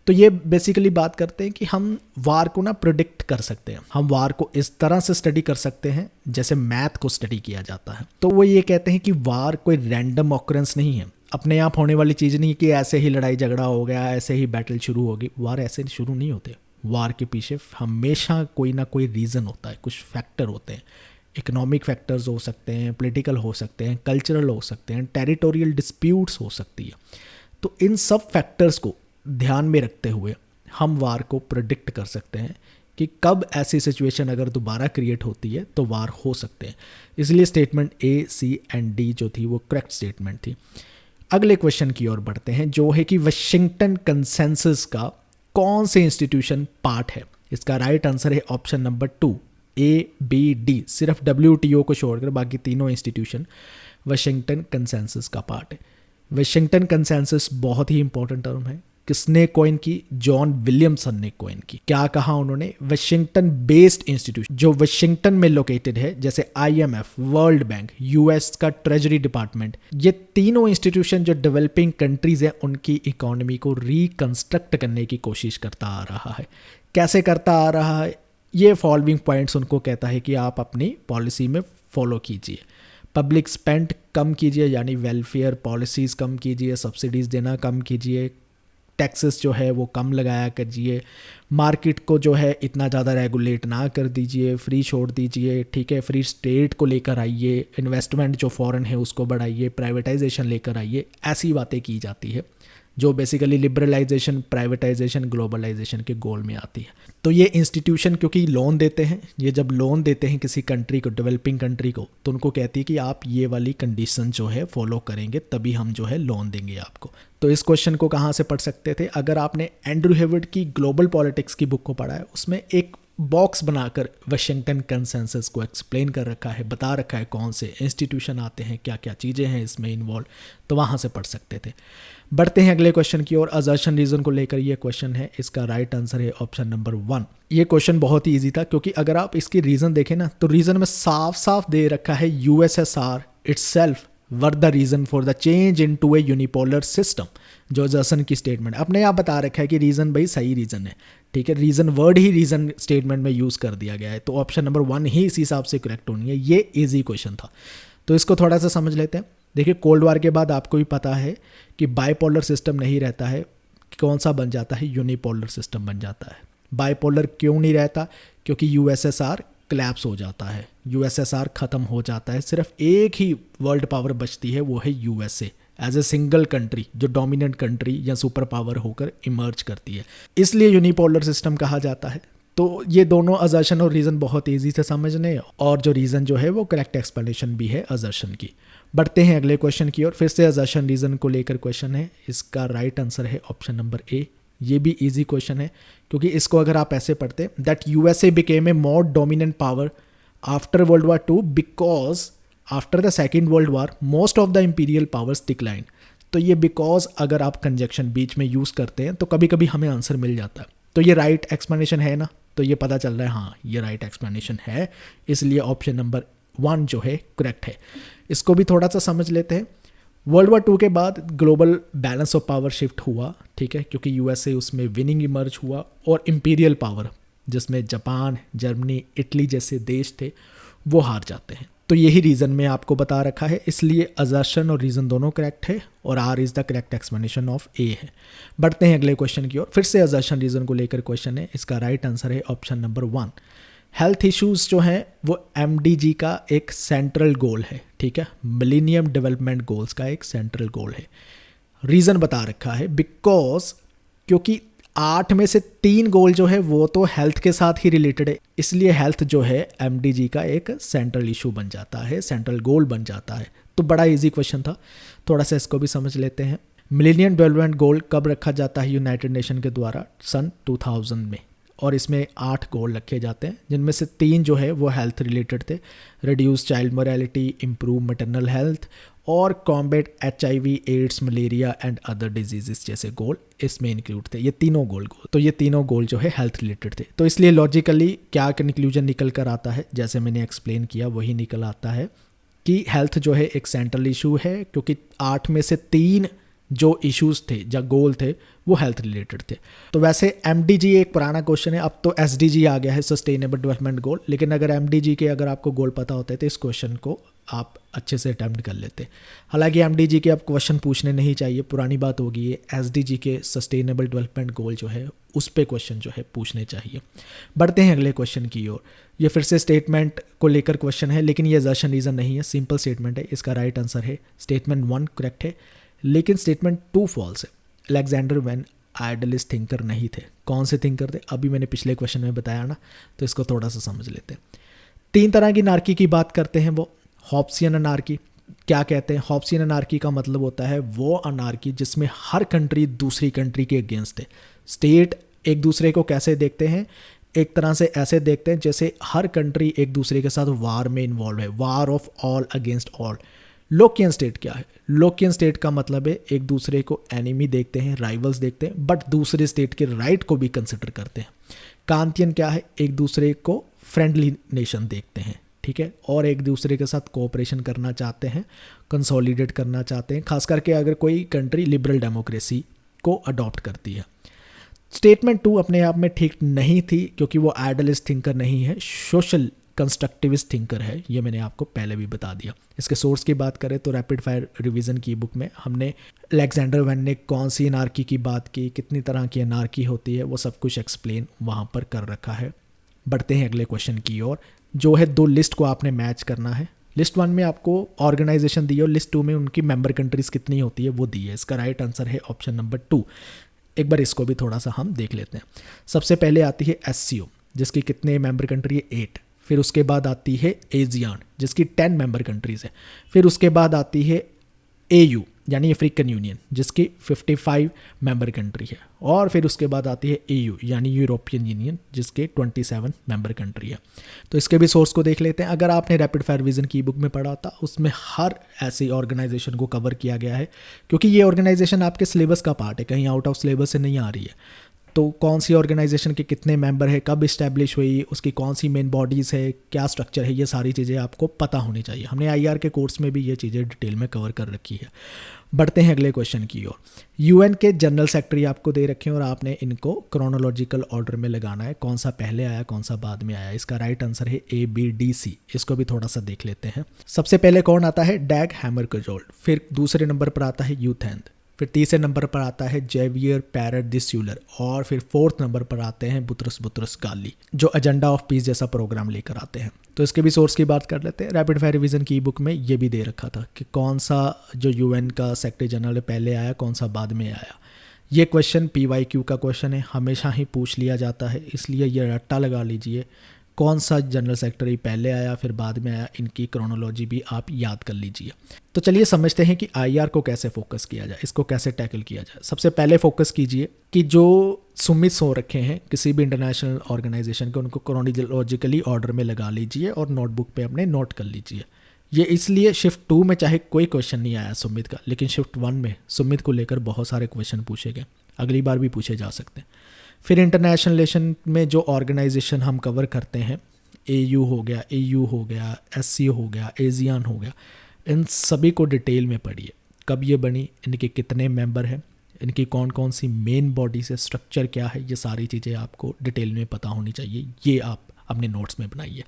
Speaker 1: तो ये बेसिकली बात करते हैं कि हम वार को ना प्रिडिक्ट कर सकते हैं, हम वार को इस तरह से स्टडी कर सकते हैं जैसे मैथ को स्टडी किया जाता है। तो वो ये कहते हैं कि वार कोई रैंडम ऑकरेंस नहीं है, अपने आप होने वाली चीज़ नहीं कि ऐसे ही लड़ाई झगड़ा हो गया, ऐसे ही बैटल शुरू होगी। वार ऐसे शुरू नहीं होते, वार के पीछे हमेशा कोई ना कोई रीज़न होता है, कुछ फैक्टर होते हैं। इकोनॉमिक फैक्टर्स हो सकते हैं, पॉलिटिकल हो सकते हैं, कल्चरल हो सकते हैं, टेरिटोरियल डिस्प्यूट्स हो सकती है। तो इन सब फैक्टर्स को ध्यान में रखते हुए हम वार को प्रेडिक्ट कर सकते हैं कि कब ऐसी सिचुएशन अगर दोबारा क्रिएट होती है तो वार हो सकते हैं। इसलिए स्टेटमेंट A-C-D जो थी वो करेक्ट स्टेटमेंट थी। अगले क्वेश्चन की ओर बढ़ते हैं जो है कि वाशिंगटन कंसेंसस का कौन से इंस्टीट्यूशन पार्ट है। इसका राइट आंसर है ऑप्शन नंबर 2 A-B-D। सिर्फ WTO को छोड़कर बाकी तीनों इंस्टीट्यूशन वाशिंगटन कंसेंसस का पार्ट है। वाशिंगटन कंसेंसस बहुत ही इंपॉर्टेंट टर्म है। किसने कॉइन की? जॉन विलियमसन ने कॉइन की। क्या कहा उन्होंने? वाशिंगटन बेस्ड इंस्टीट्यूशन जो वाशिंगटन में लोकेटेड है, जैसे IMF, वर्ल्ड बैंक, US का ट्रेजरी डिपार्टमेंट, ये तीनों इंस्टीट्यूशन जो डेवलपिंग कंट्रीज हैं उनकी इकोनॉमी को रिकंस्ट्रक्ट करने की कोशिश करता आ रहा है। कैसे करता आ रहा है? ये फॉलोइंग पॉइंट्स उनको कहता है कि आप अपनी पॉलिसी में फॉलो कीजिए। पब्लिक स्पेंड कम कीजिए, यानी वेलफेयर पॉलिसीज़ कम कीजिए, सब्सिडीज़ देना कम कीजिए, टैक्सेस जो है वो कम लगाया कीजिए, मार्केट को जो है इतना ज़्यादा रेगुलेट ना कर दीजिए, फ्री छोड़ दीजिए, ठीक है, फ्री ट्रेड को लेकर आइए, इन्वेस्टमेंट जो फॉरेन है उसको बढ़ाइए, प्राइवेटाइजेशन लेकर आइए, ऐसी बातें की जाती है जो बेसिकली लिबरलाइजेशन, प्राइवेटाइजेशन, ग्लोबलाइजेशन के गोल में आती है। तो ये इंस्टीट्यूशन क्योंकि लोन देते हैं, ये जब लोन देते हैं किसी कंट्री को, डेवलपिंग कंट्री को, तो उनको कहती है कि आप ये वाली कंडीशन जो है फॉलो करेंगे तभी हम जो है लोन देंगे आपको। तो इस क्वेश्चन को कहाँ से पढ़ सकते थे? अगर आपने एंड्रू हेवर्ड की ग्लोबल पॉलिटिक्स की बुक को पढ़ा है, उसमें एक बॉक्स बनाकर वाशिंगटन कंसेंसस को एक्सप्लेन कर रखा है, बता रखा है कौन से इंस्टीट्यूशन आते हैं, क्या क्या चीज़ें हैं इसमें इन्वॉल्व, तो वहाँ से पढ़ सकते थे। बढ़ते हैं अगले क्वेश्चन की ओर। असर्शन रीजन को लेकर ये क्वेश्चन है, इसका राइट आंसर है ऑप्शन नंबर 1। ये क्वेश्चन बहुत ही ईजी था क्योंकि अगर आप इसकी रीज़न देखें ना तो रीज़न में साफ साफ दे रखा है USSR itself were the reason for the change into a unipolar system. जो असर्शन की स्टेटमेंट अपने आप बता रखा है कि रीज़न भाई सही रीज़न है, ठीक है, रीज़न वर्ड ही रीज़न स्टेटमेंट में यूज़ कर दिया गया है, तो ऑप्शन नंबर 1 ही इस हिसाब से करेक्ट होनी है। ये ईजी क्वेश्चन था, तो इसको थोड़ा सा समझ लेते हैं। देखिए कोल्ड वार के बाद आपको भी पता है कि बाइपोलर सिस्टम नहीं रहता है, कौन सा बन जाता है, यूनिपोलर सिस्टम बन जाता है। बाइपोलर क्यों नहीं रहता, क्योंकि यूएसएसआर क्लैप्स हो जाता है, यूएसएसआर ख़त्म हो जाता है, सिर्फ एक ही वर्ल्ड पावर बचती है, वो है USA as a single country जो डोमिनेंट कंट्री या सुपर पावर होकर इमर्ज करती है, इसलिए यूनिपोलर सिस्टम कहा जाता है। तो ये दोनों अजर्शन और रीज़न बहुत ईजी से समझने, और जो रीज़न जो है वो करेक्ट एक्सप्लेनेशन भी है अजर्शन की। बढ़ते हैं अगले क्वेश्चन की ओर। फिर से अजर्शन रीज़न को लेकर क्वेश्चन है, इसका राइट आंसर है ऑप्शन नंबर ए। ये भी इजी क्वेश्चन है, क्योंकि इसको अगर आप ऐसे पढ़ते that USA became a more dominant power after world war two because after the second world war most of the imperial powers decline. तो ये बिकॉज अगर आप कंजक्शन बीच में यूज़ करते हैं तो कभी कभी हमें आंसर मिल जाता है। तो ये राइट एक्सप्लेनेशन है ना, तो ये पता चल रहा है हाँ ये राइट एक्सप्लेनेशन है, इसलिए ऑप्शन नंबर 1 जो है करेक्ट है। इसको भी थोड़ा सा समझ लेते हैं। वर्ल्ड वार 2 के बाद global balance of power shift हुआ, ठीक है, क्योंकि यूएसए उसमें विनिंग इमर्ज हुआ और इंपीरियल पावर जिसमें जापान, जर्मनी, इटली जैसे देश थे वो हार जाते हैं। तो यही रीज़न मैं आपको बता रखा है, इसलिए अजर्शन और रीज़न दोनों करेक्ट है और R is the correct explanation of A है। बढ़ते हैं अगले क्वेश्चन की ओर। फिर से अजर्शन रीज़न को लेकर क्वेश्चन है, इसका राइट आंसर है ऑप्शन नंबर 1। हेल्थ इश्यूज़ जो हैं वो एमडीजी का एक सेंट्रल गोल है, ठीक है, मिलेनियम डेवलपमेंट गोल्स का एक सेंट्रल गोल है। रीज़न बता रखा है बिकॉज क्योंकि 8 में से 3 गोल जो है वो तो हेल्थ के साथ ही रिलेटेड है, इसलिए हेल्थ जो है एमडीजी का एक सेंट्रल इशू बन जाता है, सेंट्रल गोल बन जाता है। तो बड़ा इजी क्वेश्चन था, थोड़ा सा इसको भी समझ लेते हैं। मिलेनियम डेवलपमेंट गोल कब रखा जाता है यूनाइटेड नेशन के द्वारा, सन 2000 में, और इसमें 8 गोल रखे जाते हैं, जिनमें से 3 जो है वो हेल्थ रिलेटेड थे, reduce child morality, improve maternal health और combat HIV, AIDS, malaria and other diseases जैसे गोल इसमें इंक्लूड थे। ये तीनों गोल तो ये तीनों गोल जो है हेल्थ रिलेटेड थे। तो इसलिए लॉजिकली क्या कंक्लूजन निकल कर आता है, जैसे मैंने एक्सप्लेन किया वही निकल आता है कि हेल्थ जो है एक सेंट्रल इशू है, क्योंकि 8 में से 3 जो इश्यूज थे या गोल थे वो हेल्थ रिलेटेड थे। तो वैसे एमडीजी एक पुराना क्वेश्चन है, अब तो एसडीजी आ गया है, सस्टेनेबल डेवलपमेंट गोल, लेकिन अगर एमडीजी के अगर आपको गोल पता होते तो इस क्वेश्चन को आप अच्छे से अटैम्प्ट कर लेते। हालांकि एमडीजी के अब क्वेश्चन पूछने नहीं चाहिए, पुरानी बात होगी, ये एसडीजी के सस्टेनेबल डेवलपमेंट गोल जो है उस पे क्वेश्चन जो है पूछने चाहिए। बढ़ते हैं अगले क्वेश्चन की ओर। ये फिर से स्टेटमेंट को लेकर क्वेश्चन है, लेकिन ये असर्शन रीज़न नहीं है, सिंपल स्टेटमेंट है। इसका राइट आंसर है स्टेटमेंट 1 करेक्ट है, लेकिन स्टेटमेंट 2 फॉल्स है। अलेक्जेंडर वैन आइडलिस्ट थिंकर नहीं थे। कौन से थिंकर थे, अभी मैंने पिछले क्वेश्चन में बताया ना, तो इसको थोड़ा सा समझ लेते हैं। 3 तरह की अनार्की की बात करते हैं वो। हॉब्सियन अनार्की क्या कहते हैं, हॉब्सियन अनार्की का मतलब होता है वो अनार्की जिसमें हर कंट्री दूसरी कंट्री के अगेंस्ट है। स्टेट एक दूसरे को कैसे देखते हैं, एक तरह से ऐसे देखते हैं जैसे हर कंट्री एक दूसरे के साथ वार में इन्वॉल्व है, war of all against all. Lockean state क्या है, लोकियन स्टेट का मतलब है एक दूसरे को एनिमी देखते हैं, राइवल्स देखते हैं, बट दूसरे स्टेट के राइट को भी कंसिडर करते हैं। कांतियन क्या है, एक दूसरे को फ्रेंडली नेशन देखते हैं, ठीक है, और एक दूसरे के साथ कोऑपरेशन करना चाहते हैं, कंसोलिडेट करना चाहते हैं, खास करके अगर कोई कंट्री लिबरल डेमोक्रेसी को अडॉप्ट करती है। स्टेटमेंट 2 अपने आप में ठीक नहीं थी, क्योंकि वो आइडलिस्ट थिंकर नहीं है, सोशल कंस्ट्रक्टिविस्ट थिंकर है, ये मैंने आपको पहले भी बता दिया। इसके सोर्स की बात करें तो रैपिड फायर रिवीजन की बुक में हमने अलेक्जेंडर वैन ने कौन सी अनार्की की बात की, कितनी तरह की अनार्की होती है, वो सब कुछ एक्सप्लेन वहाँ पर कर रखा है। बढ़ते हैं अगले क्वेश्चन की ओर, जो है 2 लिस्ट को आपने मैच करना है। लिस्ट 1 में आपको ऑर्गेनाइजेशन दी है और लिस्ट 2 में उनकी मेंबर कंट्रीज कितनी होती है वो दी है। इसका राइट आंसर है ऑप्शन नंबर 2। एक बार इसको भी थोड़ा सा हम देख लेते हैं। सबसे पहले आती है SCO जिसकी कितने मेंबर कंट्री है, 8। फिर उसके बाद आती है ASEAN जिसकी 10 मेंबर कंट्रीज़ है। फिर उसके बाद आती है AU यानी अफ्रीकन यूनियन जिसकी 55 मेंबर कंट्री है। और फिर उसके बाद आती है EU यानी यूरोपियन यूनियन जिसके 27 मेंबर कंट्री है। तो इसके भी सोर्स को देख लेते हैं। अगर आपने रैपिड फायर रिवीजन की बुक में पढ़ा था उसमें हर ऐसी ऑर्गेनाइजेशन को कवर किया गया है, क्योंकि ये ऑर्गेनाइजेशन आपके सिलेबस का पार्ट है, कहीं आउट ऑफ सिलेबस से नहीं आ रही है। तो कौन सी ऑर्गेनाइजेशन के कितने मेंबर है, कब इस्टेब्लिश हुई, उसकी कौन सी मेन बॉडीज़ है, क्या स्ट्रक्चर है, ये सारी चीज़ें आपको पता होनी चाहिए। हमने IR के कोर्स में भी ये चीज़ें डिटेल में कवर कर रखी है। बढ़ते हैं अगले क्वेश्चन की ओर। UN के जनरल सेक्रेटरी आपको दे रखे हैं और आपने इनको क्रोनोलॉजिकल ऑर्डर में लगाना है, कौन सा पहले आया कौन सा बाद में आया। इसका राइट आंसर है ABDC। इसको भी थोड़ा सा देख लेते हैं। सबसे पहले कौन आता है, डैग हैमरकजोल्ड। फिर दूसरे नंबर पर आता है यूथेंथ, फिर तीसरे नंबर पर आता है जेवियर पैरेट द स्यूलर, और फिर फोर्थ नंबर पर आते हैं बुतरस बुतरस गाली, जो एजेंडा ऑफ पीस जैसा प्रोग्राम लेकर आते हैं। तो इसके भी सोर्स की बात कर लेते हैं। रैपिड फायर रिवीजन की बुक में ये भी दे रखा था कि कौन सा जो यूएन का सेक्रेटरी जनरल पहले आया, कौन सा बाद में आया। ये क्वेश्चन PYQ का क्वेश्चन है, हमेशा ही पूछ लिया जाता है, इसलिए ये रट्टा लगा लीजिए कौन सा जनरल सेक्रेटरी पहले आया फिर बाद में आया, इनकी क्रोनोलॉजी भी आप याद कर लीजिए। तो चलिए समझते हैं कि IR को कैसे फोकस किया जाए, इसको कैसे टैकल किया जाए। सबसे पहले फोकस कीजिए कि जो सुमिट्स हो रखे हैं किसी भी इंटरनेशनल ऑर्गेनाइजेशन के, उनको क्रोनोलॉजिकली ऑर्डर में लगा लीजिए और नोटबुक पे अपने नोट कर लीजिए। ये इसलिए शिफ्ट 2 में चाहे कोई क्वेश्चन नहीं आया सुमित का, लेकिन शिफ्ट 1 में सुमित को लेकर बहुत सारे क्वेश्चन पूछे गए, अगली बार भी पूछे जा सकते हैं। फिर इंटरनेशनल रिलेशन में जो ऑर्गेनाइजेशन हम कवर करते हैं, AU हो गया, AU हो गया, SCO हो गया, ASEAN हो गया, इन सभी को डिटेल में पढ़िए। कब ये बनी, इनके कितने मेंबर हैं, इनकी कौन कौन सी मेन बॉडी से, स्ट्रक्चर क्या है, ये सारी चीज़ें आपको डिटेल में पता होनी चाहिए। ये आप अपने नोट्स में बनाइए।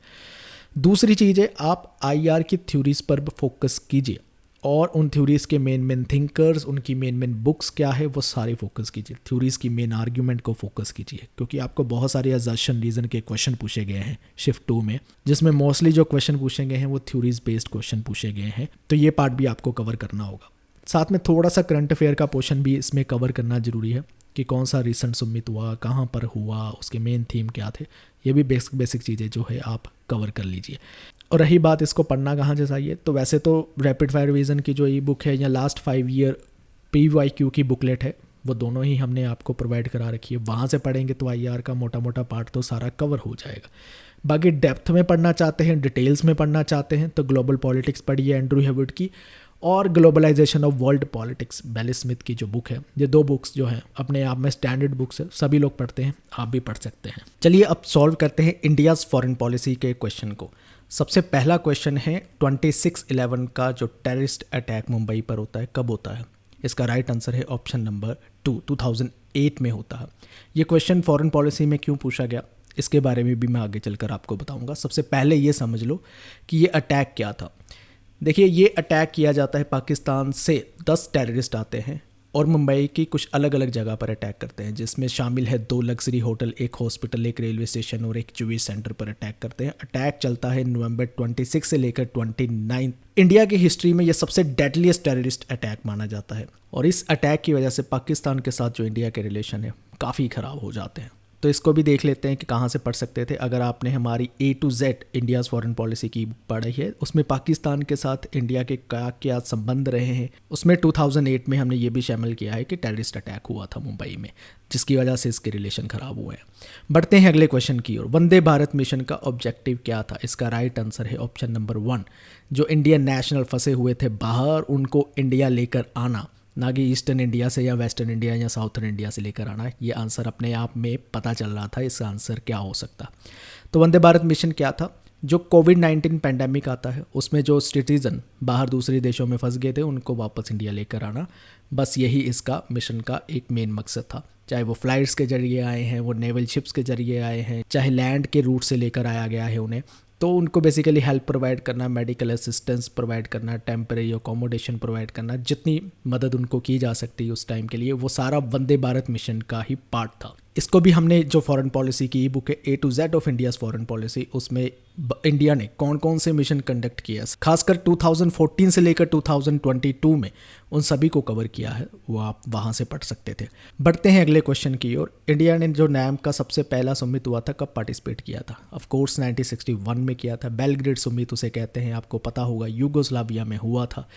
Speaker 1: दूसरी चीज़ है, आप IR की थ्योरीज पर फोकस कीजिए और उन थ्योरीज़ के मेन थिंकर्स, उनकी मेन बुक्स क्या है वो सारी फोकस कीजिए। थ्योरीज़ की मेन आर्ग्यूमेंट को फोकस कीजिए, क्योंकि आपको बहुत सारे अजर्शन रीज़न के क्वेश्चन पूछे गए हैं शिफ्ट 2 में, जिसमें मोस्टली जो क्वेश्चन पूछे गए हैं वो थ्योरीज बेस्ड क्वेश्चन पूछे गए हैं। तो ये पार्ट भी आपको कवर करना होगा। साथ में थोड़ा सा करंट अफेयर का पोर्शन भी इसमें कवर करना जरूरी है कि कौन सा रिसेंट समिट हुआ, कहाँ पर हुआ, उसके मेन थीम क्या थे। ये भी बेसिक चीज़ें जो है आप कवर कर लीजिए। और रही बात इसको पढ़ना कहाँ से चाहिए, तो वैसे तो रैपिड फायर रिवीजन की जो ई बुक है या लास्ट 5 ईयर PYQ की बुकलेट है, वो दोनों ही हमने आपको प्रोवाइड करा रखी है। वहाँ से पढ़ेंगे तो IR का मोटा मोटा पार्ट तो सारा कवर हो जाएगा। बाकी डेप्थ में पढ़ना चाहते हैं, डिटेल्स में पढ़ना चाहते हैं, तो ग्लोबल पॉलिटिक्स पढ़िए एंड्रू हेविड की, और globalization of world politics Baylis Smith की जो बुक है। ये 2 बुक्स जो हैं अपने आप में स्टैंडर्ड बुक्स है, सभी लोग पढ़ते हैं, आप भी पढ़ सकते हैं। चलिए अब सॉल्व करते हैं इंडियाज़ फॉरेन पॉलिसी के क्वेश्चन को। सबसे पहला क्वेश्चन है 26/11 का जो टेररिस्ट अटैक मुंबई पर होता है, कब होता है? इसका राइट आंसर है ऑप्शन नंबर 2, 2008 में होता है। ये क्वेश्चन फॉरेन पॉलिसी में क्यों पूछा गया, इसके बारे में भी मैं आगे चलकर आपको बताऊंगा। सबसे पहले ये समझ लो कि ये अटैक क्या था। देखिए, ये अटैक किया जाता है, पाकिस्तान से 10 टेररिस्ट आते हैं और मुंबई की कुछ अलग अलग जगह पर अटैक करते हैं, जिसमें शामिल है 2 लग्जरी होटल, एक हॉस्पिटल, एक रेलवे स्टेशन और एक जूस सेंटर पर अटैक करते हैं। अटैक चलता है नवंबर 26 से लेकर 29। इंडिया की हिस्ट्री में यह सबसे डेडलीस्ट टेररिस्ट अटैक माना जाता है, और इस अटैक की वजह से पाकिस्तान के साथ जो इंडिया के रिलेशन है काफ़ी ख़राब हो जाते हैं। तो इसको भी देख लेते हैं कि कहाँ से पढ़ सकते थे। अगर आपने हमारी A to Z India's foreign policy की पढ़ी है, उसमें पाकिस्तान के साथ इंडिया के क्या क्या संबंध रहे हैं, उसमें 2008 में हमने ये भी शामिल किया है कि टेररिस्ट अटैक हुआ था मुंबई में, जिसकी वजह से इसके रिलेशन ख़राब हुए हैं। बढ़ते हैं अगले क्वेश्चन की ओर। वंदे भारत मिशन का ऑब्जेक्टिव क्या था? इसका राइट आंसर है ऑप्शन नंबर 1। जो इंडियन नेशनल फंसे हुए थे बाहर, उनको इंडिया लेकर आना, ना कि ईस्टर्न इंडिया से या वेस्टर्न इंडिया या साउथर्न इंडिया से लेकर आना। ये आंसर अपने आप में पता चल रहा था इसका आंसर क्या हो सकता। तो वंदे भारत मिशन क्या था? जो कोविड-19 पैंडेमिक आता है, उसमें जो सिटीज़न बाहर दूसरे देशों में फंस गए थे, उनको वापस इंडिया लेकर आना, बस यही इसका मिशन का एक मेन मकसद था। चाहे वो फ्लाइट्स के जरिए आए हैं, वो नेवल शिप्स के जरिए आए हैं, चाहे लैंड के रूट से लेकर आया गया है उन्हें, तो उनको बेसिकली हेल्प प्रोवाइड करना, मेडिकल असिस्टेंस प्रोवाइड करना, टेम्परेरी अकोमोडेशन प्रोवाइड करना, जितनी मदद उनको की जा सकती है उस टाइम के लिए, वो सारा वंदे भारत मिशन का ही पार्ट था। इसको भी हमने जो फॉरेन पॉलिसी की बुक है A to Z of India's foreign policy, उसमें इंडिया ने कौन कौन से मिशन कंडक्ट किया, खासकर 2014 से लेकर 2022 में उन सभी को कवर किया है, वो आप वहाँ से पढ़ सकते थे। बढ़ते हैं अगले क्वेश्चन की ओर। इंडिया ने जो NAM का सबसे पहला समिट हुआ था, कब पार्टिसिपेट किया था? ऑफ कोर्स 1961 में किया था। बेलग्रेड समिट उसे कहते हैं, आपको पता होगा, यूगोस्लाविया में हुआ था।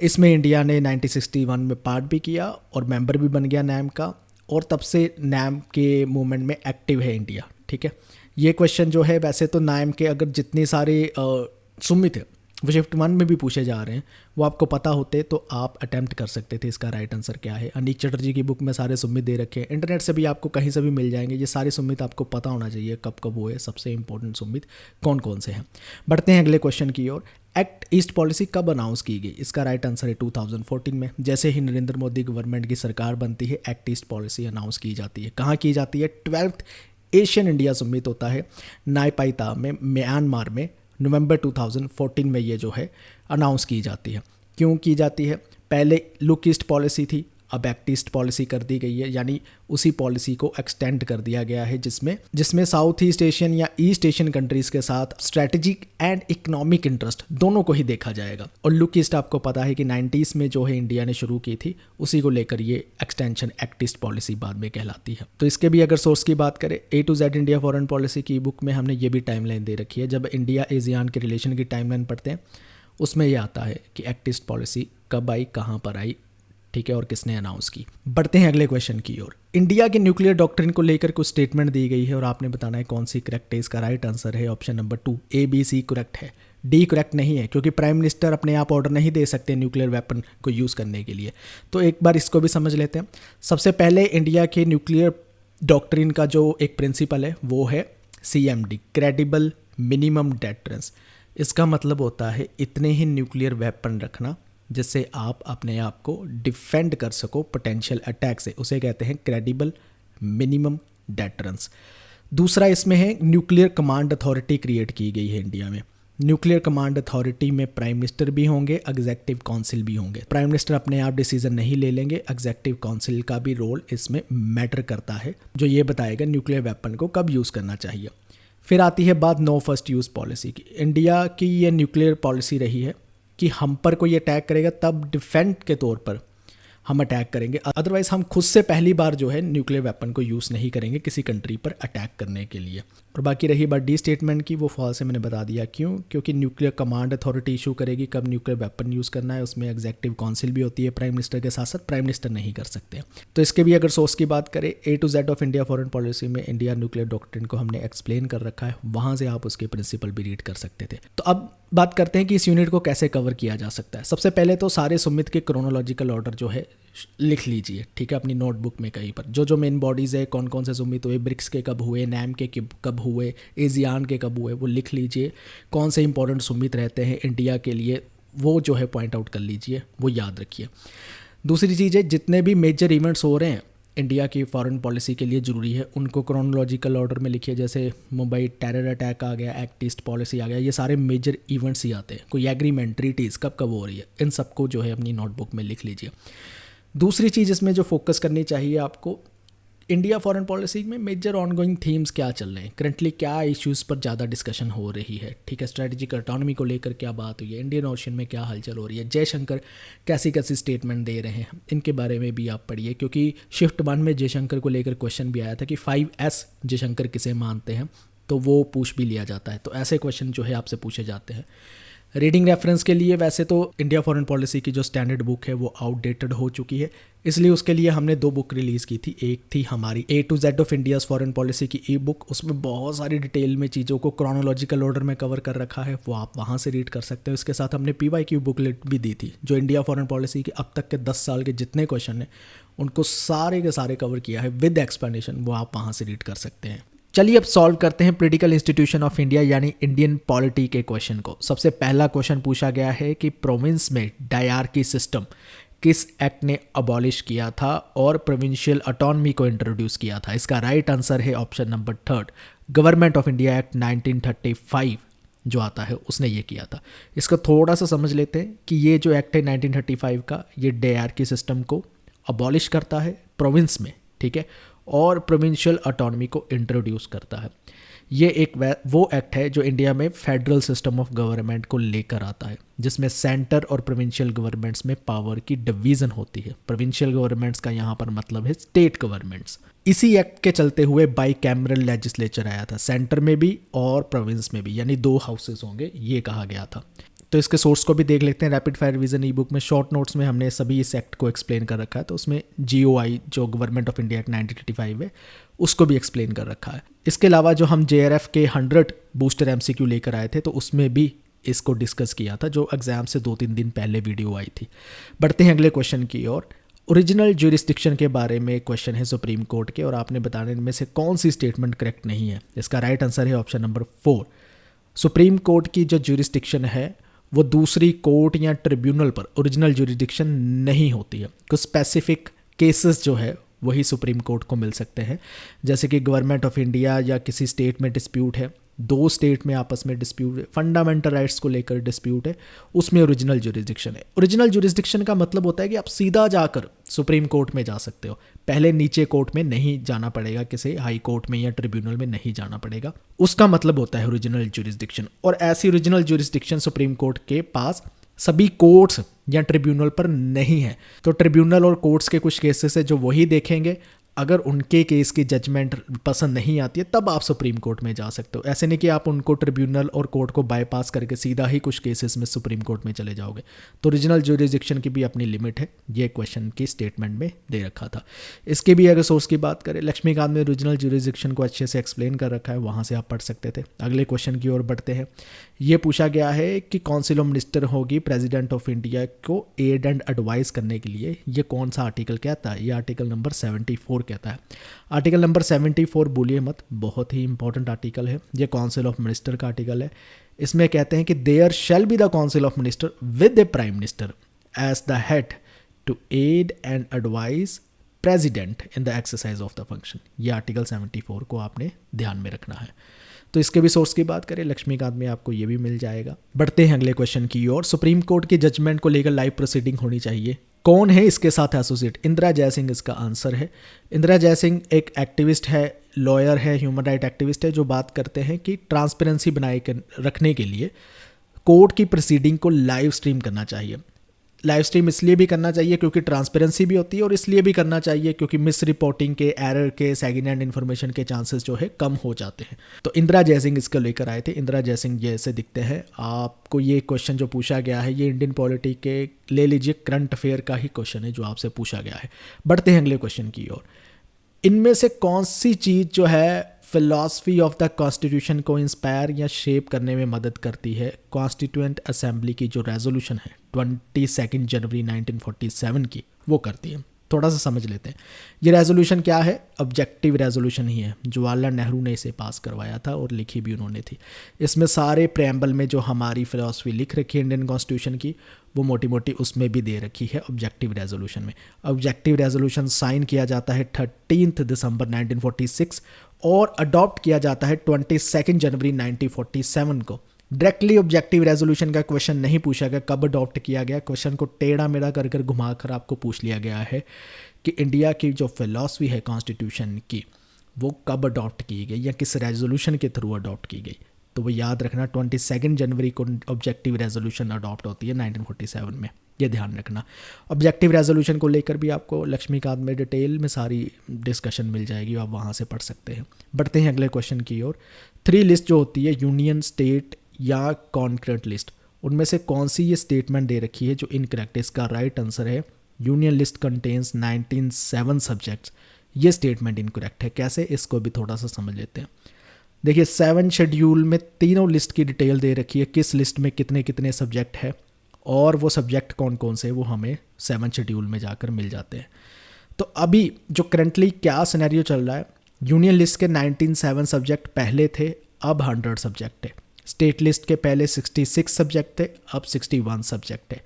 Speaker 1: इसमें इंडिया ने 1961 में पार्ट भी किया और मेंबर भी बन गया NAM का, और तब से NAM के मूवमेंट में एक्टिव है इंडिया। ठीक है, ये क्वेश्चन जो है, वैसे तो NAM के अगर जितने सारे समिट है वो शिफ्ट 1 में भी पूछे जा रहे हैं, वो आपको पता होते तो आप अटैम्प्ट कर सकते थे। इसका राइट आंसर क्या है? अनीक चटर्जी की बुक में सारे समिट दे रखे हैं, इंटरनेट से भी आपको कहीं से भी मिल जाएंगे। ये सारे समिट आपको पता होना चाहिए कब कब हुए, सबसे इंपॉर्टेंट समिट कौन कौन से हैं। बढ़ते हैं अगले क्वेश्चन की ओर। एक्ट ईस्ट पॉलिसी कब अनाउंस की गई? इसका राइट आंसर है 2014 में। जैसे ही नरेंद्र मोदी गवर्नमेंट की सरकार बनती है, एक्ट ईस्ट पॉलिसी अनाउंस की जाती है। कहाँ की जाती है? 12th एशियन इंडिया समिट होता है नाईपाइता में, म्यांमार में, नवंबर 2014 में ये जो है अनाउंस की जाती है। क्यों की जाती है? पहले लुक ईस्ट पॉलिसी थी, अब एक्ट ईस्ट पॉलिसी कर दी गई है, यानी उसी पॉलिसी को एक्सटेंड कर दिया गया है जिसमें साउथ ईस्ट एशियन या ईस्ट एशियन कंट्रीज़ के साथ स्ट्रैटेजिक एंड इकोनॉमिक इंटरेस्ट दोनों को ही देखा जाएगा। और लुक ईस्ट आपको पता है कि 90s में जो है इंडिया ने शुरू की थी, उसी को लेकर ये एक्सटेंशन एक्ट ईस्ट पॉलिसी बाद में कहलाती है। तो इसके भी अगर सोर्स की बात करें, A to Z India foreign policy की बुक में हमने ये भी टाइमलाइन दे रखी है। जब इंडिया एशियान के रिलेशन की टाइमलाइन पढ़ते हैं उसमें ये आता है कि एक्ट ईस्ट पॉलिसी कब आई, कहाँ पर आई, ठीक है, और किसने अनाउंस की। बढ़ते हैं अगले क्वेश्चन की ओर। इंडिया के न्यूक्लियर डॉक्ट्रिन को लेकर कुछ स्टेटमेंट दी गई है और आपने बताना है कौन सी करेक्ट है। इसका राइट आंसर है ऑप्शन नंबर 2, ABC करेक्ट है, D करेक्ट नहीं है, क्योंकि प्राइम मिनिस्टर अपने आप ऑर्डर नहीं दे सकते न्यूक्लियर वेपन को यूज़ करने के लिए। तो एक बार इसको भी समझ लेते हैं। सबसे पहले इंडिया के न्यूक्लियर डॉक्ट्रिन का जो एक प्रिंसिपल है वो है CMD, क्रेडिबल मिनिमम डेटरेंस। इसका मतलब होता है इतने ही न्यूक्लियर वेपन रखना जिससे आप अपने आप को डिफेंड कर सको पोटेंशियल अटैक से, उसे कहते हैं क्रेडिबल मिनिमम डेटरेंस। दूसरा इसमें है न्यूक्लियर कमांड अथॉरिटी क्रिएट की गई है इंडिया में। न्यूक्लियर कमांड अथॉरिटी में प्राइम मिनिस्टर भी होंगे, एग्जीक्यूटिव काउंसिल भी होंगे। प्राइम मिनिस्टर अपने आप डिसीजन नहीं ले लेंगे, एग्जीक्यूटिव काउंसिल का भी रोल इसमें मैटर करता है, जो ये बताएगा न्यूक्लियर वेपन को कब यूज़ करना चाहिए। फिर आती है बात नो फर्स्ट यूज़ पॉलिसी की। इंडिया की ये न्यूक्लियर पॉलिसी रही है कि हम पर कोई अटैक करेगा तब डिफेंड के तौर पर हम अटैक करेंगे, अदरवाइज हम खुद से पहली बार जो है न्यूक्लियर वेपन को यूज़ नहीं करेंगे किसी कंट्री पर अटैक करने के लिए। और बाकी रही बात डी स्टेटमेंट की, वो फॉल्स है, मैंने बता दिया क्यों, क्योंकि न्यूक्लियर कमांड अथॉरिटी इशू करेगी कब न्यूक्लियर वेपन यूज़ करना है, उसमें एग्जीक्यूटिव काउंसिल भी होती है प्राइम मिनिस्टर के साथ साथ, प्राइम मिनिस्टर नहीं कर सकते। तो इसके भी अगर सोर्स की बात करें, A to Z of India foreign policy में इंडिया न्यूक्लियर डॉक्ट्रिन को हमने एक्सप्लेन कर रखा है, वहाँ से आप उसके प्रिंसिपल भी रीड कर सकते थे। तो अब बात करते हैं कि इस यूनिट को कैसे कवर किया जा सकता है। सबसे पहले तो सारे सुमित के क्रोनोलॉजिकल ऑर्डर जो है लिख लीजिए, ठीक है, अपनी नोटबुक में कहीं पर जो जो मेन बॉडीज़ है, कौन कौन से सुमित हुए, ब्रिक्स के कब हुए, नैम के कब हुए, एजियान के कब हुए, वो लिख लीजिए। कौन से इंपॉर्टेंट सुमित रहते हैं इंडिया के लिए, वो जो है पॉइंट आउट कर लीजिए, वो याद रखिए। दूसरी चीज़ है, जितने भी मेजर इवेंट्स हो रहे हैं इंडिया की फॉरेन पॉलिसी के लिए ज़रूरी है, उनको क्रोनोलॉजिकल ऑर्डर में लिखिए। जैसे मुंबई टेरर अटैक आ गया, एक्ट ईस्ट पॉलिसी आ गया, ये सारे मेजर इवेंट्स ही आते हैं। कोई एग्रीमेंट, ट्रीटीज़ कब कब हो रही है, इन सबको जो है अपनी नोटबुक में लिख लीजिए। दूसरी चीज़ इसमें जो फोकस करनी चाहिए आपको, इंडिया फॉरेन पॉलिसी में मेजर ऑनगोइंग थीम्स क्या चल रहे हैं, करंटली क्या इश्यूज़ पर ज़्यादा डिस्कशन हो रही है, ठीक है, स्ट्रेटेजिक ऑटोनॉमी को लेकर क्या बात हुई है, इंडियन ओशन में क्या हलचल हो रही है, जयशंकर कैसी कैसी स्टेटमेंट दे रहे हैं, इनके बारे में भी आप पढ़िए। क्योंकि शिफ्ट 1 में जयशंकर को लेकर क्वेश्चन भी आया था कि 5S जयशंकर किसे मानते हैं, तो वो पूछ भी लिया जाता है। तो ऐसे क्वेश्चन जो है आपसे पूछे जाते हैं। रीडिंग रेफरेंस के लिए वैसे तो इंडिया फॉरेन पॉलिसी की जो स्टैंडर्ड बुक है वो आउटडेटेड हो चुकी है, इसलिए उसके लिए हमने 2 बुक रिलीज़ की थी। एक थी हमारी A to Z of India's foreign policy की ई बुक, उसमें बहुत सारी डिटेल में चीज़ों को क्रोनोलॉजिकल ऑर्डर में कवर कर रखा है, वो आप वहाँ से रीड कर सकते हैं। इसके साथ हमने PYQ बुकलेट भी दी थी, जो इंडिया फॉरेन पॉलिसी के अब तक के 10 साल के जितने क्वेश्चन हैं उनको सारे के सारे कवर किया है विद एक्सप्लेनेशन, वो आप वहाँ से रीड कर सकते हैं। चलिए अब सॉल्व करते हैं पॉलिटिकल इंस्टीट्यूशन ऑफ इंडिया यानी इंडियन पॉलिटी के क्वेश्चन को। सबसे पहला क्वेश्चन पूछा गया है कि प्रोविंस में डायरकी सिस्टम किस एक्ट ने अबॉलिश किया था और प्रोविंशियल ऑटोनॉमी को इंट्रोड्यूस किया था। इसका राइट आंसर है option number 3, government of India act 1935 जो आता है उसने ये किया था। इसको थोड़ा सा समझ लेते हैं कि ये जो एक्ट है 1935 का, ये डायरकी सिस्टम को अबॉलिश करता है प्रोविंस में, ठीक है, और प्रोविंशियल ऑटोनॉमी को इंट्रोड्यूस करता है। ये एक वो एक्ट है जो इंडिया में फेडरल सिस्टम ऑफ गवर्नमेंट को लेकर आता है, जिसमें सेंटर और प्रोविंशियल गवर्नमेंट्स में पावर की डिवीज़न होती है। प्रोविंशियल गवर्नमेंट्स का यहाँ पर मतलब है स्टेट गवर्नमेंट्स। इसी एक्ट के चलते हुए बाई कैमरल लेजिस्लेचर आया था, सेंटर में भी और प्रोविंस में भी, यानी 2 हाउसेस होंगे, ये कहा गया था। तो इसके सोर्स को भी देख लेते हैं। रैपिड फायर रिवीजन ई बुक में शॉर्ट नोट्स में हमने सभी इस एक्ट को एक्सप्लेन कर रखा है। तो उसमें GOI जो गवर्नमेंट ऑफ इंडिया एक्ट 1935 है उसको भी एक्सप्लेन कर रखा है। इसके अलावा जो हम JRF के 100 बूस्टर MCQ लेकर आए थे तो उसमें भी इसको डिस्कस किया था, जो एग्जाम से 2-3 दिन पहले वीडियो आई थी। बढ़ते हैं अगले क्वेश्चन की ओर। ओरिजिनल ज्यूरिसडिक्शन के बारे में क्वेश्चन है सुप्रीम कोर्ट के, और आपने बताने में से कौन सी स्टेटमेंट करेक्ट नहीं है। इसका राइट आंसर है ऑप्शन नंबर 4। सुप्रीम कोर्ट की जो ज्यूरिसडिक्शन है वो दूसरी कोर्ट या ट्रिब्यूनल पर ओरिजिनल ज्यूरिसडिक्शन नहीं होती है। कुछ स्पेसिफिक केसेस जो है वही सुप्रीम कोर्ट को मिल सकते हैं, जैसे कि गवर्नमेंट ऑफ इंडिया या किसी स्टेट में डिस्प्यूट है दो स्टेट में आपस में डिस्प्यूट है, फंडामेंटल राइट्स को लेकर डिस्प्यूट है, उसमें ओरिजिनल ज्यूरिसडिक्शन है। ओरिजिनल ज्यूरिसडिक्शन का मतलब होता है कि आप सीधा जाकर सुप्रीम कोर्ट में जा सकते हो, पहले नीचे कोर्ट में नहीं जाना पड़ेगा, किसी हाई कोर्ट में या ट्रिब्यूनल में नहीं जाना पड़ेगा, उसका मतलब होता है ओरिजिनल ज्यूरिसडिक्शन। और ऐसी ओरिजिनल ज्यूरिसडिक्शन सुप्रीम कोर्ट के पास सभी कोर्ट्स या ट्रिब्यूनल पर नहीं है। तो ट्रिब्यूनल और कोर्ट्स के कुछ केसेस है जो वही देखेंगे, अगर उनके केस की जजमेंट पसंद नहीं आती है तब आप सुप्रीम कोर्ट में जा सकते हो। ऐसे नहीं कि आप उनको ट्रिब्यूनल और कोर्ट को बाईपास करके सीधा ही कुछ केसेस में सुप्रीम कोर्ट में चले जाओगे। तो ओरिजिनल ज्यूरिसडिक्शन की भी अपनी लिमिट है, ये क्वेश्चन की स्टेटमेंट में दे रखा था। इसके भी अगर सोर्स की बात करें, लक्ष्मीकांत ने ओरिजिनल ज्यूरिसडिक्शन को अच्छे से एक्सप्लेन कर रखा है, वहाँ से आप पढ़ सकते थे। अगले क्वेश्चन की ओर बढ़ते हैं। ये पूछा गया है कि काउंसिल ऑफ मिनिस्टर होगी प्रेसिडेंट ऑफ इंडिया को एड एंड एडवाइस करने के लिए, ये कौन सा आर्टिकल कहता है? ये आर्टिकल नंबर 74 कहता है। आर्टिकल नंबर 74 भूलिए मत, बहुत ही इंपॉर्टेंट आर्टिकल है। ये काउंसिल ऑफ मिनिस्टर का आर्टिकल है। इसमें कहते हैं कि there shall be the council of minister with the prime minister as the head to aid and advise president in the exercise of the function. ये article 74 को आपने ध्यान में रखना है। तो इसके भी सोर्स की बात करें, लक्ष्मीकांत में आपको ये भी मिल जाएगा। बढ़ते हैं अगले क्वेश्चन की ओर। सुप्रीम कोर्ट की जजमेंट को लेकर लाइव प्रोसीडिंग होनी चाहिए, कौन है इसके साथ एसोसिएट? इंदिरा जयसिंह इसका आंसर है। इंदिरा जयसिंह एक एक्टिविस्ट है, लॉयर है, ह्यूमन राइट एक्टिविस्ट है, जो बात करते हैं कि ट्रांसपेरेंसी बनाए रखने के लिए कोर्ट की प्रोसीडिंग को लाइव स्ट्रीम करना चाहिए। लाइव स्ट्रीम इसलिए भी करना चाहिए क्योंकि ट्रांसपेरेंसी भी होती है, और इसलिए भी करना चाहिए क्योंकि मिस रिपोर्टिंग के, एरर के, सेकेंड हैंड इन्फॉर्मेशन के चांसेस जो है कम हो जाते हैं। तो इंदिरा जयसिंह इसको लेकर आए थे। इंदिरा जयसिंह जैसे दिखते हैं आपको। ये क्वेश्चन जो पूछा गया है ये इंडियन पॉलिटी के, ले लीजिए, करंट अफेयर का ही क्वेश्चन है जो आपसे पूछा गया है। बढ़ते हैं अगले क्वेश्चन की ओर। इनमें से कौन सी चीज़ जो है फिलॉसफी ऑफ द कॉन्स्टिट्यूशन को इंस्पायर या शेप करने में मदद करती है? कॉन्स्टिट्यूएंट असेंबली की जो रेजोल्यूशन है 22 जनवरी 1947 की, वो करती है। थोड़ा सा समझ लेते हैं ये रेजोल्यूशन क्या है। ऑब्जेक्टिव रेजोल्यूशन ही है, जवाहरलाल नेहरू ने इसे पास करवाया था और लिखी भी उन्होंने थी। इसमें सारे प्रेम्बल में जो हमारी फिलॉसफी लिख रखी है इंडियन कॉन्स्टिट्यूशन की, वो मोटी मोटी उसमें भी दे रखी है ऑब्जेक्टिव रेजोल्यूशन में। ऑब्जेक्टिव रेजोल्यूशन साइन किया जाता है 13 दिसंबर 1946 और अडॉप्ट किया जाता है 22 जनवरी 1947 को। डायरेक्टली ऑब्जेक्टिव रेजोल्यूशन का क्वेश्चन नहीं पूछा गया कब अडॉप्ट किया गया, क्वेश्चन को टेढ़ा मेढ़ा कर कर घुमा कर आपको पूछ लिया गया है कि इंडिया की जो फिलॉसफी है कॉन्स्टिट्यूशन की, वो कब अडॉप्ट की गई या किस रेजोल्यूशन के थ्रू अडॉप्ट की गई। तो वो याद रखना, 22 जनवरी को ऑब्जेक्टिव रेजोल्यूशन अडॉप्ट होती है 1947 में, ये ध्यान रखना। ऑब्जेक्टिव रेजोल्यूशन को लेकर भी आपको लक्ष्मीकांत में डिटेल में सारी डिस्कशन मिल जाएगी, आप वहाँ से पढ़ सकते हैं। बढ़ते हैं अगले क्वेश्चन की ओर। 3 लिस्ट जो होती है, यूनियन, स्टेट या कॉन्करेंट लिस्ट, उनमें से कौन सी ये स्टेटमेंट दे रखी है जो इनकरेक्ट है? इसका राइट आंसर है यूनियन लिस्ट कंटेन्स 19 सब्जेक्ट्स। ये स्टेटमेंट इनकरेक्ट है। कैसे, इसको भी थोड़ा सा समझ लेते हैं। देखिए 7 शेड्यूल में तीनों लिस्ट की डिटेल दे रखी है, किस लिस्ट में कितने कितने सब्जेक्ट है, और वो सब्जेक्ट कौन कौन से वो हमें 7 शेड्यूल में जाकर मिल जाते हैं। तो अभी जो करंटली क्या सिनेरियो चल रहा है, यूनियन लिस्ट के 19 सब्जेक्ट पहले थे, अब 100 सब्जेक्ट है। स्टेट लिस्ट के पहले 66 सब्जेक्ट थे, अब 61 सब्जेक्ट है।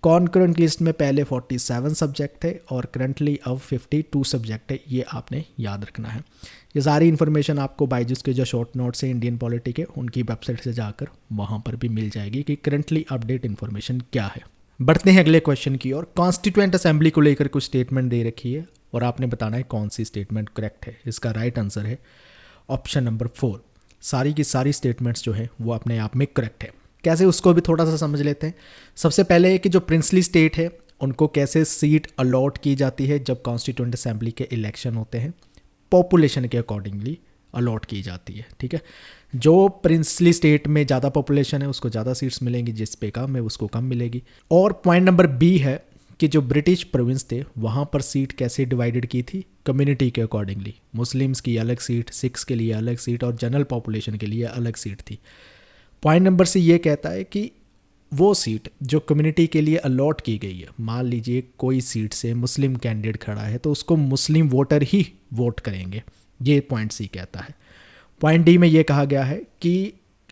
Speaker 1: कॉन्करेंट लिस्ट में पहले 47 सब्जेक्ट थे और करंटली अब 52 सब्जेक्ट है। ये आपने याद रखना है। ये सारी इन्फॉर्मेशन आपको बायजूस के जो शॉर्ट नोट्स हैं इंडियन पॉलिटी के, उनकी वेबसाइट से जाकर वहाँ पर भी मिल जाएगी कि करंटली अपडेट इन्फॉर्मेशन क्या है। बढ़ते हैं अगले क्वेश्चन की ओर। कॉन्स्टिट्यूएंट असेंबली को लेकर कुछ स्टेटमेंट दे रखी है और आपने बताना है कौन सी स्टेटमेंट करेक्ट है। इसका राइट आंसर है ऑप्शन नंबर 4। सारी की सारी स्टेटमेंट्स जो है वो अपने आप में करेक्ट है। कैसे, उसको भी थोड़ा सा समझ लेते हैं। सबसे पहले कि जो प्रिंसली स्टेट है उनको कैसे सीट अलॉट की जाती है जब कॉन्स्टिट्यूएंट असेंबली के इलेक्शन होते हैं, पॉपुलेशन के अकॉर्डिंगली अलॉट की जाती है। ठीक है, जो प्रिंसली स्टेट में ज़्यादा पॉपुलेशन है उसको ज़्यादा सीट्स मिलेंगी, जिस पे कम है उसको कम मिलेगी। और पॉइंट नंबर बी है कि जो ब्रिटिश प्रोविंस थे वहाँ पर सीट कैसे डिवाइडेड की थी, कम्युनिटी के अकॉर्डिंगली। मुस्लिम्स की अलग सीट, सिख्स के लिए अलग सीट और जनरल पॉपुलेशन के लिए अलग सीट थी। पॉइंट नंबर सी ये कहता है कि वो सीट जो कम्युनिटी के लिए अलॉट की गई है, मान लीजिए कोई सीट से मुस्लिम कैंडिडेट खड़ा है तो उसको मुस्लिम वोटर ही वोट करेंगे, ये पॉइंट सी कहता है। पॉइंट डी में ये कहा गया है कि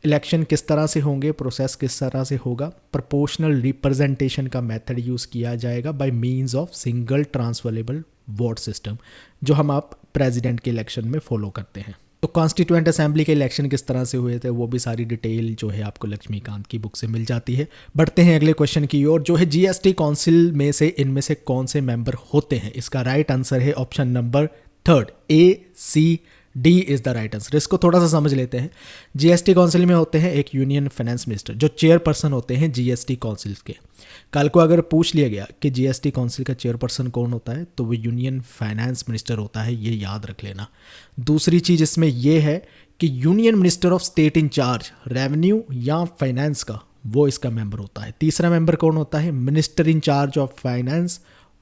Speaker 1: इलेक्शन किस तरह से होंगे, प्रोसेस किस तरह से होगा, प्रोपोर्शनल रिप्रेजेंटेशन का मेथड यूज़ किया जाएगा by means of single transferable vote system, जो हम आप प्रेसिडेंट के इलेक्शन में फॉलो करते हैं। तो कॉन्स्टिट्यूएंट असेंबली के इलेक्शन किस तरह से हुए थे वो भी सारी डिटेल जो है आपको लक्ष्मीकांत की बुक से मिल जाती है। बढ़ते हैं अगले क्वेश्चन की ओर, जो है जीएसटी काउंसिल में से इनमें से कौन से मेंबर होते हैं। इसका राइट आंसर है option number 3, ACD is the right answer. इसको थोड़ा सा समझ लेते हैं। जीएसटी काउंसिल में होते हैं एक यूनियन फाइनेंस मिनिस्टर जो चेयरपर्सन होते हैं जीएसटी काउंसिल के। कल को अगर पूछ लिया गया कि जीएसटी काउंसिल का चेयरपर्सन कौन होता है तो वो यूनियन फाइनेंस मिनिस्टर होता है, ये याद रख लेना। दूसरी चीज़ इसमें यह है कि union minister of state in charge revenue या फाइनेंस का, वो इसका मेंबर होता है। तीसरा मेंबर कौन होता है, minister in charge of finance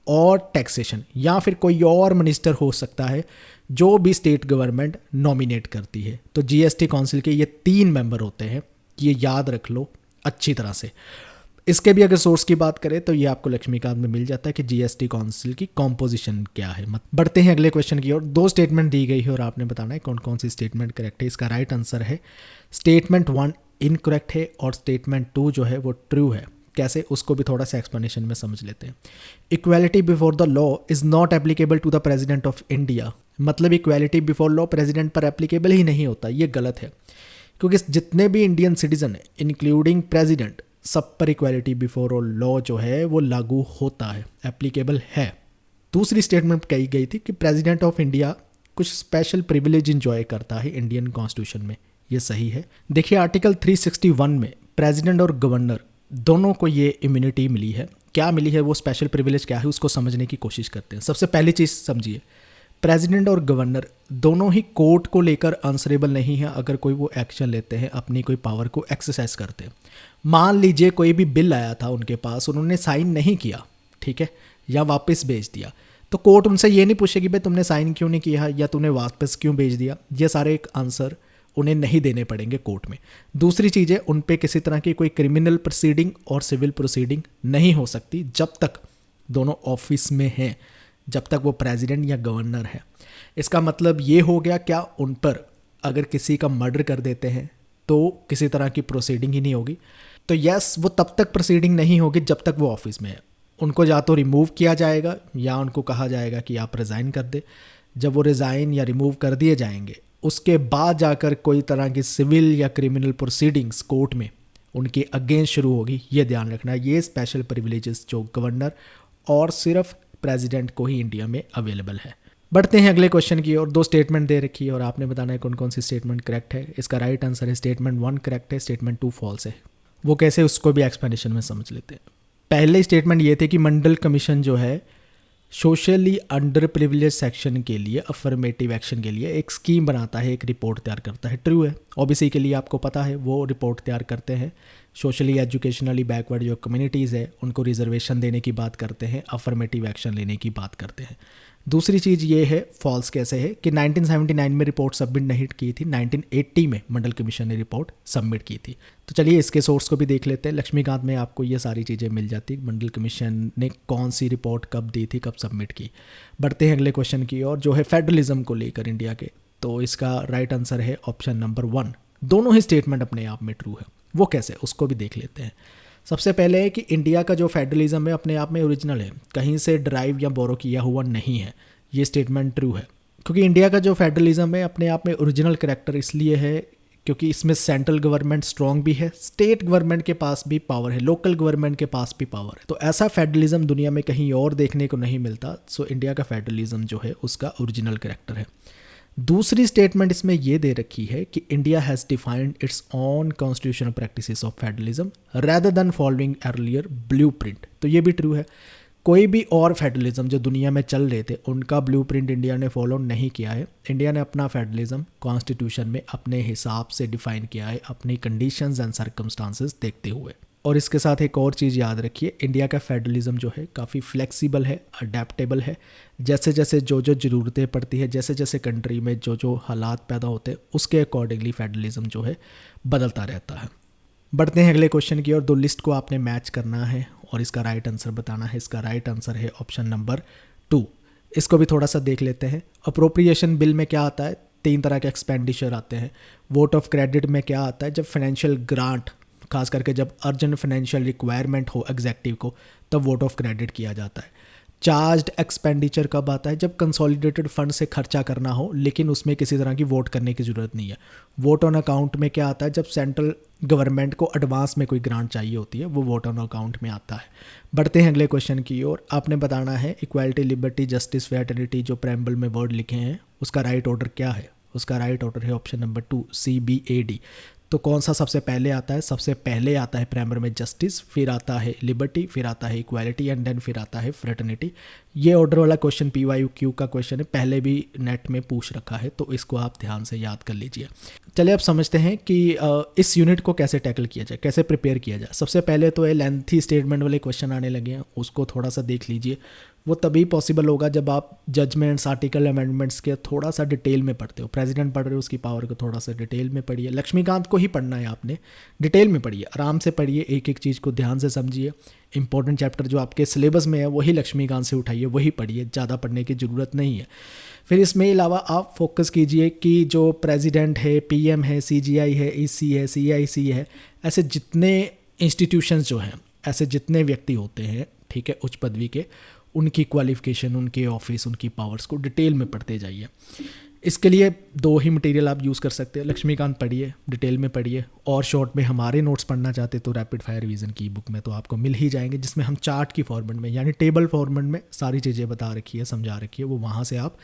Speaker 1: और टैक्सेशन, या फिर कोई और मिनिस्टर हो सकता है जो भी स्टेट गवर्नमेंट नॉमिनेट करती है। तो जीएसटी काउंसिल के ये 3 मेंबर होते हैं, ये याद रख लो अच्छी तरह से। इसके भी अगर सोर्स की बात करें तो ये आपको लक्ष्मीकांत में मिल जाता है कि जीएसटी काउंसिल की कॉम्पोजिशन क्या है। बढ़ते हैं अगले क्वेश्चन की ओर। 2 स्टेटमेंट दी गई है और आपने बताना है कौन कौन सी स्टेटमेंट करेक्ट है। इसका राइट आंसर है स्टेटमेंट 1 इनकरेक्ट है और स्टेटमेंट 2 जो है वो ट्रू है। कैसे, उसको भी थोड़ा सा एक्सप्लेनेशन में समझ लेते हैं। Equality before the law is not applicable to the president of India, मतलब इक्वालिटी बिफोर लॉ प्रेसिडेंट पर एप्लीकेबल ही नहीं होता, ये गलत है। क्योंकि जितने भी इंडियन सिटीजन है इंक्लूडिंग प्रेसिडेंट, सब पर इक्वालिटी बिफोर लॉ जो है वो लागू होता है, एप्लीकेबल है। दूसरी स्टेटमेंट कही गई थी कि प्रेसिडेंट ऑफ इंडिया कुछ स्पेशल प्रिविलेज इंजॉय करता है इंडियन कॉन्स्टिट्यूशन में, ये सही है। देखिए आर्टिकल 361 में प्रेसिडेंट और गवर्नर दोनों को ये इम्यूनिटी मिली है। क्या मिली है, वो स्पेशल प्रिविलेज क्या है, उसको समझने की कोशिश करते हैं। सबसे पहली चीज़ समझिए, प्रेसिडेंट और गवर्नर दोनों ही कोर्ट को लेकर आंसरेबल नहीं है अगर कोई वो एक्शन लेते हैं, अपनी कोई पावर को एक्सरसाइज करते हैं। मान लीजिए कोई भी बिल आया था उनके पास, उन्होंने साइन नहीं किया, ठीक है, या वापस भेज दिया, तो कोर्ट उनसे ये नहीं पूछेगी भाई तुमने साइन क्यों नहीं किया या तूने वापस क्यों भेज दिया। ये सारे एक आंसर उन्हें नहीं देने पड़ेंगे कोर्ट में। दूसरी चीज़ है, उन पे किसी तरह की कोई क्रिमिनल प्रोसीडिंग और सिविल प्रोसीडिंग नहीं हो सकती जब तक दोनों ऑफिस में हैं, जब तक वो प्रेसिडेंट या गवर्नर है। इसका मतलब ये हो गया, क्या उन पर अगर किसी का मर्डर कर देते हैं तो किसी तरह की प्रोसीडिंग ही नहीं होगी। तो यस, वो तब तक प्रोसीडिंग नहीं होगी जब तक वो ऑफिस में है। उनको या तो रिमूव किया जाएगा या उनको कहा जाएगा कि आप रिज़ाइन कर दे। जब वो रिज़ाइन या रिमूव कर दिए जाएंगे उसके बाद जाकर कोई तरह की सिविल या क्रिमिनल प्रोसीडिंग्स कोर्ट में उनके अगेंस्ट शुरू होगी। ये ध्यान रखना, ये स्पेशल प्रिविलेजेस जो गवर्नर और सिर्फ प्रेसिडेंट को ही इंडिया में अवेलेबल है। बढ़ते हैं अगले क्वेश्चन की ओर। 2 स्टेटमेंट दे रखी है और आपने बताना है कौन कौन सी स्टेटमेंट करेक्ट है। इसका राइट आंसर है स्टेटमेंट 1 करेक्ट है, स्टेटमेंट 2 फॉल्स है। वो कैसे, उसको भी एक्सप्लेनेशन में समझ लेते हैं। पहले स्टेटमेंट ये थे कि मंडल कमीशन जो है सोशली अंडर प्रिविलेज सेक्शन के लिए अफर्मेटिव एक्शन के लिए एक स्कीम बनाता है, एक रिपोर्ट तैयार करता है। ट्रू है, ओबीसी के लिए आपको पता है वो रिपोर्ट तैयार करते हैं। सोशली एजुकेशनली बैकवर्ड जो कम्युनिटीज़ है उनको रिजर्वेशन देने की बात करते हैं, अफर्मेटिव एक्शन लेने की बात करते हैं। दूसरी चीज़ ये है, फॉल्स कैसे है, कि 1979 में रिपोर्ट सबमिट नहीं की थी, 1980 में मंडल कमीशन ने रिपोर्ट सबमिट की थी। तो चलिए इसके सोर्स को भी देख लेते हैं। लक्ष्मीकांत में आपको ये सारी चीज़ें मिल जाती, मंडल कमीशन ने कौन सी रिपोर्ट कब दी थी, कब सबमिट की। बढ़ते हैं अगले क्वेश्चन की ओर जो है फेडरलिज्म को लेकर इंडिया के। तो इसका राइट आंसर है ऑप्शन नंबर 1। दोनों ही स्टेटमेंट अपने आप में ट्रू है। वो कैसे, उसको भी देख लेते हैं। सबसे पहले है कि इंडिया का जो फेडरलिज्म है अपने आप में ओरिजिनल है, कहीं से ड्राइव या बोरो किया हुआ नहीं है। ये स्टेटमेंट ट्रू है क्योंकि इंडिया का जो फेडरलिज्म है अपने आप में ओरिजिनल कैरेक्टर इसलिए है क्योंकि इसमें सेंट्रल गवर्नमेंट स्ट्रॉन्ग भी है, स्टेट गवर्नमेंट के पास भी पावर है, लोकल गवर्नमेंट के पास भी पावर है। तो ऐसा फेडरलिज्म दुनिया में कहीं और देखने को नहीं मिलता। सो इंडिया का फेडरलिज्म जो है उसका ओरिजिनल कैरेक्टर है। दूसरी स्टेटमेंट इसमें यह दे रखी है कि India has defined it's on constitutional practices of federalism rather than following earlier blueprint. तो ये भी ट्रू है। कोई भी और फेडरलिज्म जो दुनिया में चल रहे थे उनका ब्लूप्रिंट इंडिया ने फॉलो नहीं किया है। इंडिया ने अपना फेडरलिज्म कॉन्स्टिट्यूशन में अपने हिसाब से डिफाइन किया है, अपनी कंडीशंस एंड सर्कमस्टांसेस देखते हुए। और इसके साथ एक और चीज़ याद रखिए, इंडिया का फेडरलिज्म जो है काफ़ी फ्लेक्सिबल है, अडेप्टेबल है। जैसे जैसे जो ज़रूरतें पड़ती है, जैसे जैसे कंट्री में जो हालात पैदा होते हैं उसके अकॉर्डिंगली फेडरलिज्म जो है बदलता रहता है। बढ़ते हैं अगले क्वेश्चन की ओर। 2 लिस्ट को आपने मैच करना है और इसका राइट आंसर बताना है। इसका राइट आंसर है ऑप्शन नंबर 2। इसको भी थोड़ा सा देख लेते हैं। अप्रोप्रिएशन बिल में क्या आता है, 3 तरह के एक्सपेंडिचर आते हैं। वोट ऑफ क्रेडिट में क्या आता है, जब फाइनेंशियल ग्रांट, खास करके जब अर्जेंट फाइनेंशियल रिक्वायरमेंट हो एग्जेक्टिव को, तब वोट ऑफ क्रेडिट किया जाता है। चार्ज्ड एक्सपेंडिचर कब आता है? जब कंसोलिडेटेड फंड से खर्चा करना हो लेकिन उसमें किसी तरह की वोट करने की ज़रूरत नहीं है। वोट ऑन अकाउंट में क्या आता है? जब सेंट्रल गवर्नमेंट को एडवांस में कोई ग्रांट चाहिए होती है, वो वोट ऑन अकाउंट में आता है। बढ़ते हैं अगले क्वेश्चन की ओर। आपने बताना है इक्वालिटी, लिबर्टी, जस्टिस, फ्रेटर्निटी जो प्रेम्बल में वर्ड लिखे हैं उसका राइट ऑर्डर क्या है? उसका राइट ऑर्डर है ऑप्शन नंबर 2 CBAD। तो कौन सा सबसे पहले आता है? सबसे पहले आता है प्राइमर में जस्टिस, फिर आता है लिबर्टी, फिर आता है इक्वालिटी एंड देन फिर आता है फ्रेटर्निटी। ये ऑर्डर वाला क्वेश्चन PYQ का क्वेश्चन है, पहले भी नेट में पूछ रखा है, तो इसको आप ध्यान से याद कर लीजिए। चलिए अब समझते हैं कि इस यूनिट को कैसे टैकल किया जाए, कैसे प्रिपेयर किया जाए। सबसे पहले तो ये लेंथी स्टेटमेंट वाले क्वेश्चन आने लगे हैं, उसको थोड़ा सा देख लीजिए। वो तभी पॉसिबल होगा जब आप जजमेंट्स, आर्टिकल, अमेंडमेंट्स के थोड़ा सा डिटेल में पढ़ते हो। प्रेसिडेंट पढ़ रहे हो, उसकी पावर को थोड़ा सा डिटेल में पढ़िए। लक्ष्मीकांत को ही पढ़ना है आपने, डिटेल में पढ़िए, आराम से पढ़िए, एक एक चीज़ को ध्यान से समझिए। इंपॉर्टेंट चैप्टर जो आपके सिलेबस में है वही लक्ष्मीकांत से उठाइए, वही पढ़िए, ज़्यादा पढ़ने की ज़रूरत नहीं है। फिर इसमें अलावा आप फोकस कीजिए कि जो प्रेसिडेंट है, PM है, CGI है, EC है, CIC है, ऐसे जितने इंस्टीट्यूशंस जो हैं, ऐसे जितने व्यक्ति होते हैं, ठीक है, उच्च पदवी के, उनकी क्वालिफिकेशन, उनके ऑफिस, उनकी पावर्स को डिटेल में पढ़ते जाइए। इसके लिए 2 ही मटेरियल आप यूज़ कर सकते हैं। लक्ष्मीकांत पढ़िए, डिटेल में पढ़िए, और शॉर्ट में हमारे नोट्स पढ़ना चाहते तो रैपिड फायर रिवीजन की बुक में तो आपको मिल ही जाएंगे, जिसमें हम चार्ट की फॉर्मेट में यानी टेबल फॉर्मेट में सारी चीज़ें बता रखी है, समझा रखी है। वो वहाँ से आप,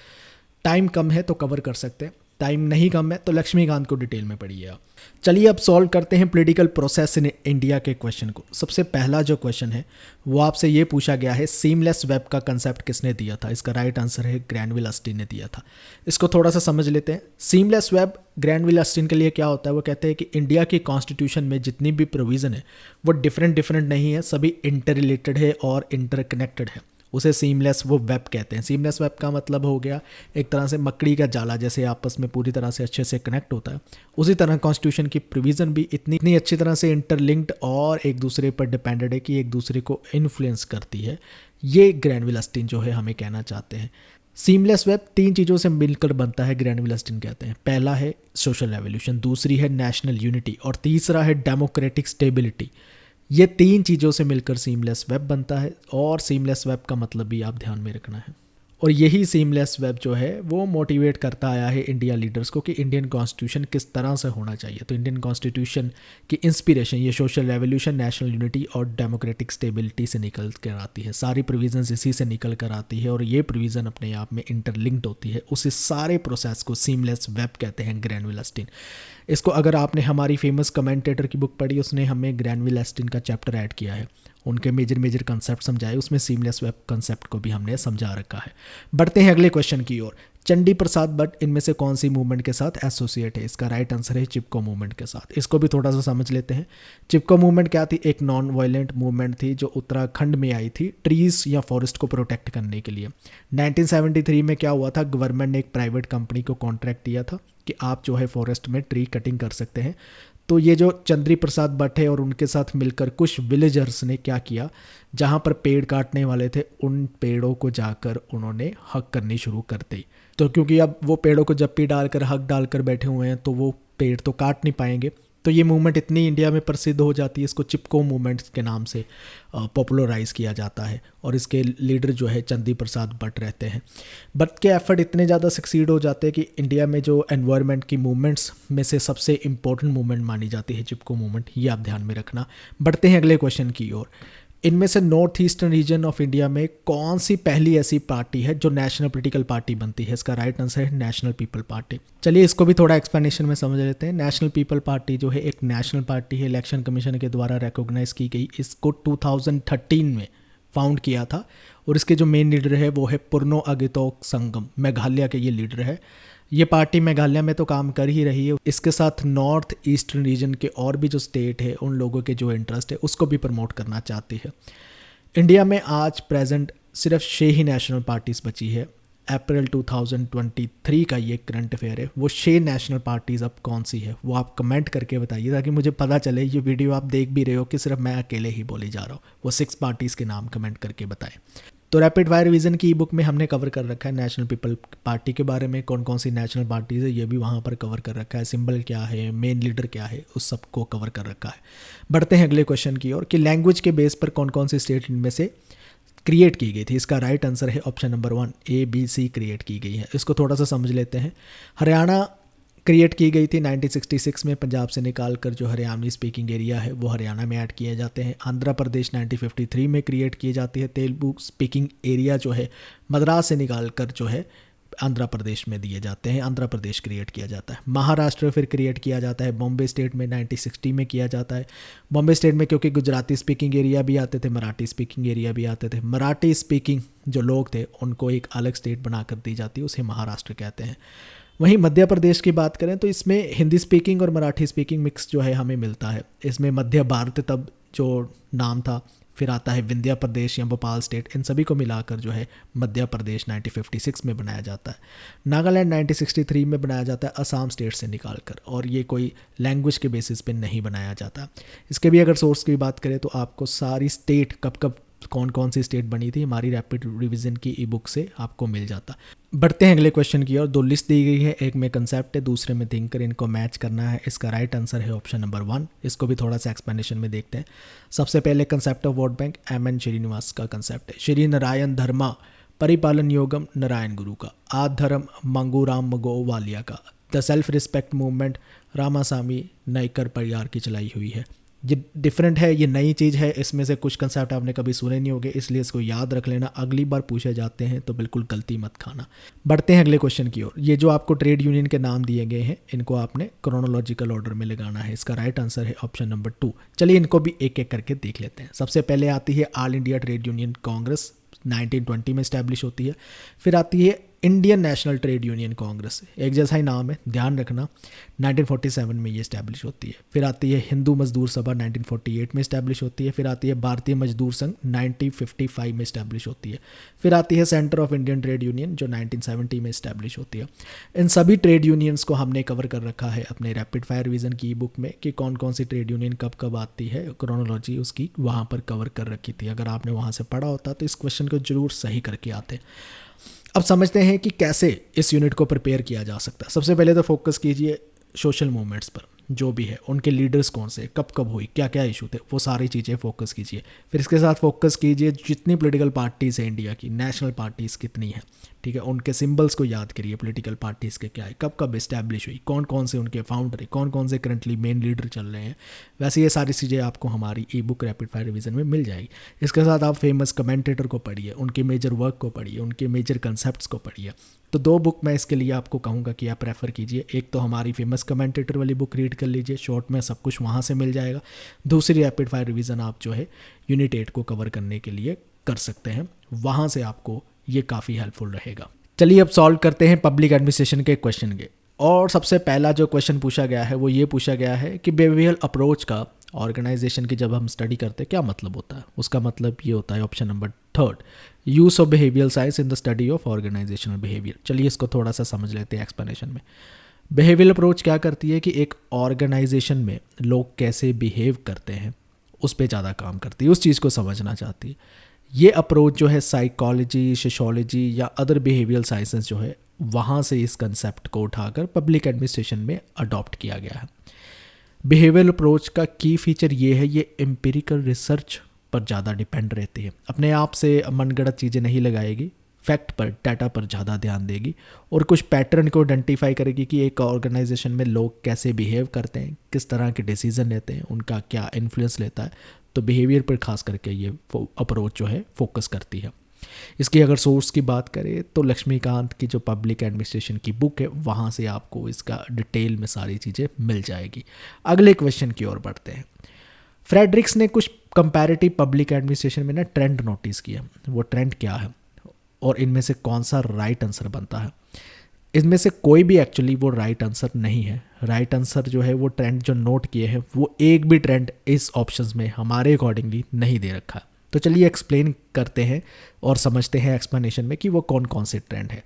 Speaker 1: टाइम कम है तो कवर कर सकते हैं, टाइम नहीं कम है तो लक्ष्मीकांत को डिटेल में पढ़िए आप। चलिए अब सॉल्व करते हैं पॉलिटिकल प्रोसेस इन इंडिया के क्वेश्चन को। सबसे पहला जो क्वेश्चन है वो आपसे ये पूछा गया है, सीमलेस वेब का कंसेप्ट किसने दिया था? इसका राइट आंसर है ग्रैनविल अस्टिन ने दिया था। इसको थोड़ा सा समझ लेते हैं। सीमलेस वेब ग्रैनविल अस्टिन के लिए क्या होता है? वो कहते हैं कि इंडिया की कॉन्स्टिट्यूशन में जितनी भी प्रोविज़न है वो डिफरेंट नहीं है, सभी इंटर रिलेटेड है और इंटरकनेक्टेड है। उसे सीमलेस वो वेब कहते हैं। सीमलेस वेब का मतलब हो गया एक तरह से मकड़ी का जाला, जैसे आपस में पूरी तरह से अच्छे से कनेक्ट होता है, उसी तरह कॉन्स्टिट्यूशन की प्रोविज़न भी इतनी अच्छी तरह से इंटरलिंक्ड और एक दूसरे पर डिपेंडेड है कि एक दूसरे को इन्फ्लुएंस करती है। ये ग्रैनविल अस्टिन जो है हमें कहना चाहते हैं। सीमलेस वेब 3 चीज़ों से मिलकर बनता है, ग्रैनविल अस्टिन कहते हैं। पहला है सोशल रेवोल्यूशन, दूसरी है नेशनल यूनिटी और तीसरा है डेमोक्रेटिक स्टेबिलिटी। ये 3 चीज़ों से मिलकर सीमलेस वेब बनता है, और सीमलेस वेब का मतलब भी आप ध्यान में रखना है। और यही सीमलेस वेब जो है वो मोटिवेट करता आया है इंडिया लीडर्स को कि इंडियन कॉन्स्टिट्यूशन किस तरह से होना चाहिए। तो इंडियन कॉन्स्टिट्यूशन की इंस्पिरेशन ये सोशल रेवोल्यूशन, नेशनल यूनिटी और डेमोक्रेटिक स्टेबिलिटी से निकल कर आती है। सारी प्रोविजंस इसी से निकल कर आती है और ये प्रोविज़न अपने आप में इंटरलिंक्ड होती है। उस सारे प्रोसेस को सीमलेस वेब कहते हैं, ग्रैनविल अस्टिन। इसको अगर आपने हमारी फेमस कमेंटेटर की बुक पढ़ी, उसने हमें ग्रैनविल अस्टिन का चैप्टर ऐड किया है, उनके मेजर कंसेप्ट समझाए, उसमें सीमलेस वेब कंसेप्ट को भी हमने समझा रखा है। बढ़ते हैं अगले क्वेश्चन की ओर। चंडी प्रसाद भट्ट इनमें से कौन सी मूवमेंट के साथ एसोसिएट है? इसका राइट आंसर है चिपको मूवमेंट के साथ। इसको भी थोड़ा सा समझ लेते हैं। चिपको मूवमेंट क्या थी? एक नॉन वायलेंट मूवमेंट थी जो उत्तराखंड में आई थी ट्रीज या फॉरेस्ट को प्रोटेक्ट करने के लिए। 1973 में क्या हुआ था, गवर्नमेंट ने एक प्राइवेट कंपनी को कॉन्ट्रैक्ट दिया था कि आप जो है फॉरेस्ट में ट्री कटिंग कर सकते हैं। तो ये जो चंद्री प्रसाद भट्ट है और उनके साथ मिलकर कुछ विलेजर्स ने क्या किया, जहाँ पर पेड़ काटने वाले थे उन पेड़ों को जाकर उन्होंने हक करनी शुरू कर दी। तो क्योंकि अब वो पेड़ों को जप्पी डालकर, हक डालकर बैठे हुए हैं, तो वो पेड़ तो काट नहीं पाएंगे। तो ये मूवमेंट इतनी इंडिया में प्रसिद्ध हो जाती है, इसको चिपको मूवमेंट के नाम से पॉपुलराइज किया जाता है। और इसके लीडर जो है चंद्री प्रसाद भट्ट रहते हैं। भट्ट के एफर्ट इतने ज़्यादा सक्सीड हो जाते हैं कि इंडिया में जो एनवायरनमेंट की मूवमेंट्स में से सबसे इंपॉर्टेंट मूवमेंट मानी जाती है चिपको मूवमेंट। ये आप ध्यान में रखना। बढ़ते हैं अगले क्वेश्चन की ओर। इनमें से north eastern region of India में कौन सी पहली ऐसी पार्टी है जो नेशनल पॉलिटिकल पार्टी बनती है? इसका राइट आंसर है नेशनल पीपल पार्टी। चलिए इसको भी थोड़ा एक्सप्लेनेशन में समझ लेते हैं। नेशनल पीपल पार्टी जो है एक नेशनल पार्टी है, इलेक्शन कमीशन के द्वारा रिकॉग्नाइज की गई। इसको 2013 में फाउंड किया था और इसके जो मेन लीडर है वो है पुरनो अगितोक संगम, मेघालय के ये लीडर है। ये पार्टी मेघालय में तो काम कर ही रही है, इसके साथ नॉर्थ ईस्टर्न रीजन के और भी जो स्टेट है उन लोगों के जो इंटरेस्ट है उसको भी प्रमोट करना चाहती है। इंडिया में आज प्रेजेंट सिर्फ 6 ही नेशनल पार्टीज़ बची है। अप्रैल 2023 का ये करंट अफेयर है। वो 6 नेशनल पार्टीज़ अब कौन सी है वो आप कमेंट करके बताइए, ताकि मुझे पता चले ये वीडियो आप देख भी रहे हो कि सिर्फ मैं अकेले ही बोली जा रहा हूँ। वो 6 पार्टीज़ के नाम कमेंट करके बताएं। तो रैपिड फायर रिवीजन की ई बुक में हमने कवर कर रखा है नेशनल पीपल पार्टी के बारे में, कौन कौन सी नेशनल पार्टीज़ है ये भी वहाँ पर कवर कर रखा है, सिंबल क्या है, मेन लीडर क्या है, उस सब को कवर कर रखा है। बढ़ते हैं अगले क्वेश्चन की ओर कि लैंग्वेज के बेस पर कौन कौन सी स्टेट इनमें से क्रिएट की गई थी? इसका राइट आंसर है option number 1 A B C create की गई है। इसको थोड़ा सा समझ लेते हैं। हरियाणा क्रिएट की गई थी 1966 में, पंजाब से निकाल कर जो हरियाणवी स्पीकिंग एरिया है वो हरियाणा में ऐड किए जाते हैं। आंध्र प्रदेश 1953 में क्रिएट की जाती है। तेलुगु स्पीकिंग एरिया जो है मद्रास से निकाल कर जो है आंध्र प्रदेश में दिए जाते हैं, आंध्र प्रदेश क्रिएट किया जाता है। महाराष्ट्र फिर क्रिएट किया जाता है बॉम्बे स्टेट में 1960 में किया जाता है। बॉम्बे स्टेट में क्योंकि गुजराती स्पीकिंग एरिया भी आते थे, मराठी स्पीकिंग एरिया भी आते थे, मराठी स्पीकिंग जो लोग थे उनको एक अलग स्टेट बनाकर दी जाती है, उसे महाराष्ट्र कहते हैं। वहीं मध्य प्रदेश की बात करें तो इसमें हिंदी स्पीकिंग और मराठी स्पीकिंग मिक्स जो है हमें मिलता है। इसमें मध्य भारत तब जो नाम था, फिर आता है विंध्य प्रदेश या भोपाल स्टेट, इन सभी को मिलाकर जो है मध्य प्रदेश 1956 में बनाया जाता है। नागालैंड 1963 में बनाया जाता है असम स्टेट से निकालकर, और ये कोई लैंग्वेज के बेसिस पे नहीं बनाया जाता। इसके भी अगर सोर्स की बात करें तो आपको सारी स्टेट कब कब कौन कौन सी स्टेट बनी थी हमारी रैपिड रिवीजन की ई बुक से आपको मिल जाता। बढ़ते हैं अगले क्वेश्चन की ओर। 2 लिस्ट दी गई है, एक में कंसेप्ट है, दूसरे में थिंकर, इनको मैच करना है। इसका राइट आंसर है ऑप्शन नंबर 1। इसको भी थोड़ा सा एक्सप्लेनेशन में देखते हैं। सबसे पहले concept of vote bank M N. Srinivas का कंसेप्ट है। श्री नारायण धर्मा परिपालन योगम नारायण गुरु का। आद धर्म मंगूराम मगोवालिया का। The self respect movement Ramasamy Naicker Periyar की चलाई हुई है। ये डिफरेंट है, ये नई चीज़ है, इसमें से कुछ कंसेप्ट आपने कभी सुने नहीं होंगे, इसलिए इसको याद रख लेना। अगली बार पूछे जाते हैं तो बिल्कुल गलती मत खाना। बढ़ते हैं अगले क्वेश्चन की ओर। ये जो आपको ट्रेड यूनियन के नाम दिए गए हैं इनको आपने क्रोनोलॉजिकल ऑर्डर में लगाना है। इसका राइट आंसर है ऑप्शन नंबर 2। चलिए इनको भी एक एक करके देख लेते हैं। सबसे पहले आती है all India trade union Congress, 1920 में इस्टेब्लिश होती है। फिर आती है Indian national trade union Congress, एक जैसा ही नाम है, ध्यान रखना, 1947 में ये इस्टेब्लिश होती है। फिर आती है हिंदू मजदूर सभा, 1948 में इस्टेब्लिश होती है। फिर आती है भारतीय मजदूर संघ, 1955 में इस्टेब्लिश होती है। फिर आती है centre of Indian trade union जो 1970 में इस्टेब्लिश होती है। इन सभी ट्रेड यूनियंस को हमने कवर कर रखा है अपने रैपिड फायर रिवीजन की बुक में कि कौन कौन सी ट्रेड यूनियन कब कब आती है, क्रोनोलॉजी उसकी वहाँ पर कवर कर रखी थी। अगर आपने वहाँ से पढ़ा होता तो इस क्वेश्चन को जरूर सही करके आते। अब समझते हैं कि कैसे इस यूनिट को प्रिपेयर किया जा सकता है। सबसे पहले तो फोकस कीजिए सोशल मूवमेंट्स पर, जो भी है उनके लीडर्स कौन से, कब कब हुई, क्या क्या इशू थे, वो सारी चीज़ें फोकस कीजिए। फिर इसके साथ फोकस कीजिए जितनी पॉलिटिकल पार्टीज़ हैं इंडिया की, नेशनल पार्टीज़ कितनी हैं, ठीक है, उनके सिंबल्स को याद करिए, पॉलिटिकल पार्टीज़ के क्या है, कब कब इस्टेब्लिश हुई, कौन कौन से उनके फाउंडर हैं, कौन कौन से करंटली मेन लीडर चल रहे हैं। वैसे ये सारी चीज़ें आपको हमारी ई बुक रैपिड फायर रिवीजन में मिल जाएगी। इसके साथ आप फेमस कमेंटेटर को पढ़िए, उनके मेजर वर्क को पढ़िए, उनके मेजर कंसेप्ट को पढ़िए। तो 2 बुक मैं इसके लिए आपको कहूँगा कि आप प्रेफर कीजिए। एक तो हमारी फेमस कमेंटेटर वाली बुक रीड कर लीजिए, शॉर्ट में सब कुछ वहाँ से मिल जाएगा। दूसरी रैपिड फायर रिवीजन आप जो है यूनिट 8 को कवर करने के लिए कर सकते हैं, वहाँ से आपको ये काफ़ी हेल्पफुल रहेगा। चलिए अब सॉल्व करते हैं पब्लिक एडमिनिस्ट्रेशन के क्वेश्चन के। और सबसे पहला जो क्वेश्चन पूछा गया है वो ये पूछा गया है कि बिहेवियरल अप्रोच का ऑर्गेनाइजेशन की जब हम स्टडी करते हैं क्या मतलब होता है। उसका मतलब ये होता है option number 3, use of behavioural science in the study of organisational behaviour. चलिए इसको थोड़ा सा समझ लेते हैं एक्सप्लेनेशन में। बिहेवियरल अप्रोच क्या करती है कि एक ऑर्गेनाइजेशन में लोग कैसे बिहेव करते हैं उस पर ज़्यादा काम करती है, उस चीज़ को समझना चाहती है। ये अप्रोच जो है साइकोलॉजी, सोशियोलॉजी या अदर बिहेवियरल साइंसेस जो है वहाँ से इस कंसेप्ट को उठाकर पब्लिक एडमिनिस्ट्रेशन में अडॉप्ट किया गया है। बिहेवियरल अप्रोच का की फीचर ये है, ये एम्पिरिकल रिसर्च पर ज़्यादा डिपेंड रहती है, अपने आप से मनगढ़ंत चीज़ें नहीं लगाएगी, फैक्ट पर, डाटा पर ज़्यादा ध्यान देगी और कुछ पैटर्न को आइडेंटिफाई करेगी कि एक ऑर्गेनाइजेशन में लोग कैसे बिहेव करते हैं, किस तरह के डिसीजन लेते हैं, उनका क्या इन्फ्लुएंस लेता है। तो बिहेवियर पर खास करके ये अप्रोच जो है फोकस करती है। इसकी अगर सोर्स की बात करें तो लक्ष्मीकांत की जो पब्लिक एडमिनिस्ट्रेशन की बुक है वहाँ से आपको इसका डिटेल में सारी चीज़ें मिल जाएगी। अगले क्वेश्चन की ओर बढ़ते हैं। फ्रेडरिक्स ने कुछ कंपैरेटिव पब्लिक एडमिनिस्ट्रेशन में ना ट्रेंड नोटिस किया। वो ट्रेंड क्या है और इनमें से कौन सा राइट आंसर बनता है। इसमें से कोई भी एक्चुअली वो राइट आंसर नहीं है। राइट आंसर जो है वो ट्रेंड जो नोट किए हैं वो एक भी ट्रेंड इस ऑप्शंस में हमारे अकॉर्डिंगली नहीं दे रखा। तो चलिए एक्सप्लेन करते हैं और समझते हैं एक्सप्लेनेशन में कि वो कौन कौन से ट्रेंड है।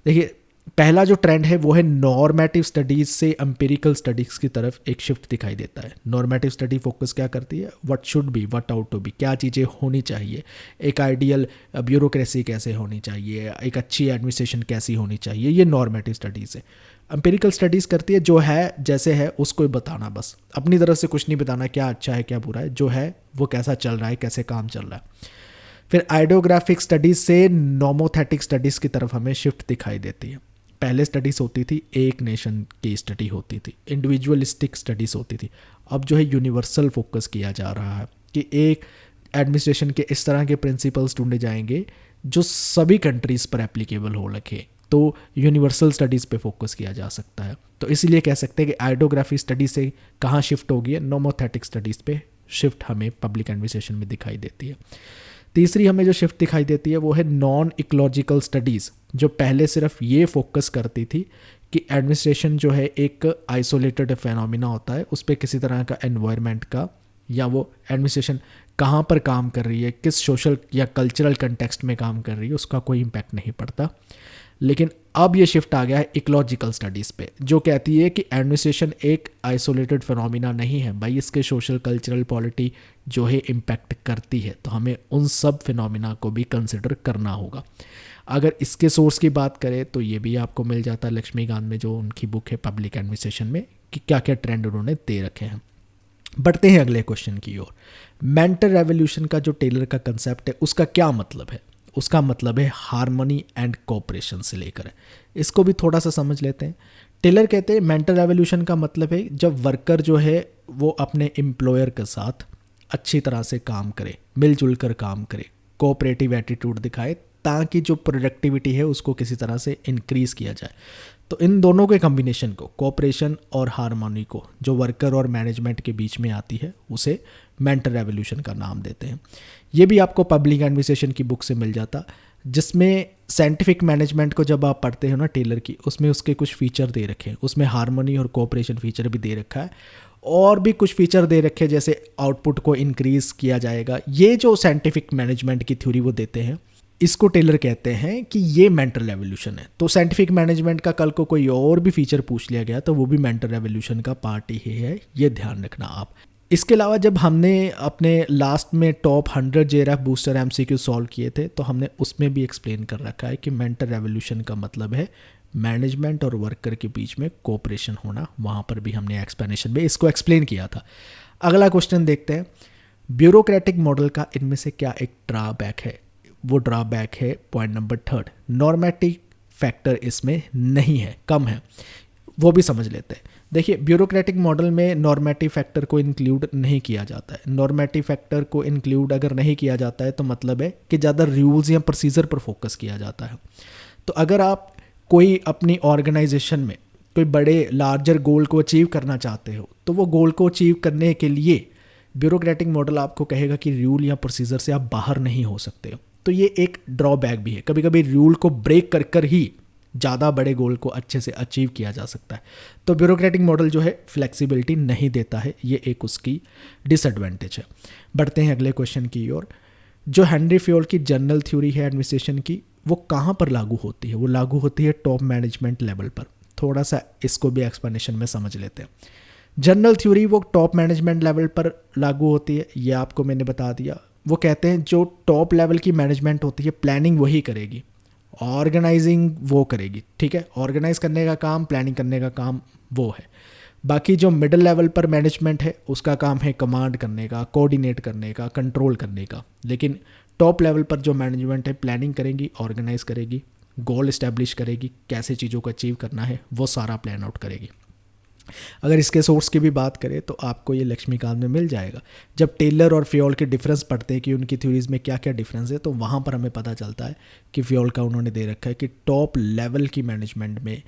Speaker 1: देखिए पहला जो ट्रेंड है वो है नॉर्मेटिव स्टडीज़ से एम्पिरिकल स्टडीज़ की तरफ एक शिफ्ट दिखाई देता है। नॉर्मेटिव स्टडी फोकस क्या करती है, what should be, what ought to be, क्या चीज़ें होनी चाहिए, एक आइडियल ब्यूरोक्रेसी कैसे होनी चाहिए, एक अच्छी एडमिनिस्ट्रेशन कैसी होनी चाहिए, ये नॉर्मेटिव स्टडीज़ है। एम्पिरिकल स्टडीज़ करती है जो है जैसे है उसको ही बताना, बस अपनी तरफ से कुछ नहीं बताना क्या अच्छा है क्या बुरा है, जो है वो कैसा चल रहा है, कैसे काम चल रहा है। फिर आइडियोग्राफिक स्टडीज़ से नोमोथेटिक स्टडीज़ की तरफ हमें शिफ्ट दिखाई देती है। पहले स्टडीज़ होती थी एक नेशन की स्टडी होती थी, इंडिविजुअलिस्टिक स्टडीज़ होती थी। अब जो है यूनिवर्सल फोकस किया जा रहा है कि एक एडमिनिस्ट्रेशन के इस तरह के प्रिंसिपल्स ढूंढे जाएंगे जो सभी कंट्रीज़ पर एप्लीकेबल हो रखे, तो यूनिवर्सल स्टडीज़ पे फोकस किया जा सकता है। तो इसीलिए कह सकते हैं कि आइडियोग्राफी स्टडी से कहाँ शिफ्ट होगी है, नोमोथेटिक स्टडीज़ पे शिफ्ट हमें पब्लिक एडमिनिस्ट्रेशन में दिखाई देती है। तीसरी हमें जो शिफ्ट दिखाई देती है वो है नॉन इकोलॉजिकल स्टडीज़, जो पहले सिर्फ ये फोकस करती थी कि एडमिनिस्ट्रेशन जो है एक आइसोलेटेड फेनोमिना होता है, उस पर किसी तरह का एनवायरनमेंट का या वो एडमिनिस्ट्रेशन कहाँ पर काम कर रही है, किस सोशल या कल्चरल कंटेक्स्ट में काम कर रही है, उसका कोई इम्पैक्ट नहीं पड़ता। लेकिन अब ये शिफ्ट आ गया है इकोलॉजिकल स्टडीज़ पे, जो कहती है कि एडमिनिस्ट्रेशन एक आइसोलेटेड फिनोमिना नहीं है भाई, इसके सोशल कल्चरल पॉलिटी जो है इम्पैक्ट करती है, तो हमें उन सब फिनोमिना को भी कंसिडर करना होगा। अगर इसके सोर्स की बात करें तो ये भी आपको मिल जाता है लक्ष्मीकांत में, जो उनकी बुक है पब्लिक एडमिनिस्ट्रेशन में, कि क्या क्या ट्रेंड उन्होंने दे रखे हैं। बढ़ते हैं अगले क्वेश्चन की ओर। मेंटल रेवोल्यूशन का जो टेलर का कंसेप्ट है उसका क्या मतलब है? उसका मतलब है हार्मनी एंड कोऑपरेशन से लेकर है। इसको भी थोड़ा सा समझ लेते हैं। टेलर कहते हैं मेंटल रेवोल्यूशन का मतलब है जब वर्कर जो है वो अपने एम्प्लॉयर के साथ अच्छी तरह से काम करे, मिलजुल कर काम करे, कोऑपरेटिव एटीट्यूड दिखाए, ताकि जो प्रोडक्टिविटी है उसको किसी तरह से इंक्रीज़ किया जाए। तो इन दोनों के कॉम्बिनेशन को, कोऑपरेशन और हार्मनी को, जो वर्कर और मैनेजमेंट के बीच में आती है, उसे मेंटल रेवोल्यूशन का नाम देते हैं। ये भी आपको पब्लिक एडमिनिस्ट्रेशन की बुक से मिल जाता, जिसमें साइंटिफिक मैनेजमेंट को जब आप पढ़ते हो ना टेलर की, उसमें उसके कुछ फीचर दे रखे हैं, उसमें हार्मनी और कोऑपरेशन फीचर भी दे रखा है, और भी कुछ फीचर दे रखे हैं जैसे आउटपुट को इंक्रीज़ किया जाएगा। ये जो साइंटिफिक मैनेजमेंट की थ्योरी वो देते हैं, इसको टेलर कहते हैं कि ये मेंटल रेवोल्यूशन है। तो साइंटिफिक मैनेजमेंट का कल को कोई और भी फीचर पूछ लिया गया तो वो भी मेंटल रेवोल्यूशन का पार्ट ही है, ये ध्यान रखना आप। इसके अलावा जब हमने अपने लास्ट में top 100 JRF booster MCQ solve किए थे, तो हमने उसमें भी एक्सप्लेन कर रखा है कि मेंटल रेवोल्यूशन का मतलब है मैनेजमेंट और वर्कर के बीच में कोऑपरेशन होना। वहाँ पर भी हमने एक्सप्लेनेशन में इसको एक्सप्लेन किया था। अगला क्वेश्चन देखते हैं, ब्यूरोक्रेटिक मॉडल का इनमें से क्या एक ड्रॉबैक है? वो ड्रॉबैक है पॉइंट नंबर 3, नॉर्मेटिव फैक्टर इसमें नहीं है, कम है। वो भी समझ लेते हैं। देखिए, ब्यूरोक्रेटिक मॉडल में नॉर्मेटिव फैक्टर को इंक्लूड नहीं किया जाता है। नॉर्मेटिव फैक्टर को इंक्लूड अगर नहीं किया जाता है तो मतलब है कि ज़्यादा रूल्स या प्रोसीजर पर फोकस किया जाता है। तो अगर आप कोई अपनी ऑर्गेनाइजेशन में कोई बड़े लार्जर गोल को अचीव करना चाहते हो, तो वो गोल को अचीव करने के लिए ब्यूरोक्रेटिक मॉडल आपको कहेगा कि रूल या प्रोसीजर से आप बाहर नहीं हो सकते हो। तो ये एक ड्रॉबैक भी है। कभी कभी रूल को ब्रेक कर कर ही ज़्यादा बड़े गोल को अच्छे से अचीव किया जा सकता है। तो ब्यूरोक्रेटिक मॉडल जो है फ्लेक्सिबिलिटी नहीं देता है, ये एक उसकी डिसएडवांटेज है। बढ़ते हैं अगले क्वेश्चन की ओर। जो हेनरी फ्योल की जनरल थ्योरी है एडमिनिस्ट्रेशन की, वो कहाँ पर लागू होती है? वो लागू होती है टॉप मैनेजमेंट लेवल पर। थोड़ा सा इसको भी एक्सप्लेनेशन में समझ लेते हैं। जनरल थ्योरी वो टॉप मैनेजमेंट लेवल पर लागू होती है, ये आपको मैंने बता दिया। वो कहते हैं जो टॉप लेवल की मैनेजमेंट होती है, प्लानिंग वही करेगी, ऑर्गेनाइजिंग वो करेगी, ठीक है। ऑर्गेनाइज करने का काम, प्लानिंग करने का काम वो है। बाकी जो मिडिल लेवल पर मैनेजमेंट है उसका काम है कमांड करने का, कोऑर्डिनेट करने का, कंट्रोल करने का। लेकिन टॉप लेवल पर जो मैनेजमेंट है प्लानिंग करेगी, ऑर्गेनाइज करेगी, गोल इस्टेब्लिश करेगी, कैसे चीज़ों को अचीव करना है वो सारा प्लान आउट करेगी। अगर इसके सोर्स की भी बात करें तो आपको ये लक्ष्मीकांत में मिल जाएगा। जब टेलर और फ्योल के डिफरेंस पढ़ते हैं कि उनकी थ्योरीज में क्या क्या डिफरेंस है, तो वहाँ पर हमें पता चलता है कि फ्योल का उन्होंने दे रखा है कि टॉप लेवल की मैनेजमेंट में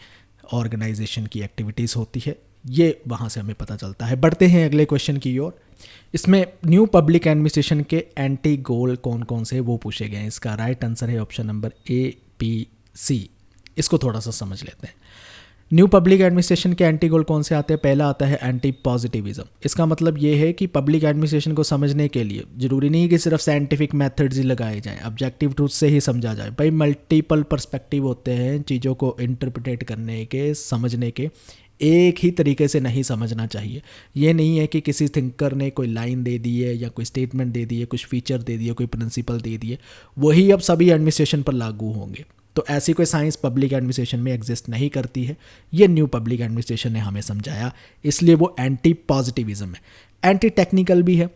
Speaker 1: ऑर्गेनाइजेशन की एक्टिविटीज़ होती है, ये वहाँ से हमें पता चलता है। बढ़ते हैं अगले क्वेश्चन की ओर। इसमें न्यू पब्लिक एडमिनिस्ट्रेशन के एंटी गोल कौन कौन से वो पूछे गए हैं। इसका राइट आंसर है ऑप्शन नंबर A-B-C। इसको थोड़ा सा समझ लेते हैं। न्यू पब्लिक एडमिनिस्ट्रेशन के एंटी गोल कौन से आते हैं? पहला आता है एंटी पॉजिटिविज्म। इसका मतलब ये है कि पब्लिक एडमिनिस्ट्रेशन को समझने के लिए ज़रूरी नहीं कि सिर्फ साइंटिफिक मेथड्स ही लगाए जाएं, ऑब्जेक्टिव ट्रूथ से ही समझा जाए। भाई मल्टीपल पर्सपेक्टिव होते हैं चीज़ों को इंटरप्रेट करने के, समझने के। एक ही तरीके से नहीं समझना चाहिए। ये नहीं है कि किसी थिंकर ने कोई लाइन दे दी है या कोई स्टेटमेंट दे दी है, कुछ फीचर दे दिए, कोई प्रिंसिपल दे दिए, वही अब सभी एडमिनिस्ट्रेशन पर लागू होंगे। तो ऐसी कोई साइंस पब्लिक एडमिनिस्ट्रेशन में एग्जिस्ट नहीं करती है। ये न्यू पब्लिक एडमिनिस्ट्रेशन ने हमें समझाया, इसलिए वो एंटी पॉजिटिविज्म है। एंटी टेक्निकल भी है।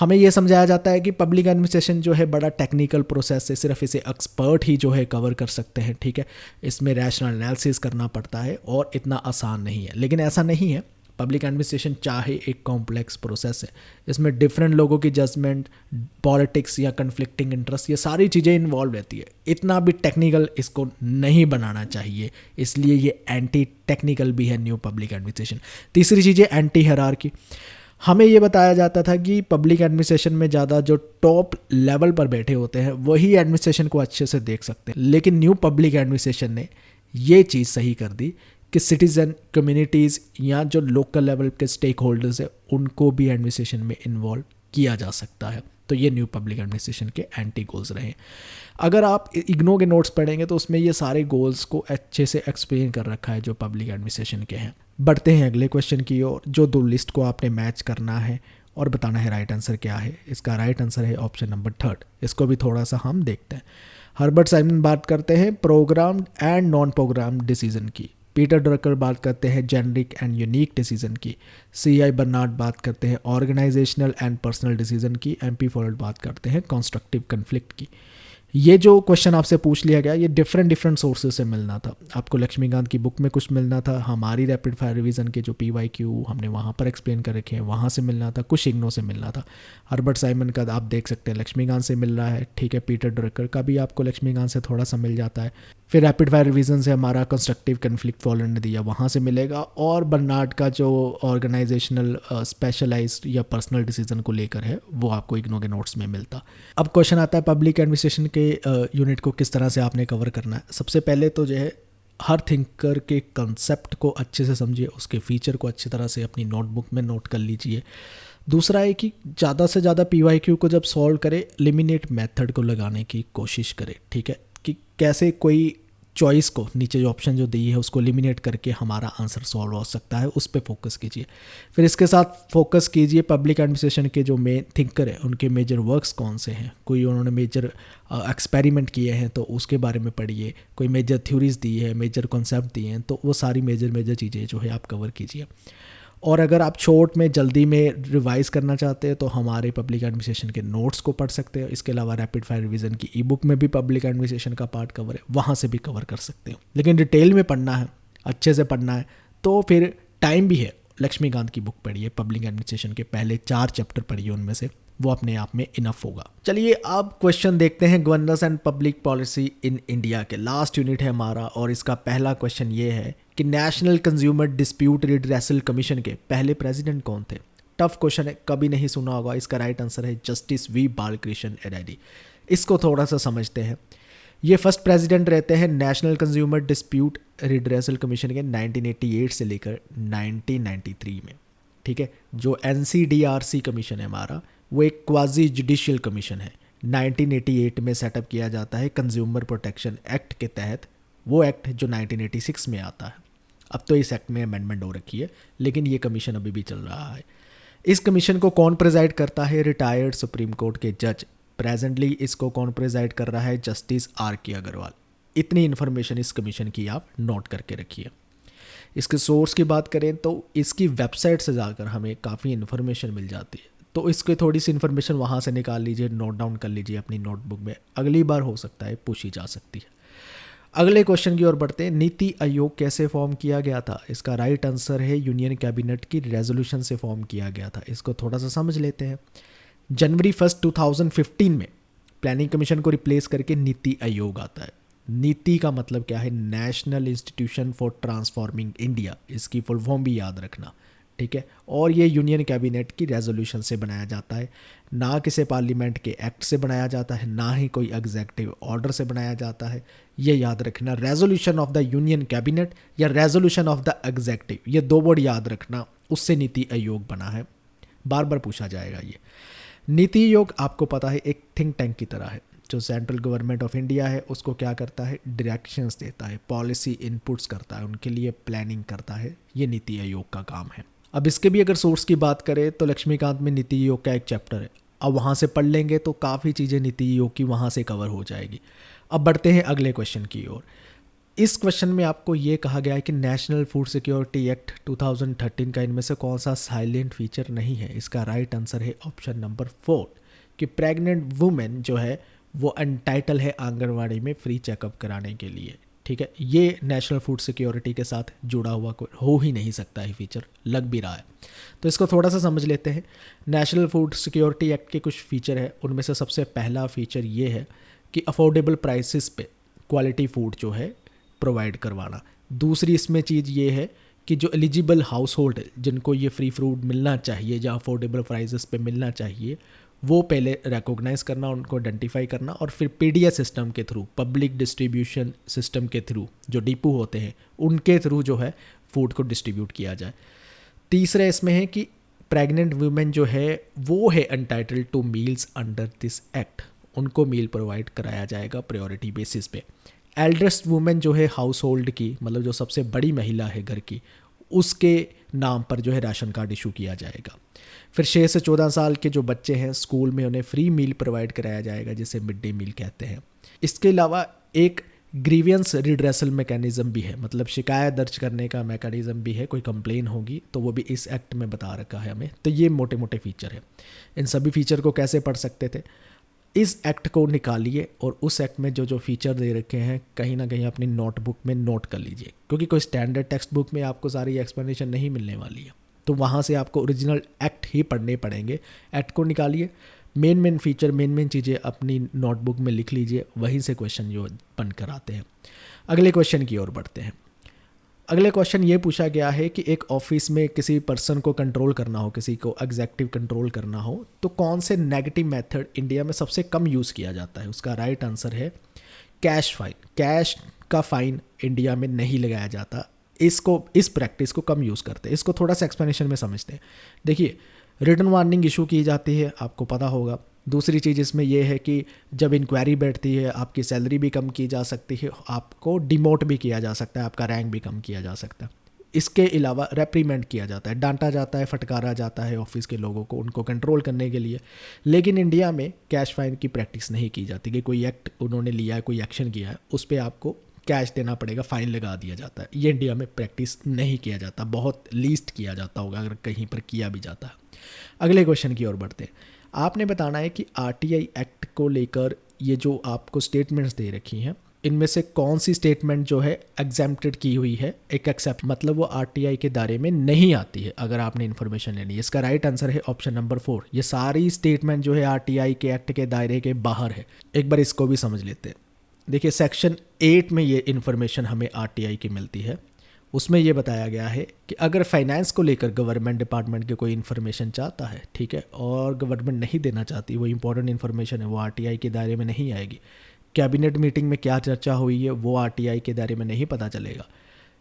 Speaker 1: हमें ये समझाया जाता है कि पब्लिक एडमिनिस्ट्रेशन जो है बड़ा टेक्निकल प्रोसेस है, सिर्फ इसे एक्सपर्ट ही जो है कवर कर सकते हैं, ठीक है। इसमें रैशनल एनालिसिस करना पड़ता है और इतना आसान नहीं है, लेकिन ऐसा नहीं है। पब्लिक एडमिनिस्ट्रेशन चाहे एक कॉम्प्लेक्स प्रोसेस है, इसमें डिफरेंट लोगों की जजमेंट, पॉलिटिक्स या कन्फ्लिक्टिंग इंटरेस्ट, ये सारी चीज़ें इन्वॉल्व रहती है। इतना भी टेक्निकल इसको नहीं बनाना चाहिए, इसलिए ये एंटी टेक्निकल भी है न्यू पब्लिक एडमिनिस्ट्रेशन। तीसरी चीज़ है एंटी हायरार्की। हमें ये बताया जाता था कि पब्लिक एडमिनिस्ट्रेशन में ज़्यादा जो टॉप लेवल पर बैठे होते हैं वही एडमिनिस्ट्रेशन को अच्छे से देख सकते हैं, लेकिन न्यू पब्लिक एडमिनिस्ट्रेशन ने ये चीज़ सही कर दी कि सिटीज़न, कम्युनिटीज़ या जो लोकल लेवल के स्टेक होल्डर्स हैं उनको भी एडमिनिस्ट्रेशन में इन्वॉल्व किया जा सकता है। तो ये न्यू पब्लिक एडमिनिस्ट्रेशन के एंटी गोल्स रहे। अगर आप इग्नो के नोट्स पढ़ेंगे तो उसमें ये सारे गोल्स को अच्छे से एक्सप्लेन कर रखा है जो पब्लिक एडमिनिस्ट्रेशन के हैं। बढ़ते हैं अगले क्वेश्चन की ओर, जो दो लिस्ट को आपने मैच करना है और बताना है राइट आंसर क्या है। इसका राइट आंसर है ऑप्शन नंबर 3। इसको भी थोड़ा सा हम देखते हैं। हर्बर्ट साइमन बात करते हैं programmed and non programmed decision की। पीटर ड्रकर बात करते हैं जेनरिक एंड यूनिक डिसीजन की। C.I. बर्नार्ड बात करते हैं ऑर्गेनाइजेशनल एंड पर्सनल डिसीजन की। MP फॉलोड बात करते हैं कॉन्स्ट्रक्टिव कन्फ्लिक्ट की। ये जो क्वेश्चन आपसे पूछ लिया गया ये डिफरेंट सोर्सेज से मिलना था। आपको लक्ष्मीकांत की बुक में कुछ मिलना था, हमारी रैपिड फायर रिवीजन के जो PYQ हमने वहाँ पर एक्सप्लेन कर रखे हैं वहाँ से मिलना था, कुछ इग्नो से मिलना था। हर्बर्ट साइमन का आप देख सकते हैं लक्ष्मीकांत से मिल रहा है, ठीक है। पीटर ड्रकर का भी आपको लक्ष्मीकांत से थोड़ा सा मिल जाता है। फिर रैपिड फायर रिवीजन से हमारा कंस्ट्रक्टिव कन्फ्लिक्ट फॉलोड ने दिया, वहाँ से मिलेगा। और बर्नार्ड का जो ऑर्गेनाइजेशनल स्पेशलाइज्ड या पर्सनल डिसीजन को लेकर है वो आपको इग्नो के नोट्स में मिलता। अब क्वेश्चन आता है पब्लिक एडमिनिस्ट्रेशन के यूनिट को किस तरह से आपने कवर करना है। सबसे पहले तो जो है हर थिंकर के कंसेप्ट को अच्छे से समझिए, उसके फीचर को अच्छी तरह से अपनी नोटबुक में नोट कर लीजिए। दूसरा है कि ज़्यादा से ज़्यादा PYQ को जब सॉल्व करें एलिमिनेट मेथड को लगाने की कोशिश करें, ठीक है, कि कैसे कोई चॉइस को नीचे जो ऑप्शन जो दी है उसको एलिमिनेट करके हमारा आंसर सॉल्व हो सकता है, उस पर फोकस कीजिए। फिर इसके साथ फोकस कीजिए पब्लिक एडमिनिस्ट्रेशन के जो मेन थिंकर हैं उनके मेजर वर्क्स कौन से हैं। कोई उन्होंने मेजर एक्सपेरिमेंट किए हैं तो उसके बारे में पढ़िए। कोई मेजर थ्योरीज दी है, मेजर कॉन्सेप्ट दिए हैं, तो वो सारी मेजर चीज़ें जो है आप कवर कीजिए। और अगर आप शॉर्ट में जल्दी में रिवाइज करना चाहते हैं तो हमारे पब्लिक एडमिनिस्ट्रेशन के नोट्स को पढ़ सकते हैं। इसके अलावा रैपिड फायर रिवीजन की ई-बुक में भी पब्लिक एडमिनिस्ट्रेशन का पार्ट कवर है, वहाँ से भी कवर कर सकते हो। लेकिन डिटेल में पढ़ना है, अच्छे से पढ़ना है तो फिर टाइम भी है, लक्ष्मीकांत की बुक पढ़िए, पब्लिक एडमिनिस्ट्रेशन के पहले 4 चैप्टर पढ़िए, उनमें से वो अपने आप में इनफ होगा। चलिए अब क्वेश्चन देखते हैं governance and public policy in India के। लास्ट यूनिट है हमारा और इसका पहला क्वेश्चन ये है कि national consumer dispute redressal commission के पहले प्रेसिडेंट कौन थे। टफ क्वेश्चन है, कभी नहीं सुना होगा। इसका राइट आंसर है जस्टिस V बालकृष्ण रेड्डी। इसको थोड़ा सा समझते हैं। ये फर्स्ट प्रेसिडेंट रहते हैं national consumer dispute redressal commission के 1988 से लेकर 1993 में, ठीक है। जो NCDRC कमीशन है हमारा वो एक क्वाजी जुडिशियल कमीशन है। 1988 में सेटअप किया जाता है कंज्यूमर प्रोटेक्शन एक्ट के तहत, वो एक्ट जो 1986 में आता है। अब तो इस एक्ट में अमेंडमेंट हो रखी है, लेकिन ये कमीशन अभी भी चल रहा है। इस कमीशन को कौन प्रेजाइड करता है? रिटायर्ड सुप्रीम कोर्ट के जज। प्रेजेंटली इसको कौन प्रेजाइड कर रहा है? Justice RK Agarwal. इतनी इन्फॉर्मेशन इस कमीशन की आप नोट करके रखिए। इसके सोर्स की बात करें तो इसकी वेबसाइट से जाकर हमें काफ़ी इन्फॉर्मेशन मिल जाती है, तो इसके थोड़ी सी इन्फॉर्मेशन वहाँ से निकाल लीजिए, नोट डाउन कर लीजिए अपनी नोटबुक में, अगली बार हो सकता है पूछी जा सकती है। अगले क्वेश्चन की ओर बढ़ते हैं। नीति आयोग कैसे फॉर्म किया गया था? इसका राइट आंसर है यूनियन कैबिनेट की रेजोल्यूशन से फॉर्म किया गया था। इसको थोड़ा सा समझ लेते हैं। जनवरी 1, 2015 में प्लानिंग कमीशन को रिप्लेस करके नीति आयोग आता है। नीति का मतलब क्या है? National institution for transforming India. इसकी फुल फॉर्म भी याद रखना, ठीक है। और ये यूनियन कैबिनेट की रेजोल्यूशन से बनाया जाता है, ना किसी पार्लियामेंट के एक्ट से बनाया जाता है, ना ही कोई एग्जीक्यूटिव ऑर्डर से बनाया जाता है। ये याद रखना, resolution of the union cabinet या रेजोल्यूशन ऑफ द एग्जीक्यूटिव, ये 2 वर्ड याद रखना, उससे नीति आयोग बना है। बार बार पूछा जाएगा ये। नीति आयोग आपको पता है एक थिंक टैंक की तरह है, जो सेंट्रल गवर्नमेंट ऑफ इंडिया है उसको क्या करता है? डायरेक्शंस देता है, पॉलिसी इनपुट्स करता है, उनके लिए प्लानिंग करता है। ये नीति आयोग का काम है। अब इसके भी अगर सोर्स की बात करें तो लक्ष्मीकांत में नीति आयोग का एक चैप्टर है, अब वहाँ से पढ़ लेंगे तो काफ़ी चीज़ें नीति आयोग की वहाँ से कवर हो जाएगी। अब बढ़ते हैं अगले क्वेश्चन की ओर। इस क्वेश्चन में आपको ये कहा गया है कि नेशनल फूड सिक्योरिटी एक्ट 2013 का इनमें से कौन सा साइलेंट फीचर नहीं है। इसका राइट आंसर है ऑप्शन नंबर 4 कि प्रेग्नेंट वुमेन जो है वो एंटाइटल है आंगनवाड़ी में फ्री चेकअप कराने के लिए। ठीक है, ये नेशनल फूड सिक्योरिटी के साथ जुड़ा हुआ हो ही नहीं सकता है फीचर, लग भी रहा है। तो इसको थोड़ा सा समझ लेते हैं। नेशनल फूड सिक्योरिटी एक्ट के कुछ फीचर है, उनमें से सबसे पहला फीचर ये है कि अफोर्डेबल प्राइसेस पे क्वालिटी फूड जो है प्रोवाइड करवाना। दूसरी इसमें चीज़ ये है कि जो एलिजिबल हाउस होल्ड है जिनको ये फ्री फूड मिलना चाहिए, जहाँ अफोर्डेबल प्राइसेस पे मिलना चाहिए, वो पहले रिकॉग्नाइज करना, उनको आइडेंटिफाई करना, और फिर पीडीएस सिस्टम के थ्रू, पब्लिक डिस्ट्रीब्यूशन सिस्टम के थ्रू, जो डिपो होते हैं उनके थ्रू जो है फूड को डिस्ट्रीब्यूट किया जाए। तीसरा इसमें है कि प्रेग्नेंट वुमेन जो है वो है entitled two meals under this act, उनको मील प्रोवाइड कराया जाएगा प्रायोरिटी बेसिस पे। एल्डेस्ट वुमेन जो है हाउस होल्ड की, मतलब जो सबसे बड़ी महिला है घर की, उसके नाम पर जो है राशन कार्ड इशू किया जाएगा। फिर 6 से 14 साल के जो बच्चे हैं स्कूल में उन्हें फ्री मील प्रोवाइड कराया जाएगा, जिसे मिड डे मील कहते हैं। इसके अलावा एक ग्रीवियंस रिड्रेसल मैकेनिज्म भी है, मतलब शिकायत दर्ज करने का मैकेनिज्म भी है। कोई कंप्लेन होगी तो वो भी इस एक्ट में बता रखा है हमें। तो ये मोटे मोटे फीचर है। इन सभी फीचर को कैसे पढ़ सकते थे, इस एक्ट को निकालिए और उस एक्ट में जो जो फीचर दे रखे हैं कहीं ना कहीं अपनी नोटबुक में नोट कर लीजिए, क्योंकि कोई स्टैंडर्ड टेक्स्ट बुक में आपको सारी एक्सप्लेनेशन नहीं मिलने वाली है। तो वहाँ से आपको ओरिजिनल एक्ट ही पढ़ने पड़ेंगे। एक्ट को निकालिए, मेन फीचर, मेन चीज़ें अपनी नोटबुक में लिख लीजिए, वहीं से क्वेश्चन जो बन कर आते हैं। अगले क्वेश्चन की ओर बढ़ते हैं। अगले क्वेश्चन ये पूछा गया है कि एक ऑफिस में किसी पर्सन को कंट्रोल करना हो, किसी को एग्जेक्टिव कंट्रोल करना हो, तो कौन से नेगेटिव मेथड इंडिया में सबसे कम यूज़ किया जाता है। उसका राइट आंसर है कैश फाइन। कैश का फाइन इंडिया में नहीं लगाया जाता, इस प्रैक्टिस को कम यूज़ करते हैं। इसको थोड़ा सा एक्सप्लेनेशन में समझते हैं। देखिए, रिटन वार्निंग इशू की जाती है, आपको पता होगा। दूसरी चीज़ इसमें यह है कि जब इंक्वायरी बैठती है आपकी सैलरी भी कम की जा सकती है, आपको डिमोट भी किया जा सकता है, आपका रैंक भी कम किया जा सकता है। इसके अलावा रेप्रीमेंट किया जाता है, डांटा जाता है, फटकारा जाता है ऑफिस के लोगों को, उनको कंट्रोल करने के लिए। लेकिन इंडिया में कैश फाइन की प्रैक्टिस नहीं की जाती कि कोई एक्ट उन्होंने लिया है, कोई एक्शन किया है, उस पर आपको कैश देना पड़ेगा, फाइन लगा दिया जाता है। ये इंडिया में प्रैक्टिस नहीं किया जाता, बहुत लीस्ट किया जाता होगा अगर कहीं पर किया भी जाता है। अगले क्वेश्चन की ओर बढ़ते हैं। आपने बताना है कि आरटीआई एक्ट को लेकर ये जो आपको स्टेटमेंट्स दे रखी हैं, इनमें से कौन सी स्टेटमेंट जो है एग्जेम्प्टेड की हुई है। एक एक्सेप्ट मतलब वो आरटीआई के दायरे में नहीं आती है अगर आपने इन्फॉर्मेशन लेनी है। इसका राइट आंसर है ऑप्शन नंबर 4। ये सारी स्टेटमेंट जो है आरटीआई के एक्ट के दायरे के बाहर है। एक बार इसको भी समझ लेते हैं। देखिए, सेक्शन 8 में ये इन्फॉर्मेशन हमें आरटीआई की मिलती है। उसमें ये बताया गया है कि अगर फाइनेंस को लेकर गवर्नमेंट डिपार्टमेंट के कोई इन्फॉर्मेशन चाहता है, ठीक है, और गवर्नमेंट नहीं देना चाहती, वो इंपॉर्टेंट इन्फॉर्मेशन है, वो आरटीआई के दायरे में नहीं आएगी। कैबिनेट मीटिंग में क्या चर्चा हुई है वो आरटीआई के दायरे में नहीं पता चलेगा।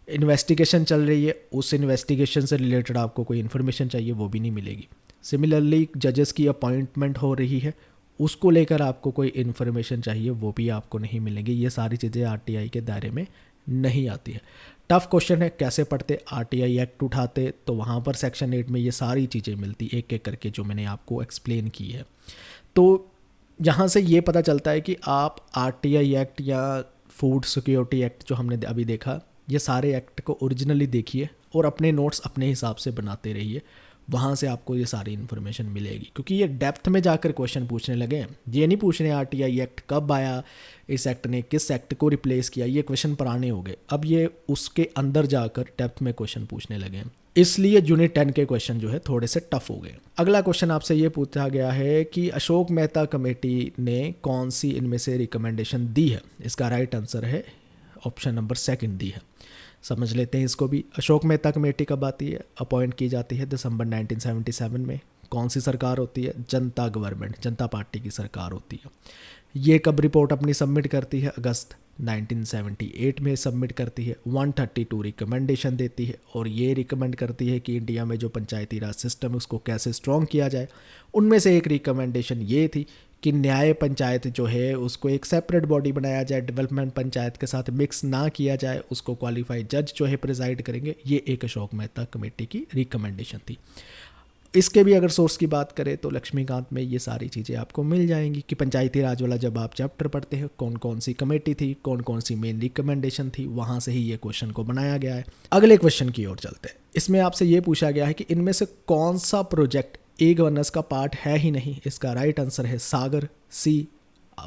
Speaker 1: इन्वेस्टिगेशन चल रही है, उस इन्वेस्टिगेशन से रिलेटेड आपको कोई इन्फॉर्मेशन चाहिए वो भी नहीं मिलेगी। सिमिलरली जजेस की अपॉइंटमेंट हो रही है, उसको लेकर आपको कोई इन्फॉर्मेशन चाहिए वो भी आपको नहीं मिलेगी। ये सारी चीज़ें आरटीआई के दायरे में नहीं आती है। टफ क्वेश्चन है, कैसे पढ़ते। आरटीआई एक्ट उठाते तो वहाँ पर सेक्शन 8 में ये सारी चीज़ें मिलती एक एक करके, जो मैंने आपको एक्सप्लेन की है। तो यहाँ से ये पता चलता है कि आप आरटीआई एक्ट या फूड सिक्योरिटी एक्ट जो हमने अभी देखा, ये सारे एक्ट को ओरिजिनली देखिए और अपने नोट्स अपने हिसाब से बनाते रहिए, वहाँ से आपको ये सारी इन्फॉर्मेशन मिलेगी। क्योंकि ये डेप्थ में जाकर क्वेश्चन पूछने लगे हैं, ये नहीं पूछ रहे आरटीआई एक्ट कब आया, इस एक्ट ने किस एक्ट को रिप्लेस किया, ये क्वेश्चन पुराने हो गए। अब ये उसके अंदर जाकर डेप्थ में क्वेश्चन पूछने लगे हैं, इसलिए यूनिट 10 के क्वेश्चन जो है थोड़े से टफ हो गए। अगला क्वेश्चन आपसे ये पूछा गया है कि अशोक मेहता कमेटी ने कौन सी इनमें से रिकमेंडेशन दी है। इसका राइट आंसर है ऑप्शन नंबर 2 दी है। समझ लेते हैं इसको भी। अशोक मेहता कमेटी कब आती है, अपॉइंट की जाती है दिसंबर 1977 में। कौन सी सरकार होती है, जनता गवर्नमेंट, जनता पार्टी की सरकार होती है। ये कब रिपोर्ट अपनी सबमिट करती है, अगस्त 1978 में सबमिट करती है। 132 रिकमेंडेशन देती है और ये रिकमेंड करती है कि इंडिया में जो पंचायती राज सिस्टम है उसको कैसे स्ट्रॉन्ग किया जाए। उनमें से एक रिकमेंडेशन ये थी कि न्याय पंचायत जो है उसको एक सेपरेट बॉडी बनाया जाए, डेवलपमेंट पंचायत के साथ मिक्स ना किया जाए, उसको क्वालिफाइड जज जो है प्रिजाइड करेंगे। ये एक अशोक मेहता कमेटी की रिकमेंडेशन थी। इसके भी अगर सोर्स की बात करें तो लक्ष्मीकांत में ये सारी चीज़ें आपको मिल जाएंगी कि पंचायती राज वाला जब आप चैप्टर पढ़ते हैं कौन कौन सी कमेटी थी, कौन कौन सी मेन रिकमेंडेशन थी, वहाँ से ही ये क्वेश्चन को बनाया गया है। अगले क्वेश्चन की ओर चलते हैं। इसमें आपसे ये पूछा गया है कि इनमें से कौन सा प्रोजेक्ट ई गवर्नेंस का पार्ट है ही नहीं। इसका राइट आंसर है सागर। सी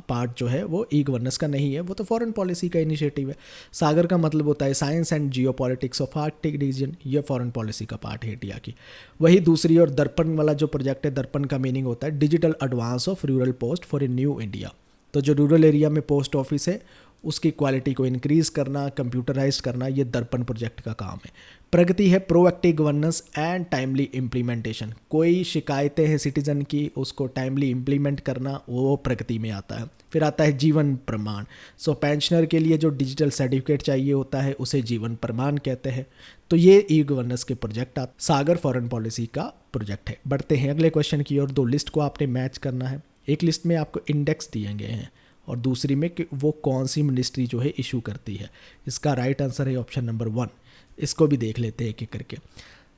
Speaker 1: पार्ट जो है वो ई गवर्नेंस का नहीं है, वो तो फॉरेन पॉलिसी का इनिशिएटिव है। सागर का मतलब होता है science and geopolitics of Arctic region, ये फॉरेन पॉलिसी का पार्ट है इंडिया की। वही दूसरी और दर्पण वाला जो प्रोजेक्ट है, दर्पण का मीनिंग होता है digital advance of rural post for a new India. तो जो रूरल एरिया में पोस्ट ऑफिस है उसकी क्वालिटी को इंक्रीज करना, कंप्यूटराइज करना, ये दर्पण प्रोजेक्ट का काम है। प्रगति है proactive governance and timely implementation. कोई शिकायतें हैं सिटीजन की, उसको टाइमली इम्प्लीमेंट करना, वो प्रगति में आता है। फिर आता है जीवन प्रमाण। सो पेंशनर के लिए जो डिजिटल सर्टिफिकेट चाहिए होता है उसे जीवन प्रमाण कहते हैं। तो ये ई गवर्नेंस के प्रोजेक्ट सागर फॉरेन पॉलिसी का प्रोजेक्ट है। बढ़ते हैं अगले क्वेश्चन की ओर। दो लिस्ट को आपने मैच करना है। एक लिस्ट में आपको इंडेक्स दिए गए हैं और दूसरी में कि वो कौन सी मिनिस्ट्री जो है इशू करती है। इसका राइट आंसर है ऑप्शन नंबर 1। इसको भी देख लेते हैं एक एक करके।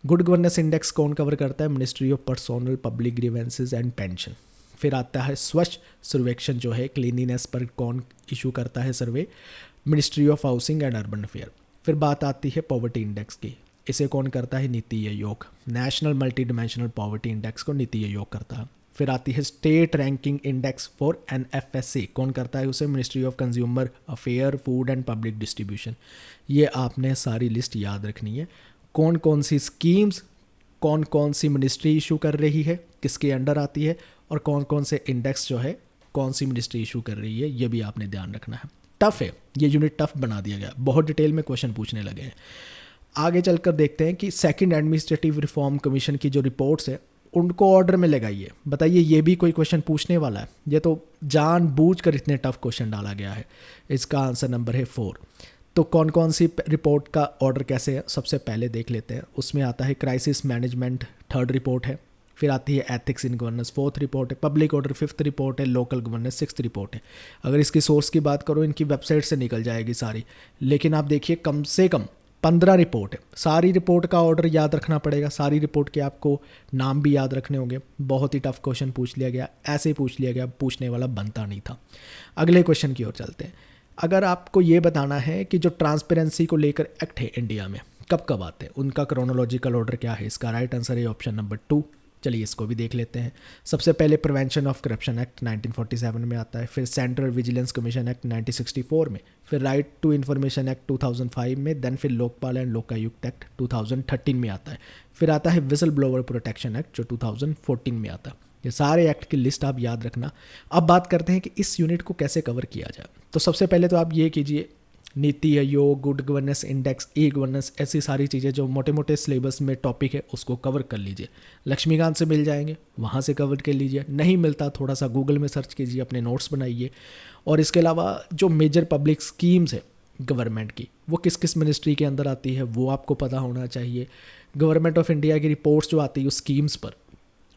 Speaker 1: गुड गवर्नेंस इंडेक्स कौन कवर करता है? Ministry of personnel public grievances and pension. फिर आता है स्वच्छ सर्वेक्षण जो है क्लीनिनेस पर कौन इशू करता है survey? Ministry of housing and urban affair. फिर बात आती है पॉवर्टी इंडेक्स की। इसे कौन करता है? NITI Aayog. National multi dimensional poverty index को नीति आयोग करता है। फिर आती है स्टेट रैंकिंग इंडेक्स फॉर एनएफएससी। कौन करता है उसे? Ministry of consumer affair, food and public distribution. ये आपने सारी लिस्ट याद रखनी है। कौन कौन सी स्कीम्स, कौन कौन सी मिनिस्ट्री इशू कर रही है, किसके अंडर आती है, और कौन कौन से इंडेक्स जो है कौन सी मिनिस्ट्री इशू कर रही है, ये भी आपने ध्यान रखना है। टफ है ये यूनिट, टफ बना दिया गया, बहुत डिटेल में क्वेश्चन पूछने लगे हैं। आगे चलकर देखते हैं कि सेकंड एडमिनिस्ट्रेटिव रिफॉर्म कमीशन की जो रिपोर्ट्स है उनको ऑर्डर में लगाइए। बताइए ये भी कोई क्वेश्चन पूछने वाला है? ये तो जानबूझकर इतने टफ क्वेश्चन डाला गया है। इसका आंसर नंबर है 4। तो कौन कौन सी रिपोर्ट का ऑर्डर कैसे है सबसे पहले देख लेते हैं। उसमें आता है क्राइसिस मैनेजमेंट, 3rd रिपोर्ट है। फिर आती है ethics in governance, 4th report है। पब्लिक ऑर्डर 5th रिपोर्ट है। लोकल गवर्नेंस 6th रिपोर्ट है। अगर इसकी सोर्स की बात करो इनकी वेबसाइट से निकल जाएगी सारी, लेकिन आप देखिए कम से कम 15 रिपोर्ट है। सारी रिपोर्ट का ऑर्डर याद रखना पड़ेगा, सारी रिपोर्ट के आपको नाम भी याद रखने होंगे। बहुत ही टफ क्वेश्चन पूछ लिया गया, ऐसे ही पूछ लिया गया, पूछने वाला बनता नहीं था। अगले क्वेश्चन की ओर चलते हैं। अगर आपको ये बताना है कि जो ट्रांसपेरेंसी को लेकर एक्ट है इंडिया में कब कब आते हैं, उनका क्रोनोलॉजिकल ऑर्डर क्या है, इसका राइट आंसर है ऑप्शन नंबर 2। चलिए इसको भी देख लेते हैं। सबसे पहले प्रिवेंशन ऑफ करप्शन एक्ट 1947 में आता है। फिर सेंट्रल विजिलेंस कमीशन एक्ट 1964 में। फिर राइट टू इन्फॉर्मेशन एक्ट 2005 में। देन फिर लोकपाल एंड लोकायुक्त एक्ट 2013 में आता है। फिर आता है विसल ब्लोअर प्रोटेक्शन एक्ट जो 2014 में आता है। ये सारे एक्ट की लिस्ट आप याद रखना। अब बात करते हैं कि इस यूनिट को कैसे कवर किया जाए। तो सबसे पहले तो आप ये कीजिए, NITI Aayog, good governance index, e governance, ऐसी सारी चीज़ें जो मोटे मोटे सिलेबस में टॉपिक है उसको कवर कर लीजिए। लक्ष्मीकांत से मिल जाएंगे, वहाँ से कवर कर लीजिए। नहीं मिलता थोड़ा सा गूगल में सर्च कीजिए, अपने नोट्स बनाइए। और इसके अलावा जो मेजर पब्लिक स्कीम्स है गवर्नमेंट की वो किस किस मिनिस्ट्री के अंदर आती है वो आपको पता होना चाहिए। गवर्नमेंट ऑफ इंडिया की रिपोर्ट्स जो आती है उस स्कीम्स पर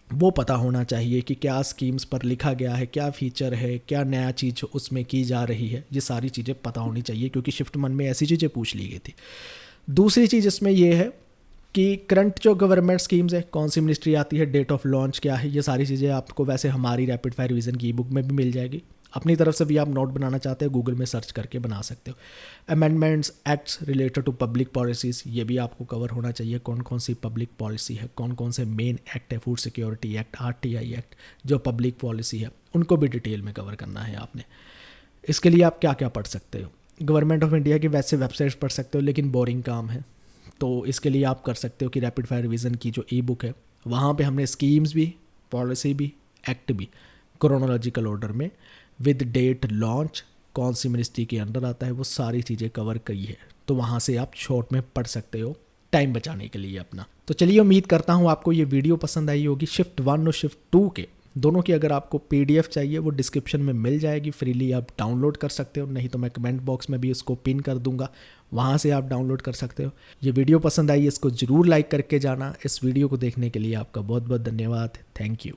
Speaker 1: वो पता होना चाहिए कि क्या स्कीम्स पर लिखा गया है, क्या फीचर है, क्या नया चीज़ उसमें की जा रही है। ये सारी चीज़ें पता होनी चाहिए क्योंकि शिफ्ट 1 में ऐसी चीज़ें पूछ ली गई थी। दूसरी चीज़ इसमें ये है कि करंट जो गवर्नमेंट स्कीम्स है, कौन सी मिनिस्ट्री आती है, डेट ऑफ लॉन्च क्या है, ये सारी चीज़ें आपको वैसे हमारी रैपिड फायर रिवीजन की बुक में भी मिल जाएगी। अपनी तरफ से भी आप नोट बनाना चाहते हो गूगल में सर्च करके बना सकते हो। Amendments acts related to public policies, ये भी आपको कवर होना चाहिए। कौन कौन सी पब्लिक पॉलिसी है, कौन कौन से मेन एक्ट है, food security act, RTI act, जो पब्लिक पॉलिसी है उनको भी डिटेल में कवर करना है आपने। इसके लिए आप क्या क्या पढ़ सकते हो? गवर्नमेंट ऑफ इंडिया की वैसे वेबसाइट्स पढ़ सकते हो लेकिन बोरिंग काम है, तो इसके लिए आप कर सकते हो कि रैपिड फायर रिवीजन की जो ई बुक है वहाँ पे हमने स्कीम्स भी, पॉलिसी भी, एक्ट भी क्रोनोलॉजिकल ऑर्डर में विद डेट लॉन्च, कौन सी मिनिस्ट्री के अंडर आता है, वो सारी चीज़ें कवर करी है। तो वहाँ से आप शॉर्ट में पढ़ सकते हो टाइम बचाने के लिए अपना। तो चलिए उम्मीद करता हूँ आपको ये वीडियो पसंद आई होगी। शिफ्ट 1 और शिफ्ट 2 के दोनों की अगर आपको PDF चाहिए वो डिस्क्रिप्शन में मिल जाएगी, फ्रीली आप डाउनलोड कर सकते हो। नहीं तो मैं कमेंट बॉक्स में भी उसको पिन कर दूंगा, वहाँ से आप डाउनलोड कर सकते हो। ये वीडियो पसंद आई इसको ज़रूर लाइक करके जाना। इस वीडियो को देखने के लिए आपका बहुत बहुत धन्यवाद। Thank you.